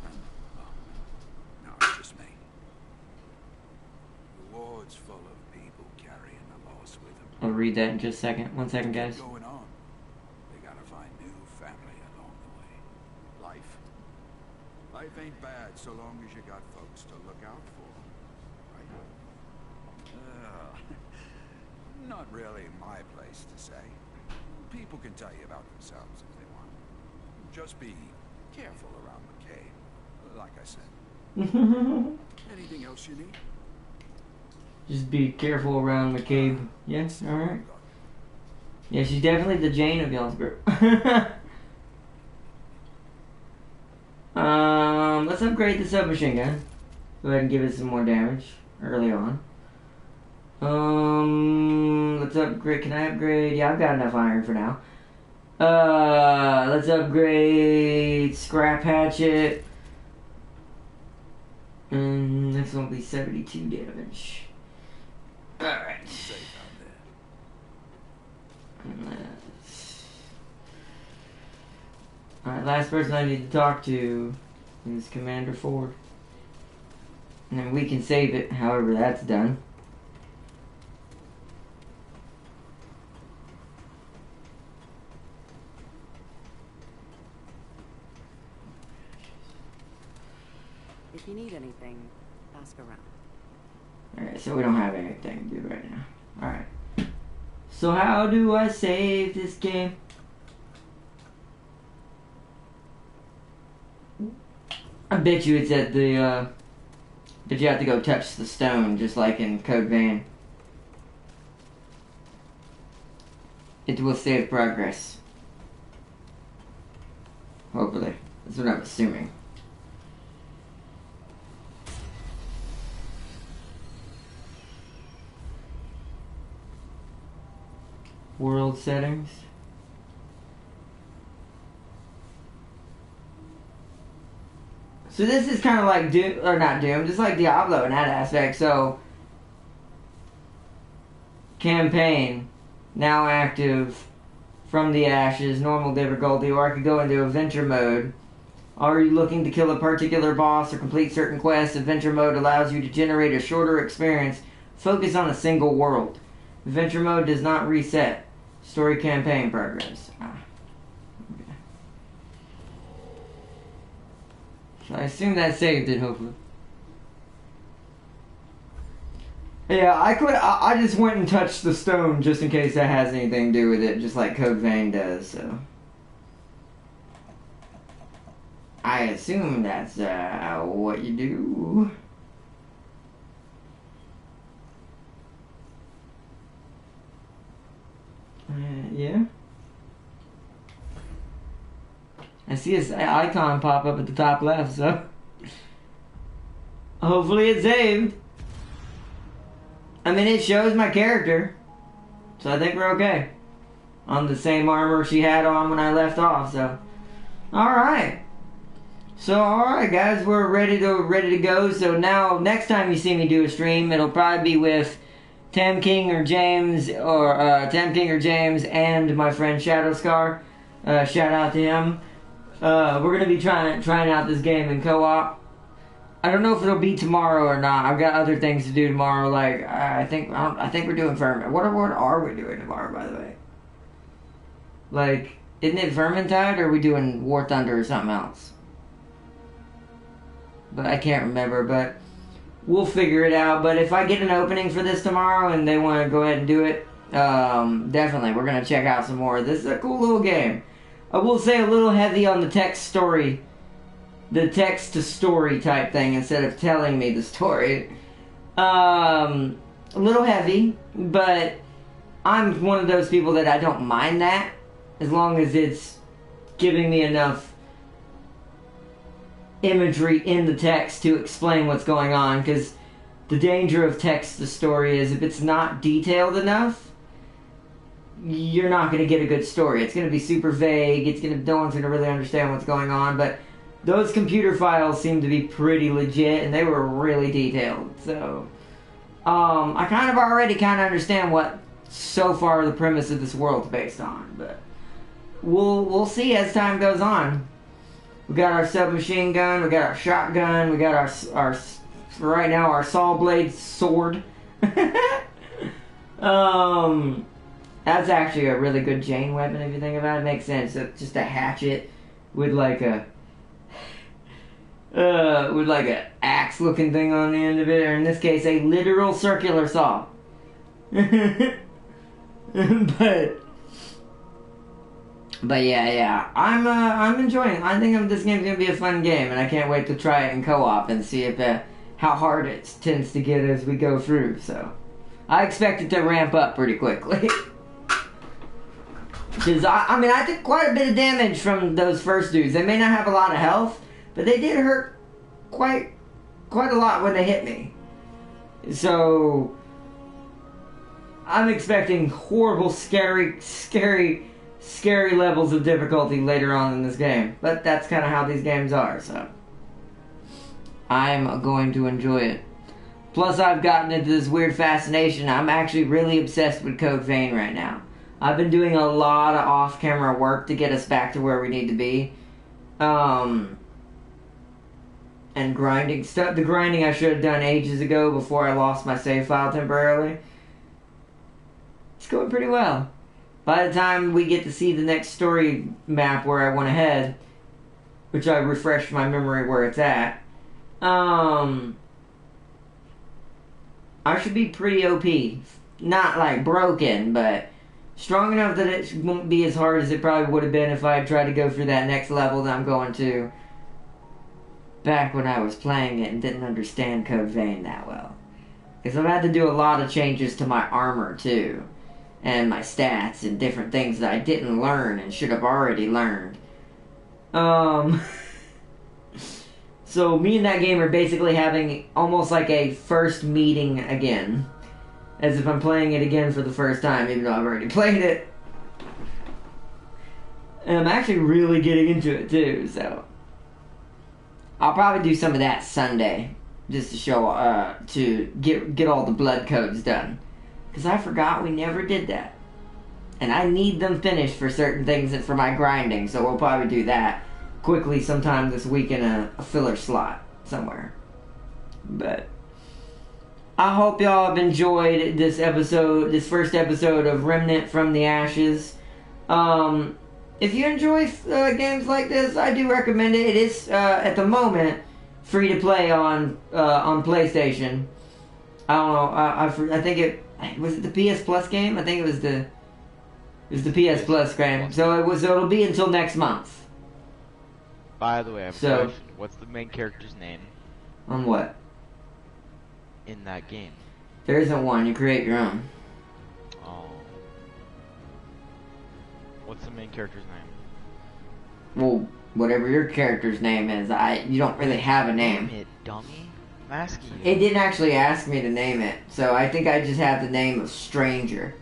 And, now it's just me. The ward's full of people carrying the loss with them. I'll read that in just a second. 1 second, guys. What's going on? They gotta find new family along the way. Life ain't bad so long as you got folks to look out for. Right? Not really my place to say. People can tell you about themselves if they want. Just be careful around McCabe, like I said. Anything else you need? Just be careful around McCabe. Yes, alright. Yeah, she's definitely the Jane of y'all's group. Let's upgrade the submachine gun. Go ahead and give it some more damage early on. Let's upgrade. Can I upgrade? Yeah, I've got enough iron for now. Let's upgrade Scrap Hatchet. And next one will be 72 damage. Alright. Alright, last person I need to talk to is Commander Ford. And then we can save it however that's done. If you need anything, ask around. Alright, so we don't have anything to do right now. Alright. So how do I save this game? I bet you it's at the, that you have to go touch the stone, just like in Code Vein. It will save progress. Hopefully. That's what I'm assuming. World settings. So this is kind of like Doom, or not Doom, just like Diablo in that aspect. So, campaign, now active, from the ashes, normal difficulty, or I could go into adventure mode. Are you looking to kill a particular boss or complete certain quests? Adventure mode allows you to generate a shorter experience, focus on a single world. Adventure mode does not reset. Story campaign progress. Okay. So I assume that saved it, hopefully. Yeah, I just went and touched the stone just in case that has anything to do with it, just like Code Vein does, so. I assume that's what you do. Yeah. I see his icon pop up at the top left, so hopefully it's saved. I mean, it shows my character, so I think we're okay. On the same armor she had on when I left off, so. Alright. So, alright guys, we're ready to go. So now, next time you see me do a stream, it'll probably be with Tam King or James, and my friend Shadow Scar. Shout out to him. We're gonna be trying out this game in co-op. I don't know if it'll be tomorrow or not. I've got other things to do tomorrow. Like I think we're doing Vermintide. What are we doing tomorrow, by the way? Like, isn't it Vermintide, or are we doing War Thunder or something else? But I can't remember. But we'll figure it out. But if I get an opening for this tomorrow and they want to go ahead and do it, definitely we're gonna check out some more. This is a cool little game. I will say a little heavy on the text to story type thing instead of telling me the story. A little heavy, but I'm one of those people that I don't mind that as long as it's giving me enough imagery in the text to explain what's going on, because the danger of text to story is if it's not detailed enough, you're not going to get a good story. It's going to be super vague. No one's going to really understand what's going on. But those computer files seem to be pretty legit, and they were really detailed. So, I kind of already understand what so far the premise of this world's based on. But we'll see as time goes on. We got our submachine gun. We got our shotgun. We got our right now our saw blade sword. That's actually a really good chain weapon if you think about it. It makes sense. It's just a hatchet with like a axe looking thing on the end of it, or in this case a literal circular saw. But yeah, I'm enjoying it. I think this game's gonna be a fun game, and I can't wait to try it in co-op and see if how hard it tends to get as we go through. So I expect it to ramp up pretty quickly. Because, I took quite a bit of damage from those first dudes. They may not have a lot of health, but they did hurt quite a lot when they hit me. So, I'm expecting horrible, scary levels of difficulty later on in this game. But that's kind of how these games are, so. I'm going to enjoy it. Plus, I've gotten into this weird fascination. I'm actually really obsessed with Code Vein right now. I've been doing a lot of off-camera work to get us back to where we need to be. And grinding stuff. The grinding I should have done ages ago before I lost my save file temporarily. It's going pretty well. By the time we get to see the next story map where I want to head, which I refreshed my memory where it's at, I should be pretty OP. Not like broken, but strong enough that it won't be as hard as it probably would have been if I tried to go through that next level that I'm going to back when I was playing it and didn't understand Code Vein that well. Because I've had to do a lot of changes to my armor too, and my stats and different things that I didn't learn and should have already learned. So me and that game are basically having almost like a first meeting again. As if I'm playing it again for the first time, even though I've already played it. And I'm actually really getting into it too, so I'll probably do some of that Sunday. Just to show, to get all the blood codes done. Because I forgot we never did that. And I need them finished for certain things and for my grinding, so we'll probably do that quickly sometime this week in a filler slot somewhere. But I hope y'all have enjoyed this episode, this first episode of Remnant from the Ashes. If you enjoy games like this, I do recommend it. It is, at the moment, free to play on PlayStation. I don't know. I think it was the PS Plus game. I think it was the PS Plus game. So it'll be until next month. By the way, I have a question. What's the main character's name? On what? In that game. There isn't one. You create your own. Oh. What's the main character's name? Well, whatever your character's name is, you don't really have a name. Name it, dummy. I'm asking you. It didn't actually ask me to name it, so I think I just have the name of Stranger.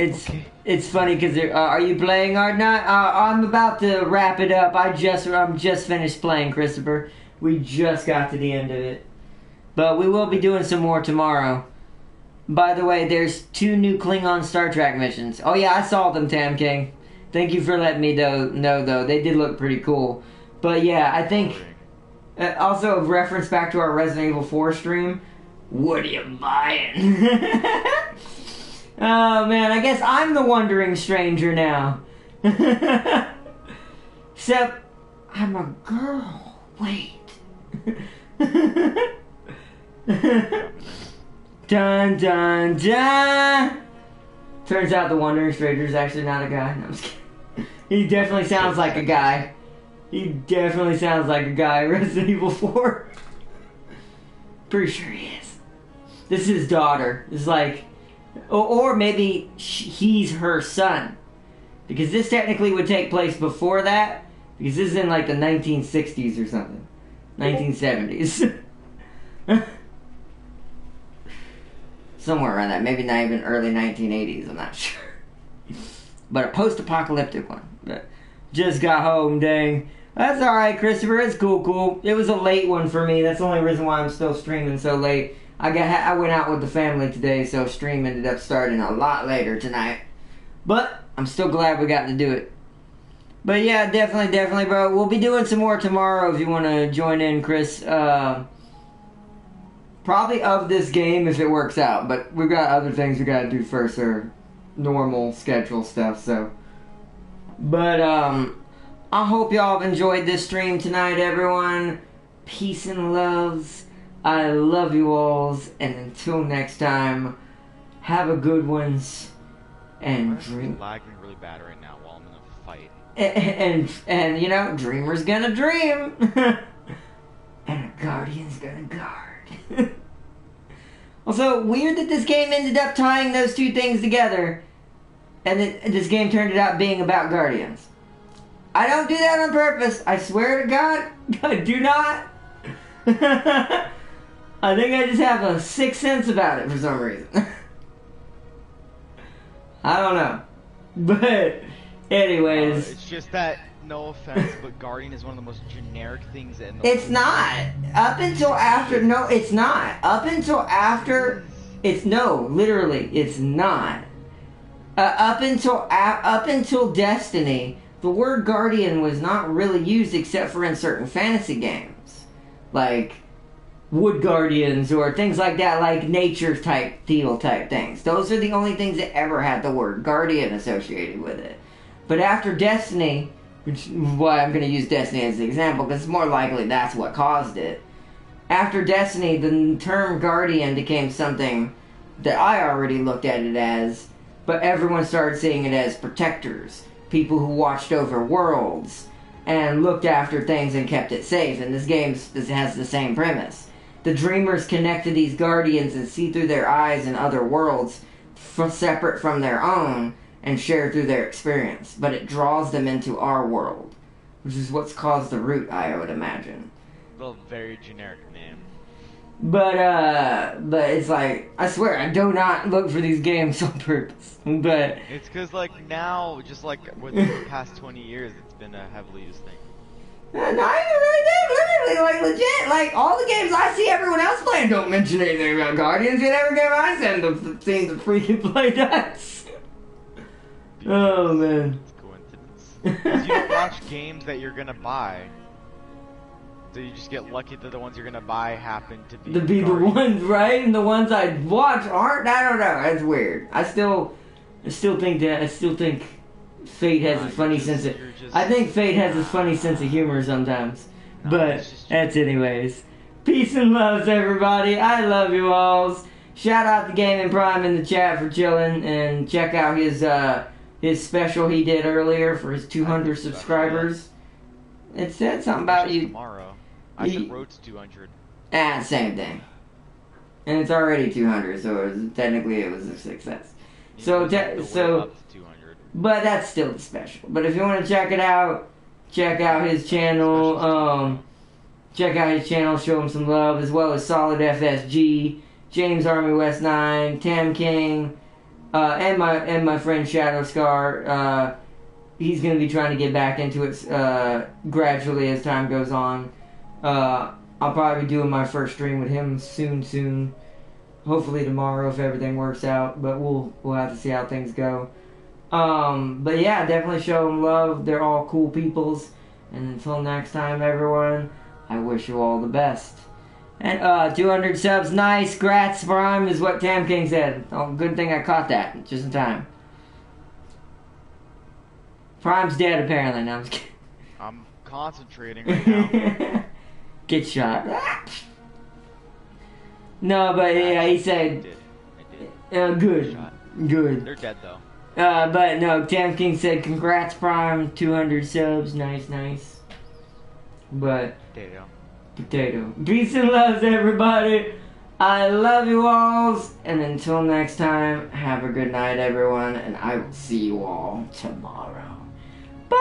It's funny because are you playing Ardnot? I'm about to wrap it up. I'm just finished playing, Christopher. We just got to the end of it, but we will be doing some more tomorrow. By the way, there's 2 new Klingon Star Trek missions. Oh yeah, I saw them, Tam King. Thank you for letting me know though. They did look pretty cool. But yeah, I think also a reference back to our Resident Evil 4 stream. What are you buying? Oh man, I guess I'm the wandering stranger now. Except, I'm a girl. Wait. Dun dun dun! Turns out the wandering stranger is actually not a guy. No, I'm just kidding. He definitely sounds like a guy. He definitely sounds like a guy in Resident Evil 4. Pretty sure he is. This is his daughter. It's like... Or maybe he's her son. Because this technically would take place before that. Because this is in like the 1960s or something. 1970s. Somewhere around that. Maybe not even early 1980s. I'm not sure. But a post-apocalyptic one. But just got home, dang. That's alright, Christopher. It's cool. It was a late one for me. That's the only reason why I'm still streaming so late. I went out with the family today, so stream ended up starting a lot later tonight. But I'm still glad we got to do it. But yeah, definitely, bro. We'll be doing some more tomorrow if you want to join in, Chris. Probably of this game if it works out, but we've got other things we got to do first, or normal schedule stuff. So, but I hope y'all have enjoyed this stream tonight, everyone. Peace and loves. I love you alls, and until next time, have a good ones, and dream. I'm lagging really bad right now while I'm in a fight. And you know, dreamer's gonna dream, and a guardian's gonna guard. Also, weird that this game ended up tying those 2 things together, and that this game turned out being about guardians. I don't do that on purpose. I swear to God, I do not. I think I just have a sixth sense about it for some reason. I don't know. But, anyways. It's just that, no offense, but Guardian is one of the most generic things in the It's world. Not. Up until after, no, it's not. Up until after, it's, no, literally, it's not. Up until Destiny, the word Guardian was not really used except for in certain fantasy games. Like Wood Guardians or things like that, like nature type deal type things. Those are the only things that ever had the word Guardian associated with it. But after Destiny, which is why I'm going to use Destiny as the example, because it's more likely that's what caused it. After Destiny, the term Guardian became something that I already looked at it as, but everyone started seeing it as protectors, people who watched over worlds and looked after things and kept it safe. And this game has the same premise. The Dreamers connect to these Guardians and see through their eyes in other worlds separate from their own and share through their experience, but it draws them into our world, which is what's caused the root, I would imagine. Well, very generic name. But it's like, I swear, I do not look for these games on purpose. But it's because, like, now, just like within the past 20 years, it's been a heavily used thing. No, I really do, literally, like, legit, like, all the games I see everyone else playing don't mention anything about Guardians, yet every game I seem to freaking play does. Oh, man. It's coincidence. Because you don't watch games that you're gonna buy. So you just get lucky that the ones you're gonna buy happen to be the ones, right? And the ones I watch aren't. I don't know. That's weird. I still think Fate has a funny sense of. I think Fate has a funny sense of humor sometimes. But that's anyways. Peace and loves, everybody. I love you alls. Shout out to Gaming Prime in the chat for chilling, and check out his special he did earlier for his 200 subscribers. It said something about you. Tomorrow. I said road to 200. Same thing. And it's already 200, so technically it was a success. So up to 200. But that's still the special. But if you want to check it out, check out his channel. Check out his channel, show him some love, as well as Solid FSG, James Army West 9, Tam King, and my friend Shadow Scar. He's going to be trying to get back into it gradually as time goes on. I'll probably be doing my first stream with him soon. Hopefully tomorrow if everything works out, but we'll have to see how things go. But yeah, definitely show them love. They're all cool peoples. And until next time, everyone, I wish you all the best. And 200 subs, nice. Grats Prime is what Tam King said. Oh, good thing I caught that just in time. Prime's dead apparently. No, I'm just kidding. I'm concentrating right now. Get shot. No, but yeah, he said. I did. Good. They're dead though. But no, Tam King said, congrats Prime, 200 subs, nice. But, potato. Peace and loves, everybody. I love you all. And until next time, have a good night, everyone. And I will see you all tomorrow. Bye!